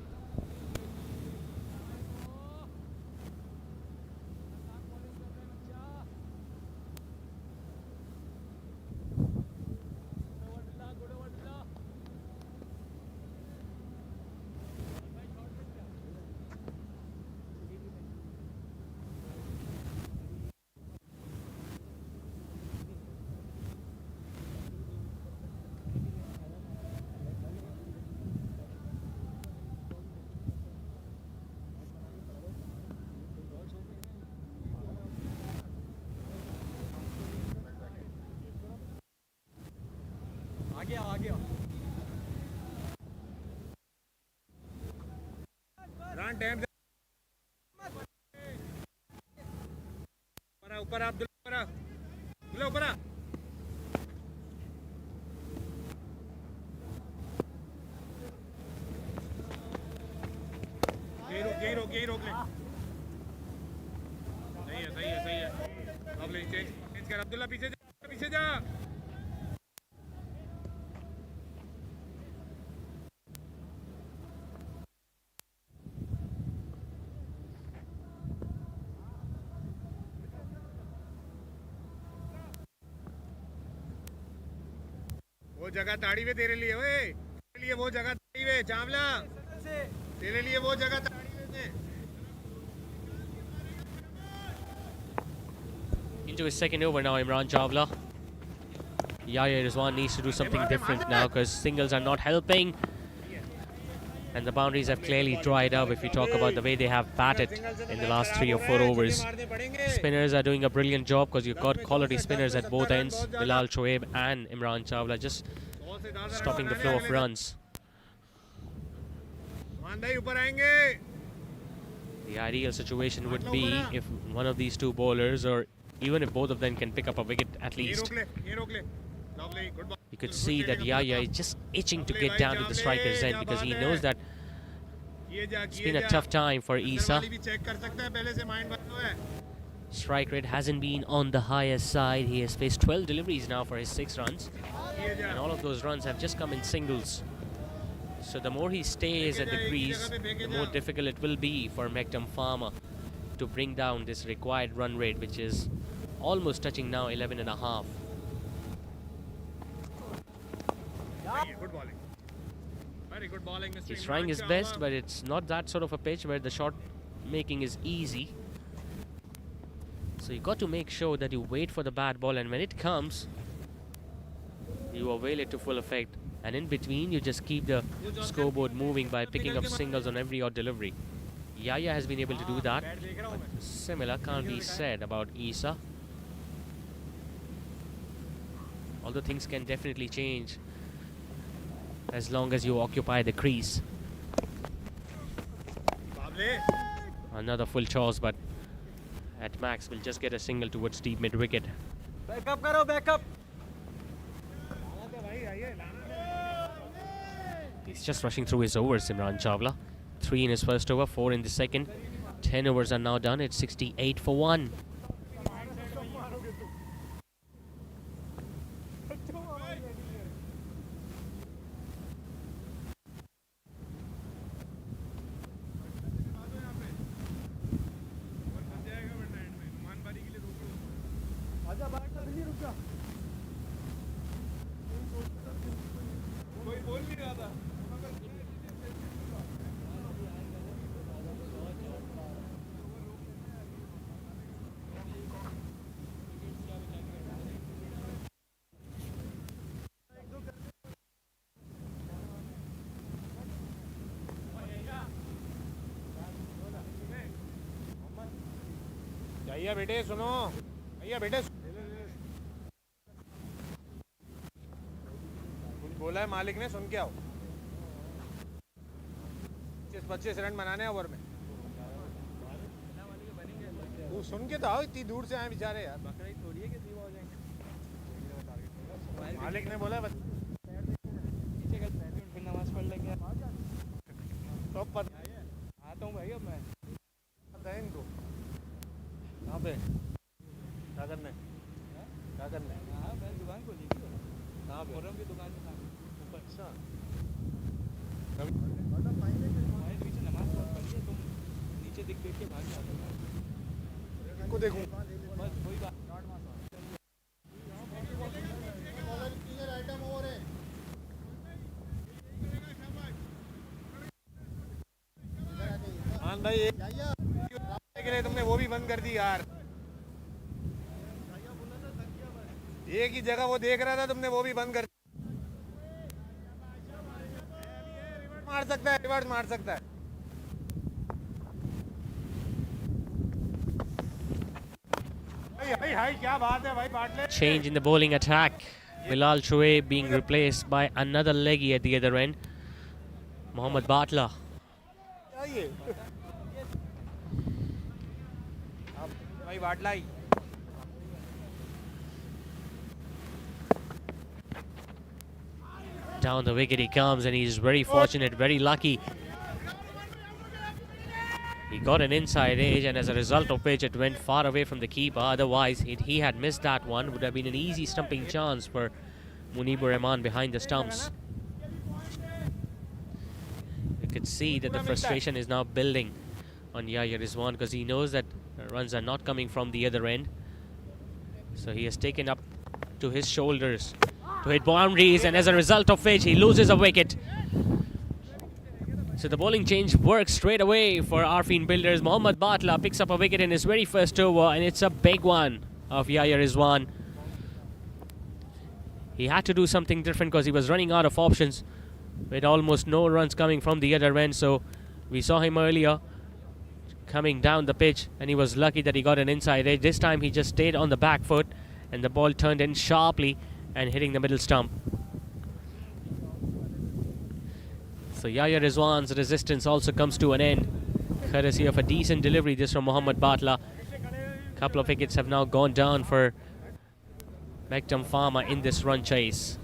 ऊपर अब्दुल्ला ऊपर यही रोक ले सही है अब ले change कर अब्दुल्ला पीछे जा वो जगह ताड़ी में तेरे लिए ओए तेरे लिए वो जगह ताड़ी में चावला तेरे लिए वो जगह ताड़ी में Into his second over now, Imran Chawla. Yahya Rizwan needs to do something different now because singles are not helping. And the boundaries have clearly dried up if you talk about the way they have batted in the last 3 or 4 overs. Spinners are doing a brilliant job because you've got quality spinners at both ends. Bilal Shoaib and Imran Chawla just stopping the flow of runs. The ideal situation would be if one of these two bowlers, or even if both of them, can pick up a wicket at least. You could see that Yahya is just itching to get down to the striker's end because he knows that it's been a tough time for Isa. Strike rate hasn't been on the higher side. He has faced 12 deliveries now for his 6 runs. And all of those runs have just come in singles. So the more he stays at the crease, the more difficult it will be for Mektum Pharma to bring down this required run rate, which is almost touching now 11.5. Good bowling. Very good bowling, Mr. He's trying his best, but it's not that sort of a pitch where the shot making is easy. So you got to make sure that you wait for the bad ball, and when it comes, you avail it to full effect. And in between, you just keep the scoreboard moving by picking up singles on every odd delivery. Yahya has been able to do that. But similar can't be said about Isa. Although things can definitely change as long as you occupy the crease. Another full toss, but at max will just get a single towards deep mid wicket. Back up karo, back up. He's just rushing through his overs, Imran Chawla. 3 in his first over, 4 in the second. 10 overs are now done. It's 68 for 1. भैया बेटे सुनो, भैया बेटे कुछ बोला है मालिक ने, सुन के आओ। 25 रन बनाने हैं ओवर में। तू सुन के तो आओ, इतनी दूर से आए बेचारे यार। थोड़ी है कि धीमा हो जाएंगे। मालिक ने बोला बस पीछे कल फिर नमाज पढ़ लेंगे। तो पता आता हूँ भाई अब मैं। है इनको कहाँ पे क्या करने, क्या करने? हाँ मैं दुकान खोली थी कहाँ पे? मुर्रम की दुकान के सामने। अच्छा हमारे पीछे नमाज पढ़ी है, तुम नीचे दिख के भाग जाते हो। इनको देखूँ बस वही बात। मान भाई के लिए तुमने वो भी बंद कर दी यार। एक ही जगह वो देख रहा था, तुमने वो भी बंद कर मार सकता है, रिवर्स मार सकता है। भाई हाय क्या बात है भाई Patle. Change in the bowling attack. Bilal Shoaib being replaced by another leggy at the other end. Mohammad Batla. भाई बाटला ही Down the wicket he comes, and he's very fortunate, very lucky. He got an inside edge, and as a result of which it went far away from the keeper. Otherwise, he had missed that one. Would have been an easy stumping chance for Munibur Rahman behind the stumps. You could see that the frustration is now building on Yahya Rizwan, because he knows that runs are not coming from the other end. So he has taken up to his shoulders to hit boundaries, and as a result of which he loses a wicket. So the bowling change works straight away for Arfeen Builders. Mohammad Batla picks up a wicket in his very first over, and it's a big one of Yahya Rizwan. He had to do something different because he was running out of options with almost no runs coming from the other end. So we saw him earlier coming down the pitch, and he was lucky that he got an inside edge. This time he just stayed on the back foot, and the ball turned in sharply and hitting the middle stump. So Yahya Rizwan's resistance also comes to an end, courtesy of a decent delivery this from Mohammad Batla. Couple of wickets have now gone down for Mektum Pharma in this run chase.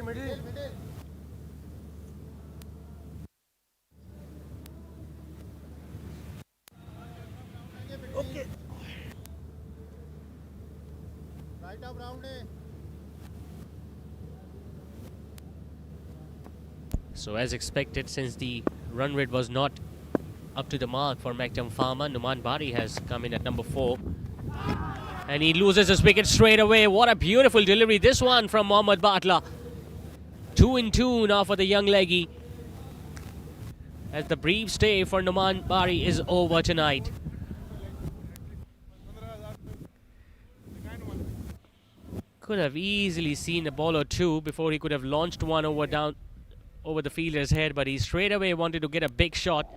Middle okay right of round है. So as expected, since the run rate was not up to the mark for Mektum Pharma, Numan Bari has come in at number 4. And he loses his wicket straight away. What a beautiful delivery this one from Mohammad Batla. 2 in 2 now for the young leggy, as the brief stay for Numan Bari is over tonight. Could have easily seen a ball or two before he could have launched one over the fielder's head, but he straight away wanted to get a big shot,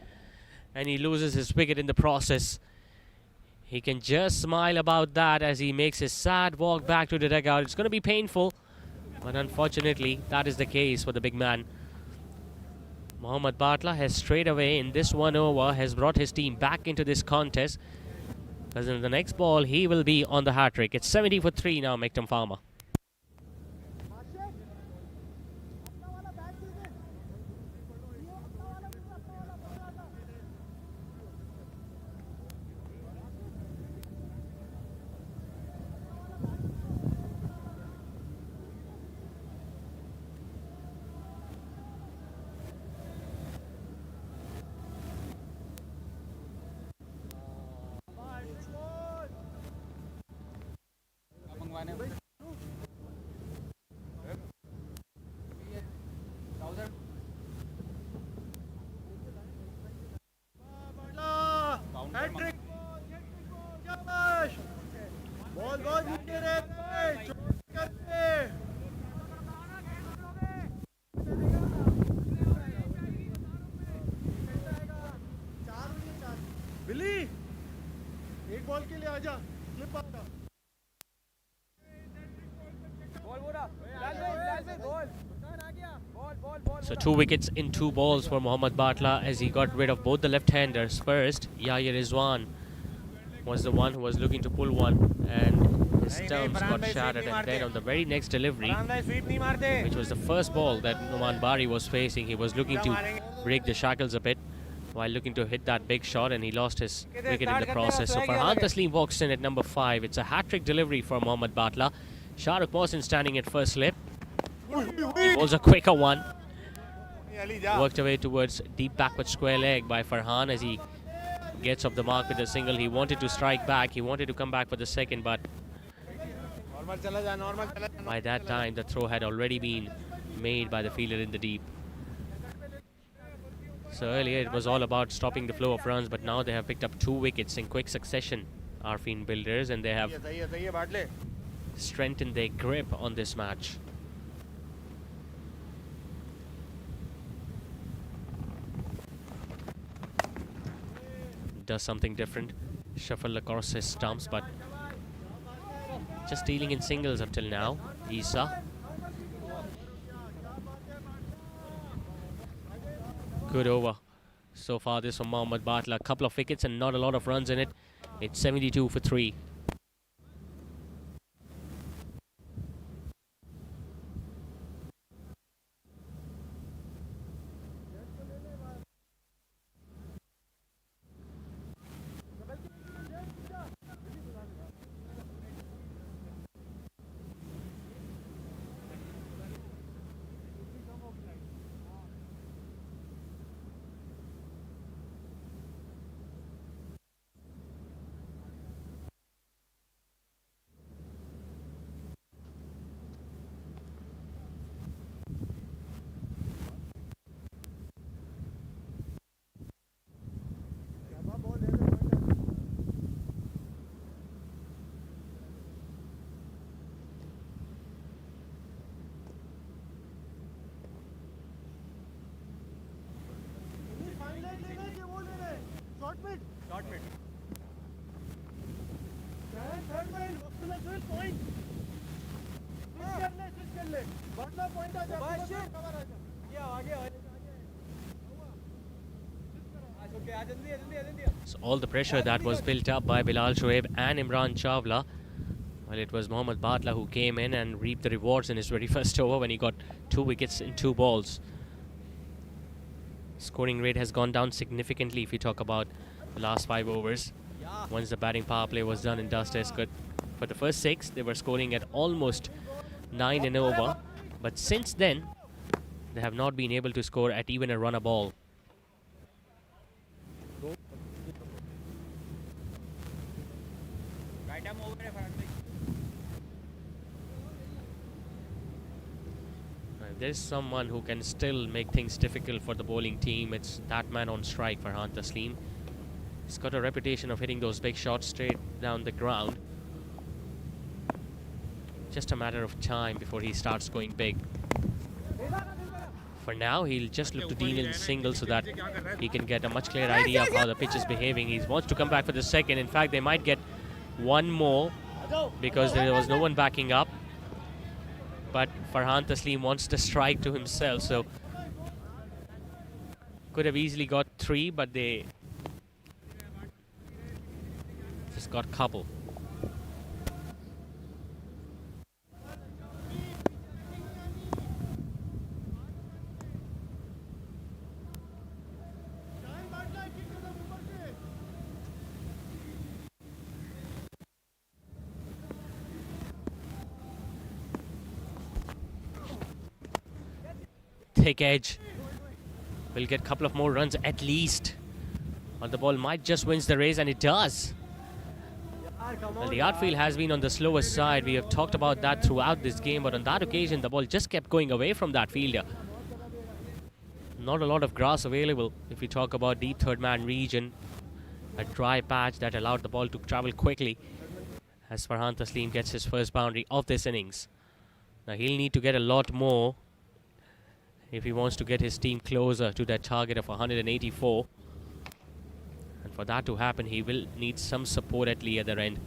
and he loses his wicket in the process. He can just smile about that as he makes his sad walk back to the dugout. It's going to be painful, but unfortunately that is the case for the big man. Mohammad Batla has straight away in this one over has brought his team back into this contest, because in the next ball he will be on the hat trick. It's 70 for 3 now, Mektum Pharma. So 2 wickets in 2 balls for Mohammad Batla as he got rid of both the left-handers. First, Yahya Rizwan was the one who was looking to pull one, and his stumps got shattered. And then on the very next delivery, which was the first ball that Numan Bari was facing, he was looking to break the shackles a bit while looking to hit that big shot, and he lost his wicket in the process. So Farhan Taslim walks in at number 5. It's a hat-trick delivery for Mohammad Batla. Shahrukh Mohsin standing at first slip. He bowls a quicker one. Worked away towards deep backward square leg by Farhan as he gets off the mark with a single. He wanted to strike back. He wanted to come back for the second, but by that time the throw had already been made by the fielder in the deep. So earlier it was all about stopping the flow of runs, but now they have picked up 2 wickets in quick succession, Arfeen Builders, and they have strengthened their grip on this match. Does something different, shuffle across his stumps, but just dealing in singles up till now. Isa, good over so far this from Mohammad Batla. A couple of wickets and not a lot of runs in it. It's 72 for 3. So all the pressure that was built up by Bilal Shoaib and Imran Chawla, well, it was Mohammad Batla who came in and reaped the rewards in his very first over when he got 2 wickets in 2 balls. Scoring rate has gone down significantly if you talk about the last 5 overs. Once the batting power play was done and dusted, good. For the first 6, they were scoring at almost 9 and over. But since then, they have not been able to score at even a run a ball. There's someone who can still make things difficult for the bowling team. It's that man on strike, Farhan Taslim. He's got a reputation of hitting those big shots straight down the ground. Just a matter of time before he starts going big. For now, he'll just look to deal in singles so that he can get a much clearer idea of how the pitch is behaving. He wants to come back for the second. In fact, they might get one more because there was no one backing up. But Farhan Taslim wants the strike to himself, so could have easily got 3, but they just got couple. Thick edge. Will get a couple of more runs at least. Or the ball might just wins the race, and it does. Well, the outfield has been on the slower side. We have talked about that throughout this game, but on that occasion, the ball just kept going away from that fielder. Not a lot of grass available if you talk about deep third man region. A dry patch that allowed the ball to travel quickly as Farhan Taslim gets his first boundary of this innings. Now he'll need to get a lot more if he wants to get his team closer to that target of 184. And for that to happen, he will need some support at the other end.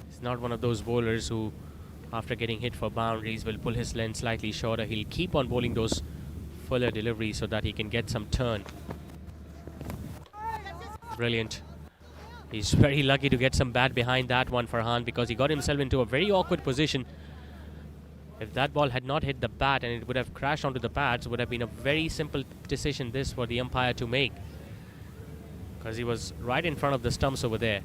He's not one of those bowlers who, after getting hit for boundaries, will pull his length slightly shorter. He'll keep on bowling those fuller deliveries so that he can get some turn. Brilliant. He's very lucky to get some bat behind that one, Farhan, because he got himself into a very awkward position. If that ball had not hit the bat and it would have crashed onto the pads, it would have been a very simple decision this for the umpire to make, because he was right in front of the stumps over there.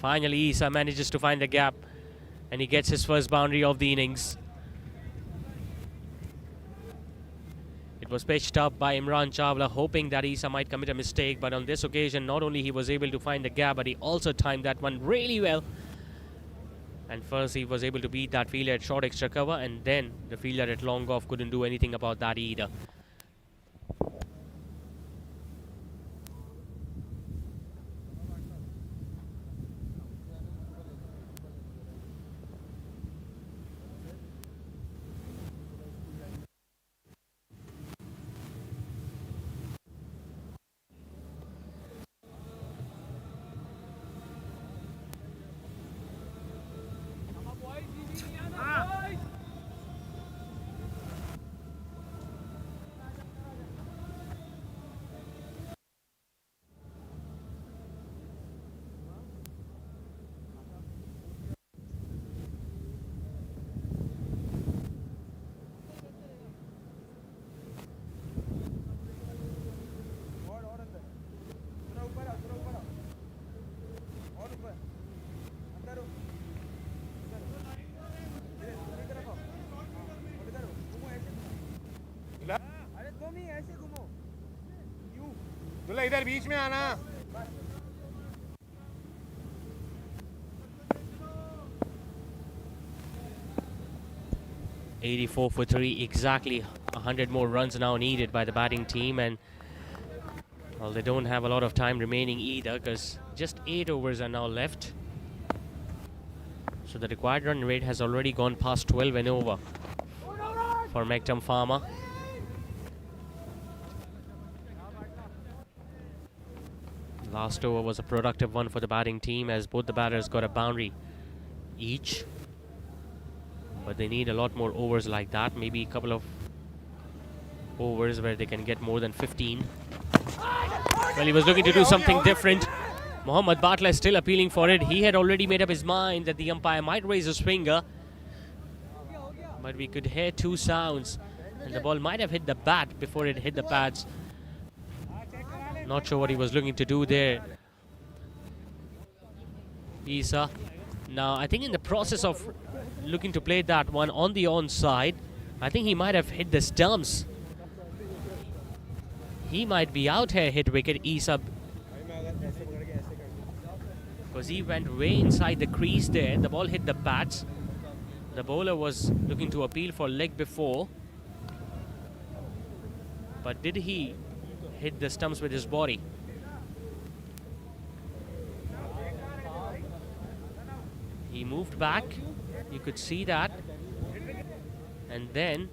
Finally, Isa manages to find the gap and he gets his first boundary of the innings. It was pitched up by Imran Chawla, hoping that Isa might commit a mistake, but on this occasion, not only he was able to find the gap, but he also timed that one really well. And first he was able to beat that fielder at short extra cover, and then the fielder at long off couldn't do anything about that either. दूल्हा इधर बीच में आना. 84 for 3, exactly 100 more runs now needed by the batting team, and well, they don't have a lot of time remaining either, because just 8 overs are now left. So the required run rate has already gone past 12 and over for Mektum Pharma. Last over was a productive one for the batting team, as both the batters got a boundary each. But they need a lot more overs like that, maybe a couple of overs where they can get more than 15. Well, he was looking to do something different. Mohammad Batla is still appealing for it. He had already made up his mind that the umpire might raise his finger, but we could hear 2 sounds, and the ball might have hit the bat before it hit the pads. Not sure what he was looking to do there. Isa. Now, I think in the process of looking to play that one on the onside, I think he might have hit the stumps. He might be out here, hit wicket, Isa, because he went way inside the crease there. The ball hit the bats. The bowler was looking to appeal for leg before, but did he hit the stumps with his body? He moved back, you could see that, and then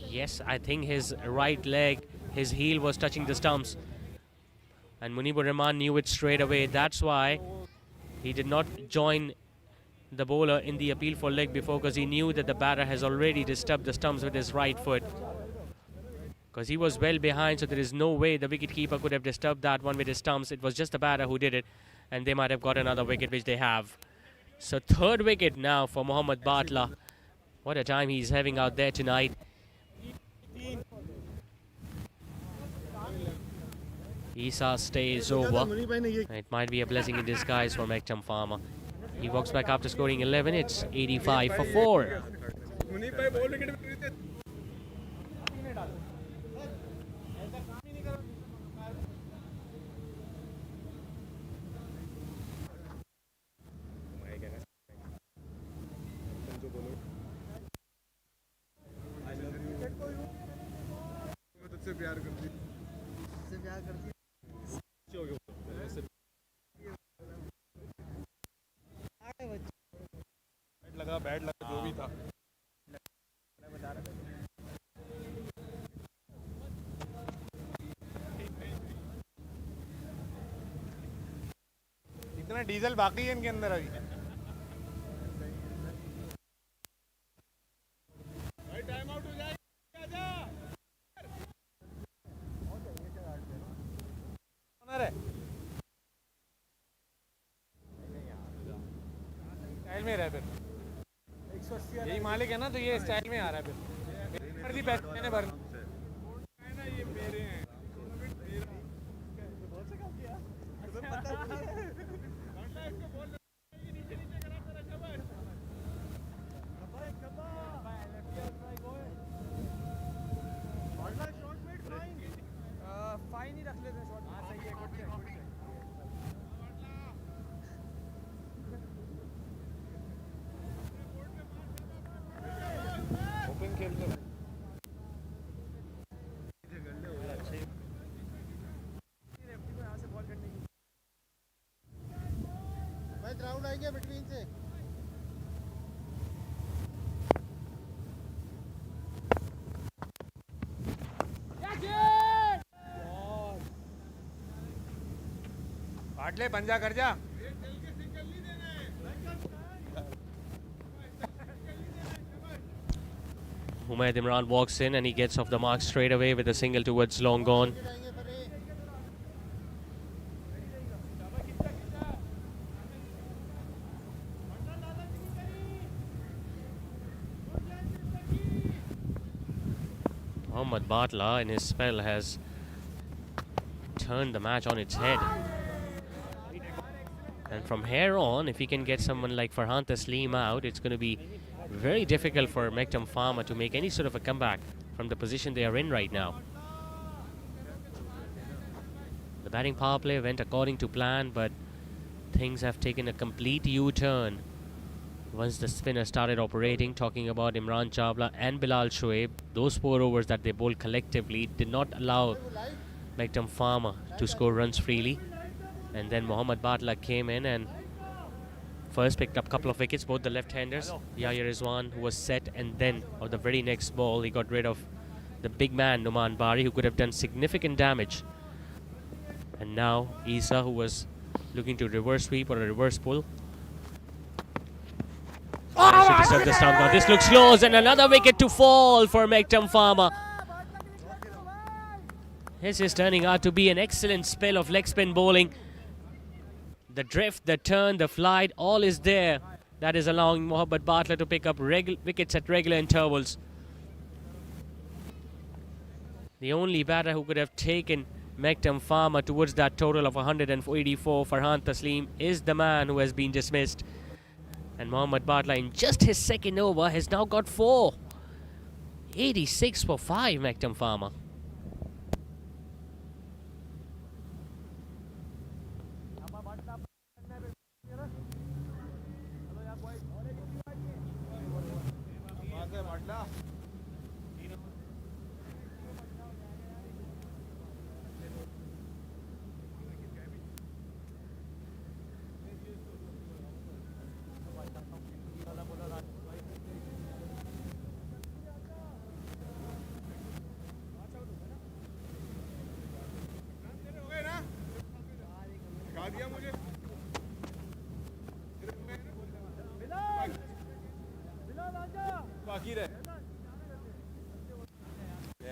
yes, I think his right leg, his heel was touching the stumps, and Munibur Rahman knew it straight away. That's why he did not join the bowler in the appeal for leg before, because he knew that the batter has already disturbed the stumps with his right foot, because he was well behind, so there is no way the wicketkeeper could have disturbed that one with his stumps. It was just the batter who did it, and they might have got another wicket, which they have. So 3rd wicket now for Mohammad Batla. What a time he's having out there tonight. Isa stays over. It might be a blessing in disguise for Mektum Pharma. He walks back after scoring 11. It's 85 for 4. उससे प्यार करती bad लगा जो भी था। इतना diesel बाकी है इनके अंदर अभी। टाइम आउट हो जाएगा। स्टाइल में रहा फिर 180 यही मालिक है ना, तो ये स्टाइल में आ रहा है फिर पैसे मैंने भर ये मेरे हैं। फाइन ही रख लेते हैं शॉट। हाँ सही है, गुड है। ओपन खेलते हैं। यहाँ से बॉल करने की भाई ग्राउंड आएंगे बिटवीन से। काट ले, पंजा कर जा। Umayyad Imran walks in and he gets off the mark straight away with a single towards long gone. Mohammad Batla in his spell has turned the match on its head. And from here on, if he can get someone like Farhan Taslim out, it's going to be very difficult for Mektum Pharma to make any sort of a comeback from the position they are in right now. The batting power play went according to plan, but things have taken a complete U-turn once the spinner started operating. Talking about Imran Chawla and Bilal Shoaib, those 4 overs that they bowled collectively did not allow Mektum Pharma to score runs freely. And then Mohammad Batla came in and first picked up a couple of wickets, both the left-handers. Yahya Rizwan, who was set, and then on the very next ball he got rid of the big man Numan Bari, who could have done significant damage. And now Isa, who was looking to reverse sweep or a reverse pull, managed to disturb the stump. Now this looks close, and another wicket to fall for Mektum Pharma. This is turning out to be an excellent spell of leg spin bowling. The drift, the turn, the flight, all is there. That is allowing Mohammad Batla to pick up wickets at regular intervals. The only batter who could have taken Mektum Pharma towards that total of 184, Farhan Taslim, is the man who has been dismissed. And Mohammad Batla, in just his second over, has now got 4. 86 for 5, Mektum Pharma. बाकी रहे।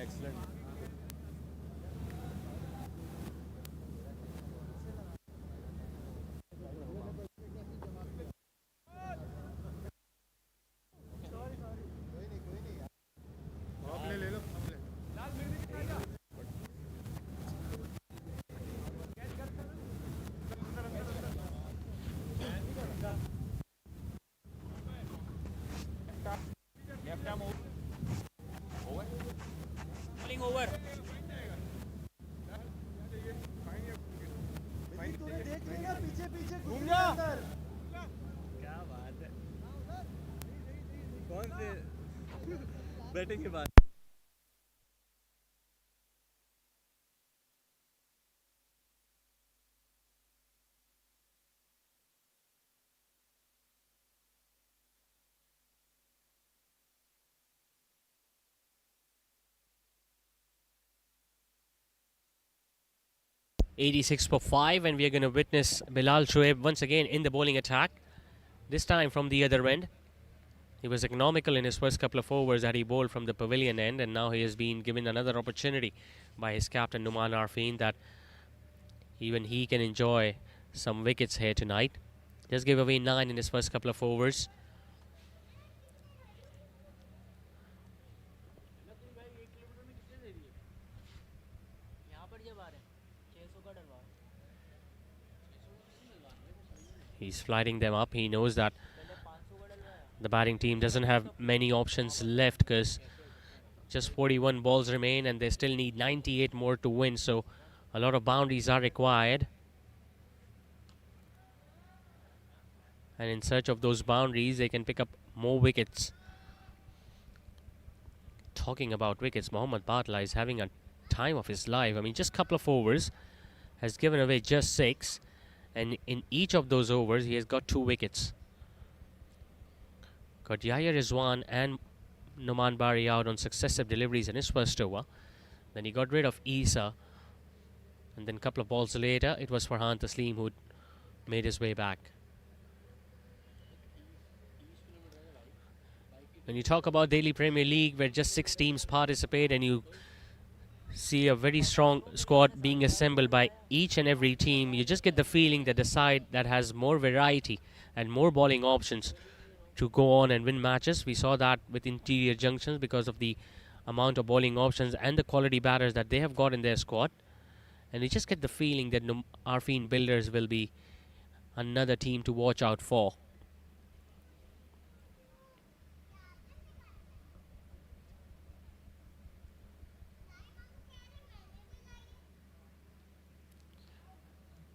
Excellent. ले लो। Over. घूम जा। क्या बात है, कौन से बैटिंग के बाद 86 for 5, and we are going to witness Bilal Shoaib once again in the bowling attack. This time from the other end. He was economical in his first couple of overs that he bowled from the pavilion end, and now he has been given another opportunity by his captain Numan Arfeen that even he can enjoy some wickets here tonight. Just gave away 9 in his first couple of overs. He's flighting them up. He knows that the batting team doesn't have many options left because just 41 balls remain and they still need 98 more to win. So a lot of boundaries are required. And in search of those boundaries, they can pick up more wickets. Talking about wickets, Mohammad Batla is having a time of his life. I mean, just a couple of overs has given away just 6. And in each of those overs, he has got 2 wickets. Got Yahya Rizwan and Noman Bari out on successive deliveries in his first over. Then he got rid of Isa. And then a couple of balls later, it was Farhan Taslim who made his way back. When you talk about Daily Premier League, where just 6 teams participate and you see a very strong squad being assembled by each and every team, you just get the feeling that the side that has more variety and more bowling options to go on and win matches. We saw that with Interior Junctions because of the amount of bowling options and the quality batters that they have got in their squad. And you just get the feeling that Arfeen Builders will be another team to watch out for.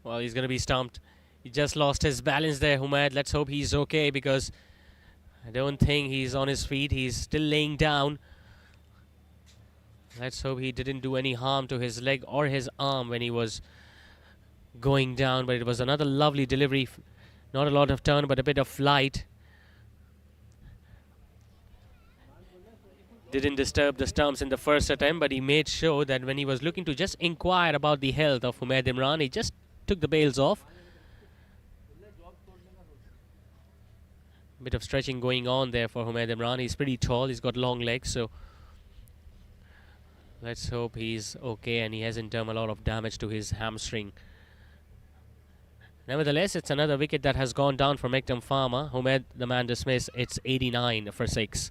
Well, he's going to be stumped. He just lost his balance there, Humaid. Let's hope he's okay because I don't think he's on his feet. He's still laying down. Let's hope he didn't do any harm to his leg or his arm when he was going down. But it was another lovely delivery. Not a lot of turn, but a bit of flight. Didn't disturb the stumps in the first attempt, but he made sure that when he was looking to just inquire about the health of Humaid Imran, he just took the bails off. Bit of stretching going on there for Humaid Imran. He's pretty tall. He's got long legs, so let's hope he's okay and he hasn't done a lot of damage to his hamstring. Nevertheless, it's another wicket that has gone down for Mektum Pharma. Humaid, the man dismissed. It's 89 for 6.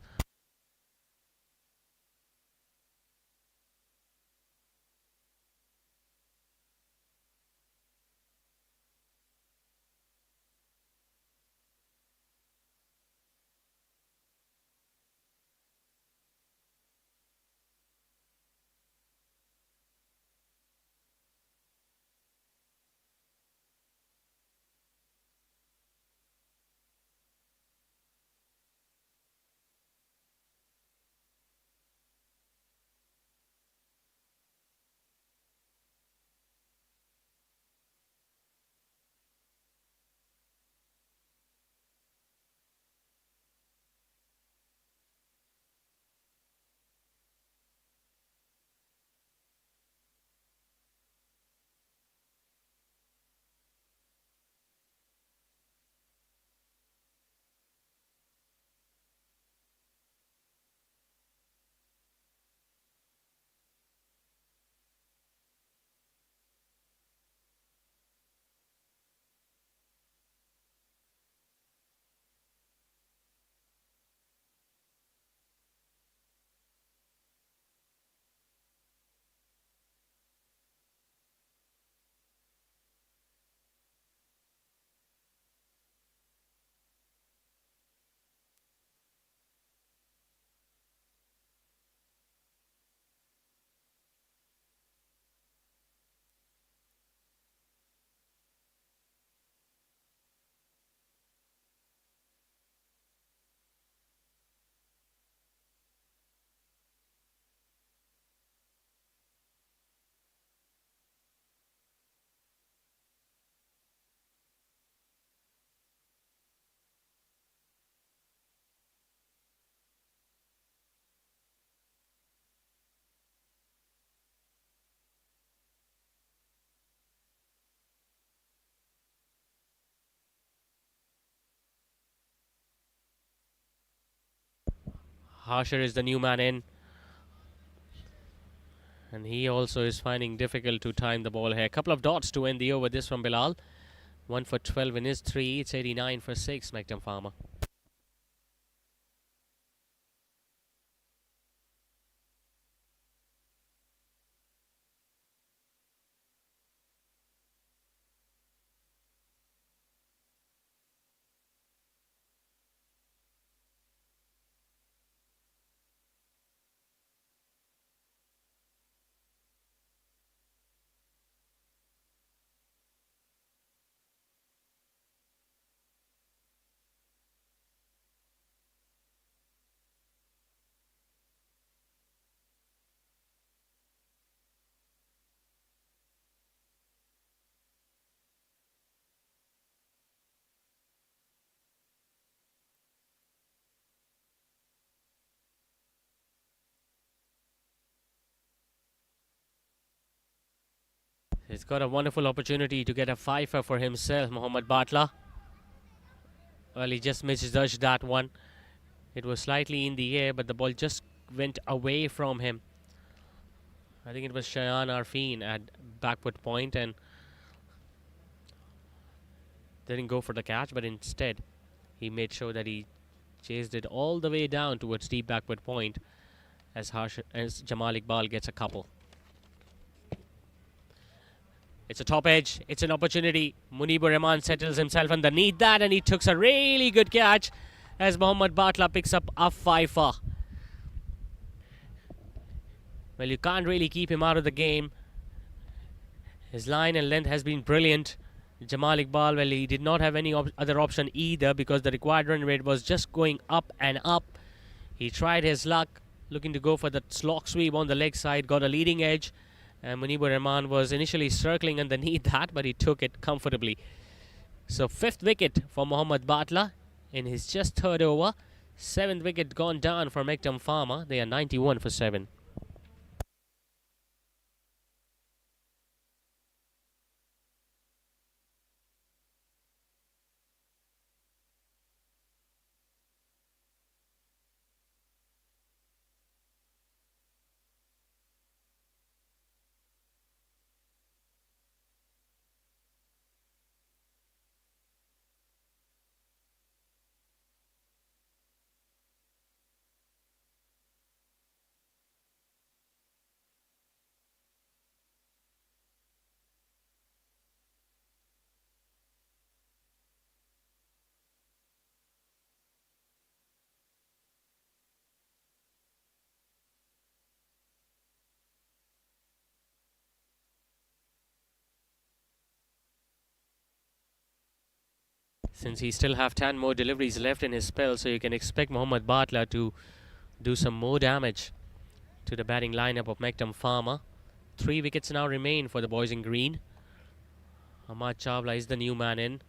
Harsher is the new man in. And he also is finding difficult to time the ball here. A couple of dots to end the over. This from Bilal. 1 for 12 in his 3. It's 89 for 6, Mektum Pharma. He's got a wonderful opportunity to get a fifer for himself, Mohammad Batla. Well, he just misjudged that one. It was slightly in the air, but the ball just went away from him. I think it was Arfeen at backward point and didn't go for the catch, but instead he made sure that he chased it all the way down towards deep backward point as Jamal Iqbal gets a couple. It's a top edge. It's an opportunity. Munibur Rahman settles himself underneath that and he took a really good catch as Mohammad Batla picks up a fifer. Well, you can't really keep him out of the game. His line and length has been brilliant. Jamal Iqbal, well, he did not have any other option either because the required run rate was just going up and up. He tried his luck, looking to go for the slog sweep on the leg side, got a leading edge. And Munibur Rahman was initially circling underneath that, but he took it comfortably. So 5th wicket for Mohammad Batla in his just 3rd over. 7th wicket gone down for Mektum Pharma. They are 91 for 7. Since he still have 10 more deliveries left in his spell, so you can expect Mohammad Batla to do some more damage to the batting lineup of Mektum Pharma. 3 wickets now remain for the boys in green. Ahmad Chawla is the new man in.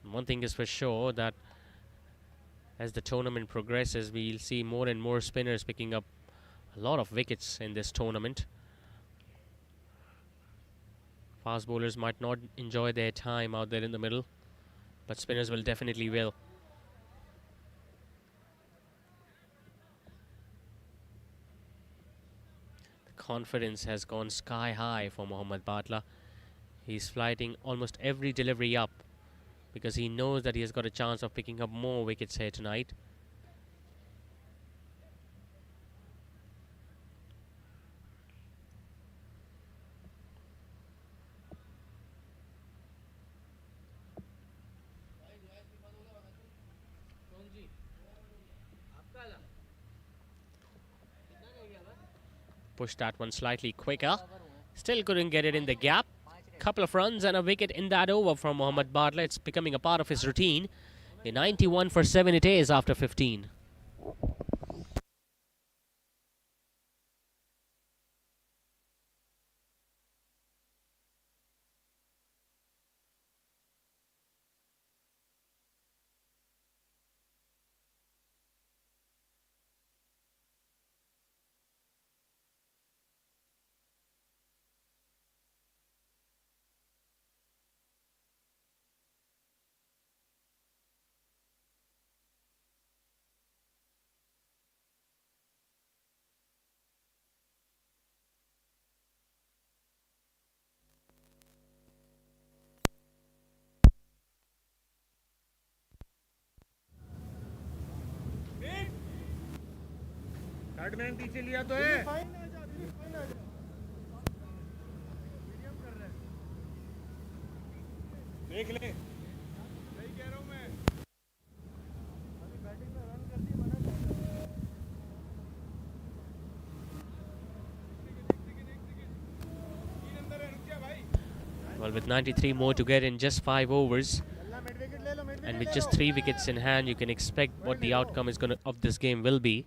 One thing is for sure that as the tournament progresses, we'll see more and more spinners picking up a lot of wickets in this tournament. Fast bowlers might not enjoy their time out there in the middle, but spinners will definitely will. The confidence has gone sky high for Mohammad Batla. He's flighting almost every delivery up because he knows that he has got a chance of picking up more wickets here tonight. Push that one slightly quicker. Still couldn't get it in the gap. Couple of runs and a wicket in that over from Mohammad Batla. It's becoming a part of his routine. A 91 for 7 it is after 15. Batman पीछे लिया तो है देख ले सही कह रहा हूँ मैं Well, with 93 more to get in just 5 overs, and with just 3 wickets in hand, you can expect what the outcome is of this game will be.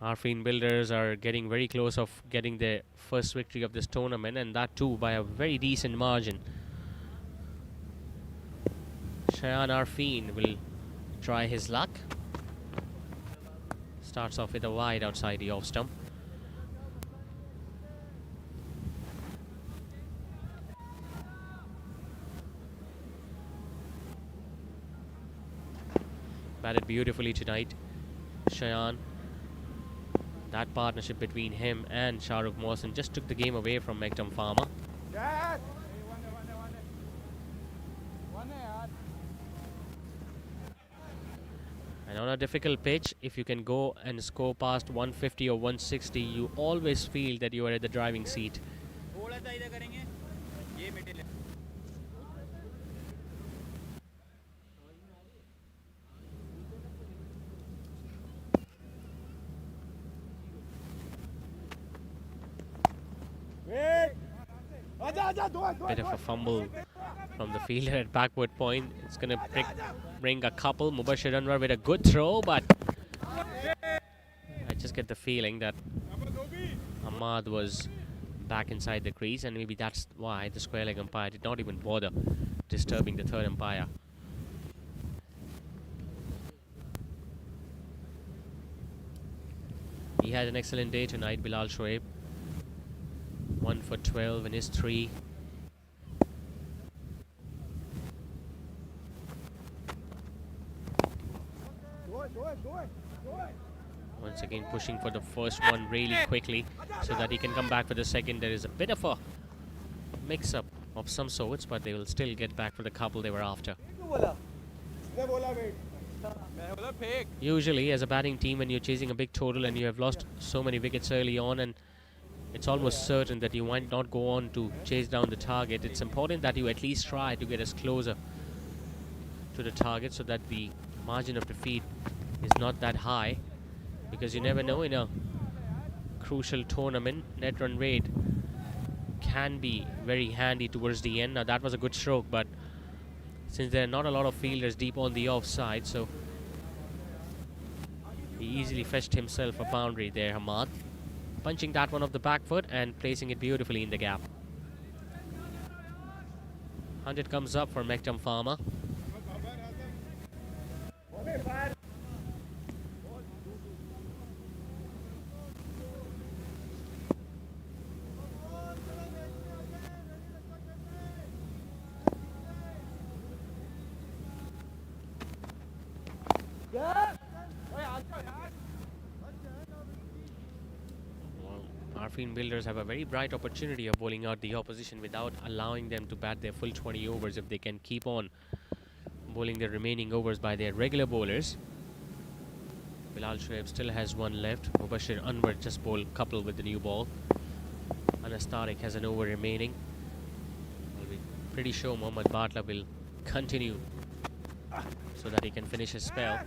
Arfeen Builders are getting very close of getting their first victory of this tournament, and that too by a very decent margin. Shayan Arfeen will try his luck. Starts off with a wide outside the off stump. Batted beautifully tonight, Shayan. That partnership between him and Shahrukh Mohsin just took the game away from Mektum Pharma. And on a difficult pitch, if you can go and score past 150 or 160, you always feel that you are at the driving seat. Bit of a fumble from the fielder at backward point. It's going to bring a couple. Mubashir Anwar with a good throw, but I just get the feeling that Ahmad was back inside the crease, and maybe that's why the square leg umpire did not even bother disturbing the third umpire. He had an excellent day tonight, Bilal Shoaib. 1 for 12 in his 3. Once again pushing for the first one really quickly so that he can come back for the second. There is a bit of a mix-up of some sorts, but they will still get back for the couple they were after. Usually as a batting team, when you're chasing a big total and you have lost so many wickets early on, and it's almost certain that you might not go on to chase down the target, it's important that you at least try to get us closer to the target so that the margin of defeat is not that high, because you never know, in a crucial tournament, net run rate can be very handy towards the end. Now that was a good stroke, but since there are not a lot of fielders deep on the offside, so he easily fetched himself a boundary there, Hamad. Punching that one off the back foot and placing it beautifully in the gap. 100 comes up for Mektum Pharma. Arfeen Builders have a very bright opportunity of bowling out the opposition without allowing them to bat their full 20 overs if they can keep on bowling their remaining overs by their regular bowlers. Bilal Shoaib still has one left. Mubashir Anwar just bowled couple with the new ball. Anas Tariq has an over remaining. I'll be pretty sure Mohammad Batla will continue so that he can finish his spell.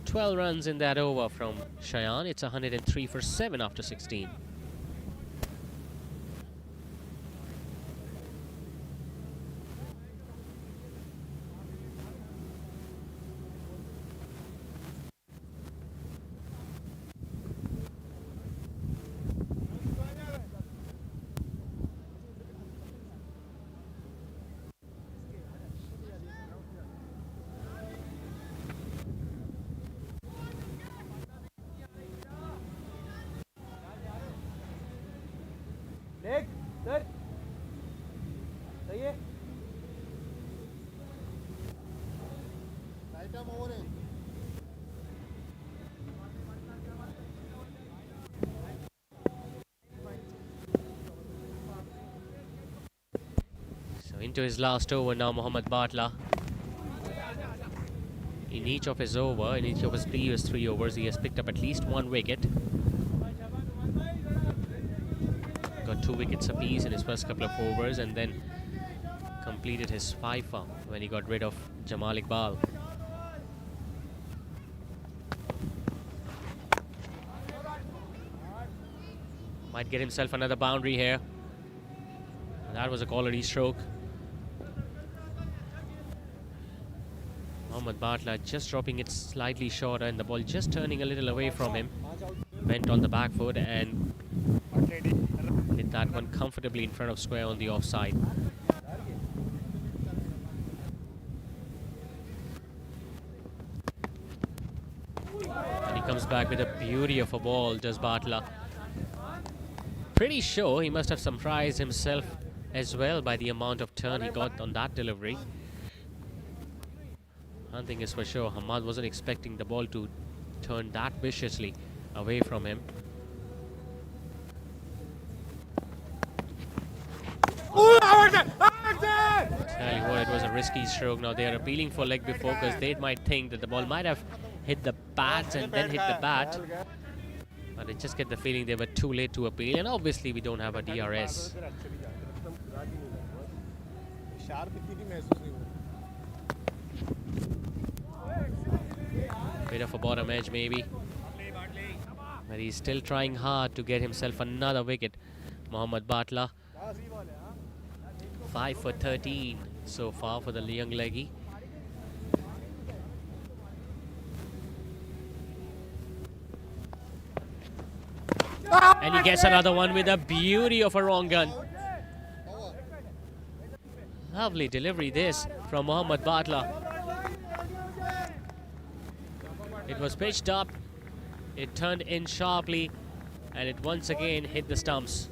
12 runs in that over from Shayan. It's 103 for 7 after 16. So into his last over now, Mohammad Batla. In each of his previous 3 overs, he has picked up at least 1 wicket. Got 2 wickets apiece in his first couple of overs, and then completed his fifer when he got rid of Jamal Iqbal. Might get himself another boundary here. That was a quality stroke. Mohammad Batla just dropping it slightly shorter, and the ball just turning a little away from him. Went on the back foot and hit that one comfortably in front of square on the offside. And he comes back with a beauty of a ball, does Batla. Pretty sure he must have surprised himself as well by the amount of turn he got on that delivery. One thing is for sure, Hamad wasn't expecting the ball to turn that viciously away from him. Tell you what, it was a risky stroke. Now they are appealing for leg before, because they might think that the ball might have hit the bat and then hit the bat. But I just get the feeling they were too late to appeal, and obviously we don't have a DRS. Bit of a bottom edge maybe. But he's still trying hard to get himself another wicket. Mohammad Batla. 5 for 13 so far for the young leggy. And he gets another one with a beauty of a wrong gun. Lovely delivery this from Mohammad Batla. It was pitched up, it turned in sharply, and it once again hit the stumps.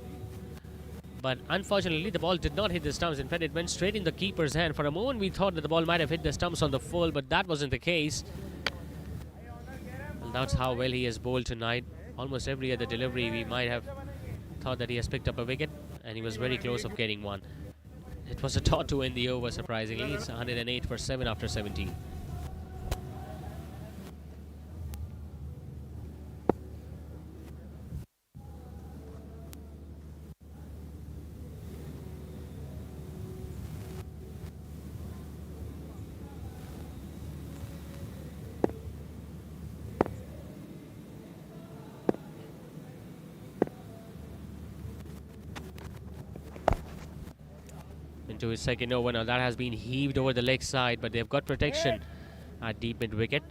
But unfortunately, the ball did not hit the stumps. In fact, it went straight in the keeper's hand. For a moment, we thought that the ball might have hit the stumps on the full, but that wasn't the case. Well, that's how well he has bowled tonight. Almost every other delivery, we might have thought that he has picked up a wicket, and he was very close of getting one. It was a dot to end the over, surprisingly. It's 108 for 7 after 17. Into his second over. Now that has been heaved over the leg side, but they've got protection at deep mid wicket.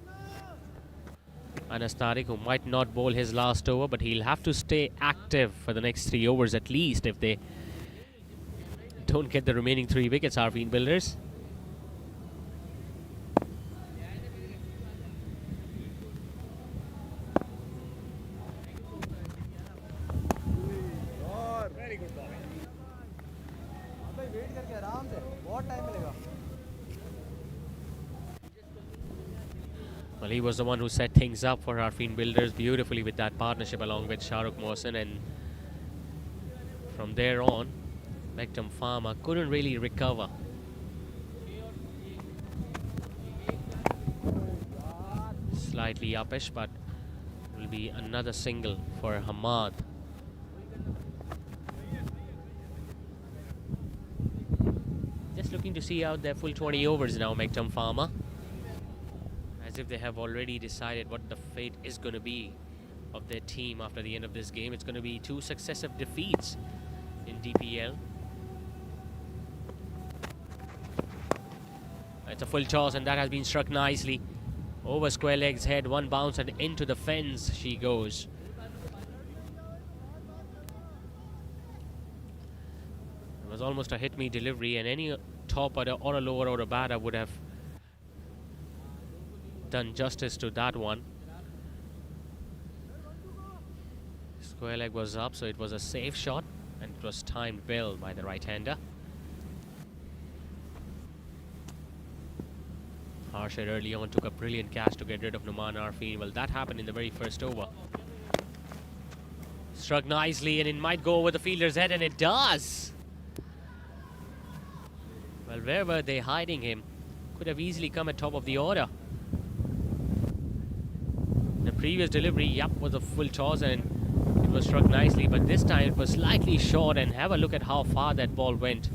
Anas Tariq, who might not bowl his last over, but he'll have to stay active for the next 3 overs at least if they don't get the remaining 3 wickets, Arfeen Builders. Well, he was the one who set things up for Arfeen Builders beautifully with that partnership along with Shahrukh Mohsen, and from there on, Mektum Pharma couldn't really recover. Slightly uppish, but it will be another single for Hamad. Just looking to see out their full 20 overs now, Mektum Pharma. As if they have already decided what the fate is going to be of their team after the end of this game. It's going to be 2 successive defeats in DPL. It's a full toss, and that has been struck nicely. Over square legs head, 1 bounce, and into the fence she goes. It was almost a hit-me delivery, and any top order or a lower order batter would have done justice to that one. Square leg was up, so it was a safe shot, and it was timed well by the right-hander. Harshad early on took a brilliant catch to get rid of Numan Arfeen. Well, that happened in the very first over. Struck nicely, and it might go over the fielder's head, and it does. Well, where were they hiding him? Could have easily come at top of the order. previous delivery, was a full toss and it was struck nicely, but this time it was slightly short, and have a look at how far that ball went.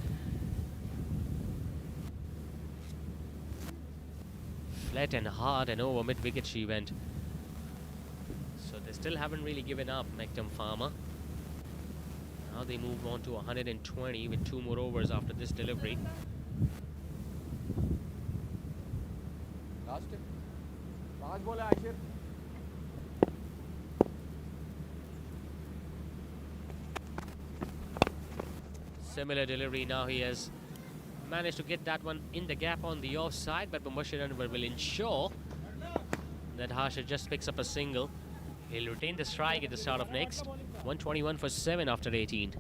Flat and hard and over mid-wicket she went. So they still haven't really given up, Mektum Pharma. Now they move on to 120 with 2 more overs after this delivery. Last 5 ball hai Ashir. Similar delivery, now he has managed to get that one in the gap on the offside, but Mubashir Anwar will ensure that Harsha just picks up a single. He'll retain the strike at the start of next. 121 for 7 after 18.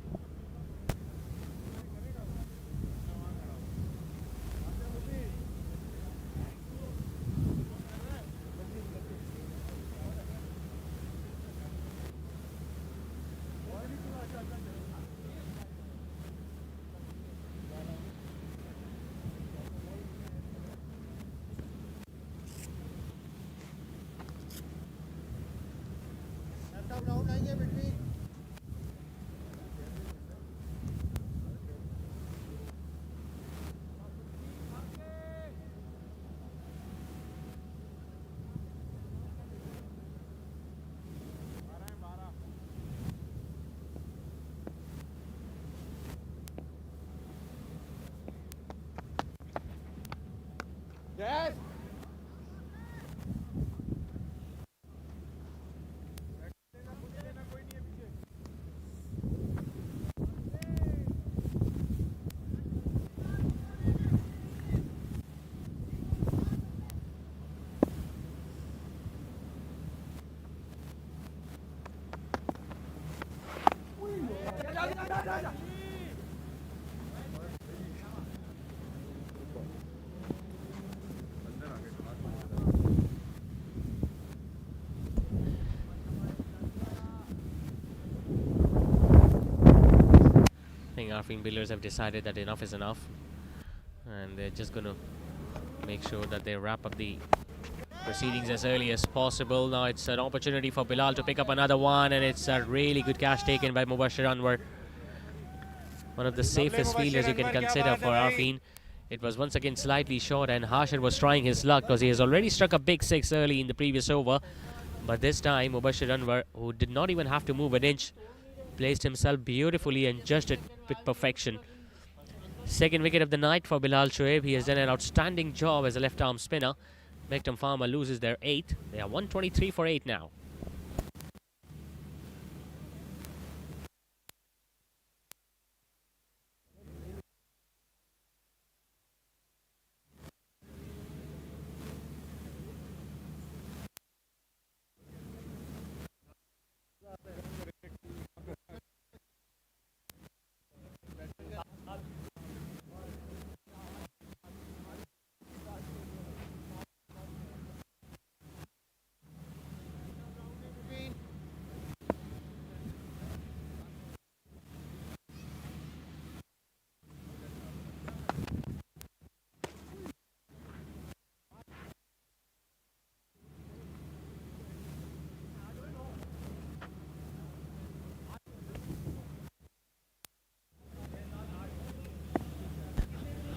Yes. Arfeen builders have decided that enough is enough, and they're just going to make sure that they wrap up the proceedings as early as possible. Now it's an opportunity for Bilal to pick up another one, and it's a really good catch taken by Mubashir Anwar, one of the safest fielders you can consider for Arfeen. It was once again slightly short, and Harshad was trying his luck because he has already struck a big 6 early in the previous over, but this time Mubashir Anwar, who did not even have to move an inch, placed himself beautifully and judged it with perfection. Second wicket of the night for Bilal Shoaib. He has done an outstanding job as a left-arm spinner. Mektum Pharma loses their 8th. They are 123 for 8 now.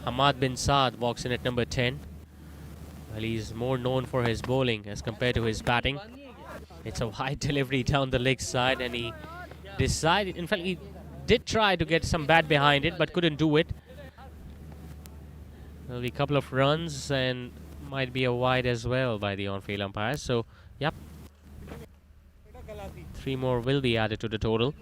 Hamad bin Saad walks in at number 10. Well, he's more known for his bowling as compared to his batting. It's a wide delivery down the leg side, and he decided, in fact, he did try to get some bat behind it, but couldn't do it. There'll be a couple of runs, and might be a wide as well by the on-field umpires. So, yep, 3 more will be added to the total.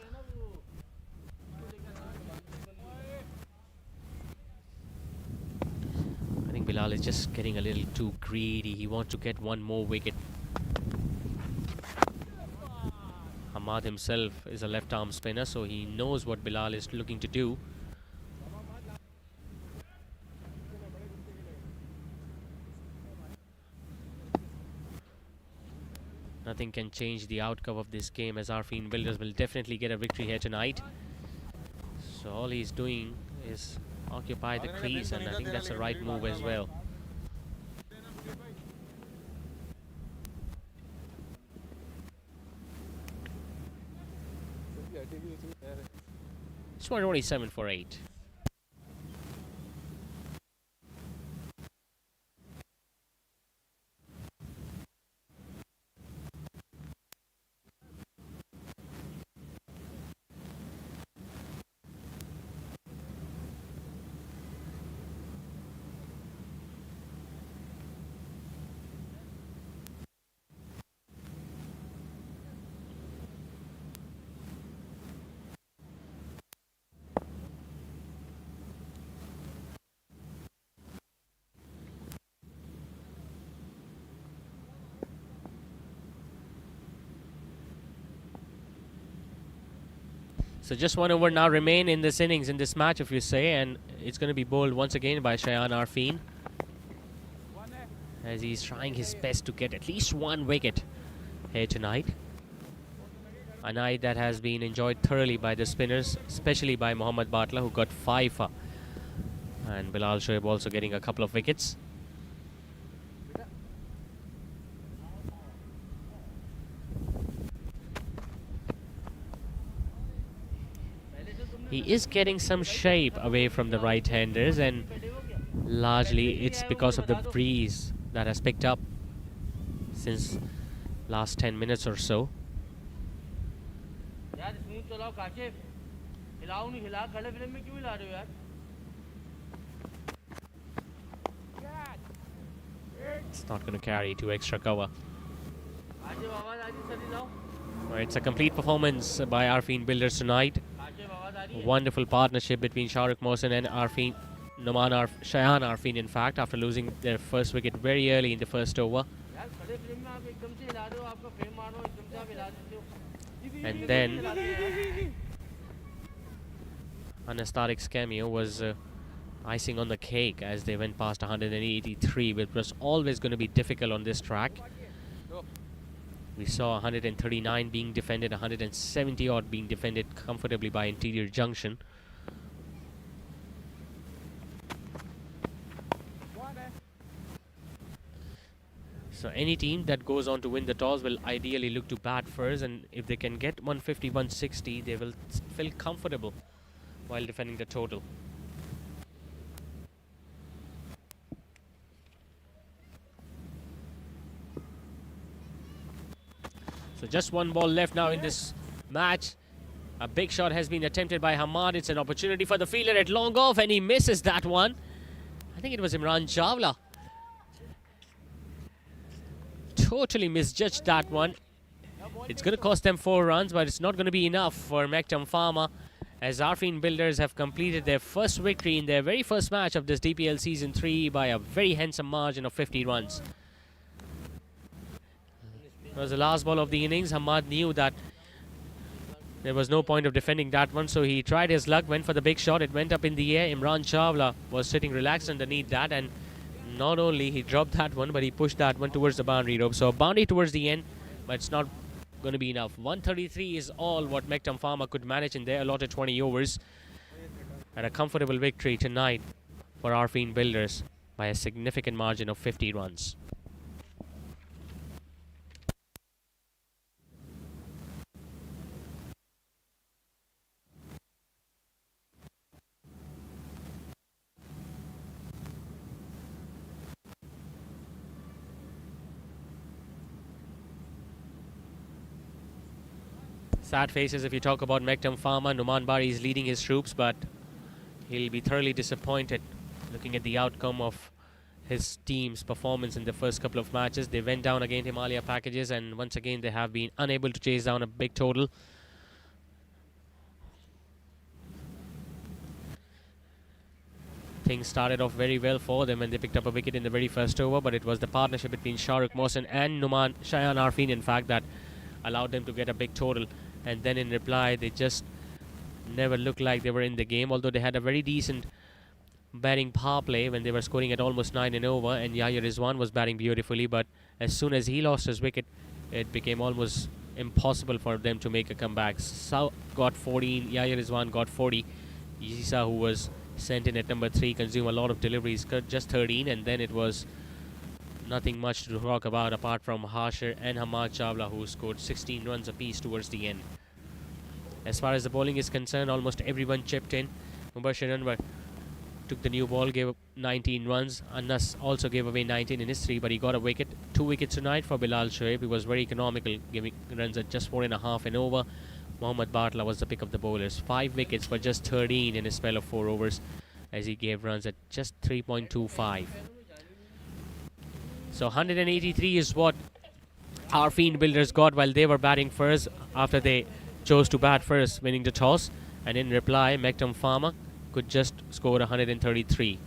I think Bilal is just getting a little too greedy. He wants to get one more wicket. Hamad himself is a left-arm spinner, so he knows what Bilal is looking to do. Nothing can change the outcome of this game, as Arfeen Builders will definitely get a victory here tonight. So all he's doing is occupy the crease, and I think that's the right move as well. It's 127 for 8. So just 1 over now remain in this innings, in this match, if you say, and it's going to be bowled once again by Shayan Arfeen, as he's trying his best to get at least 1 wicket here tonight. A night that has been enjoyed thoroughly by the spinners, especially by Mohammad Batla, who got 5, and Bilal Shoaib also getting a couple of wickets. He is getting some shape away from the right-handers, and largely it's because of the breeze that has picked up since last 10 minutes or so. It's not going to carry 2 extra cover. It's a complete performance by Arfeen Builders tonight. Wonderful partnership between Shahrukh Mohsin and Arfeen, Shayan Arfeen, in fact, after losing their first wicket very early in the first over. And then Anastaric's cameo was icing on the cake as they went past 183, which was always going to be difficult on this track. We saw 139 being defended, 170 odd being defended comfortably by Interior Junction. So any team that goes on to win the toss will ideally look to bat first, and if they can get 150, 160, they will feel comfortable while defending the total. So just 1 ball left now in this match. A big shot has been attempted by Hamad. It's an opportunity for the fielder at long off, and he misses that one. I think it was Imran Chawla. Totally misjudged that one. It's going to cost them 4 runs, but it's not going to be enough for Mektum Pharma, as Arfeen Builders have completed their first victory in their very first match of this DPL Season 3 by a very handsome margin of 50 runs. It was the last ball of the innings. Hamad knew that there was no point of defending that one, so he tried his luck, went for the big shot. It went up in the air. Imran Chawla was sitting relaxed underneath that, and not only he dropped that one, but he pushed that one towards the boundary rope. So a boundary towards the end, but it's not going to be enough. 133 is all what Mektum Pharma could manage in their allotted 20 overs. And a comfortable victory tonight for Arfeen Builders by a significant margin of 50 runs. Sad faces if you talk about Mektum Pharma. Numan Bari is leading his troops, but he'll be thoroughly disappointed looking at the outcome of his team's performance in the first couple of matches. They went down against Himalaya Packages, and once again they have been unable to chase down a big total. Things started off very well for them when they picked up a wicket in the very first over, but it was the partnership between Shahrukh Mohsin and Shayan Arfeen, in fact, that allowed them to get a big total. And then in reply, they just never looked like they were in the game, although they had a very decent batting power play when they were scoring at almost 9 and over, and Yahya Rizwan was batting beautifully, but as soon as he lost his wicket, it became almost impossible for them to make a comeback. Sau got 14, Yahya Rizwan got 40. Yisa, who was sent in at number 3, consumed a lot of deliveries, just 13, and then it was nothing much to talk about apart from Hashir and Hamad Chawla, who scored 16 runs apiece towards the end. As far as the bowling is concerned, almost everyone chipped in. Mubashir Anwar took the new ball, gave up 19 runs. Anas also gave away 19 in his 3, but he got a wicket. 2 wickets tonight for Bilal Shoaib. He was very economical, giving runs at just 4.5 and over. Mohammad Bartla was the pick of the bowlers. 5 wickets for just 13 in a spell of 4 overs, as he gave runs at just 3.25. So 183 is what Arfeen Builders got while they were batting first, after they chose to bat first, winning the toss. And in reply, Mektum Pharma could just score 133.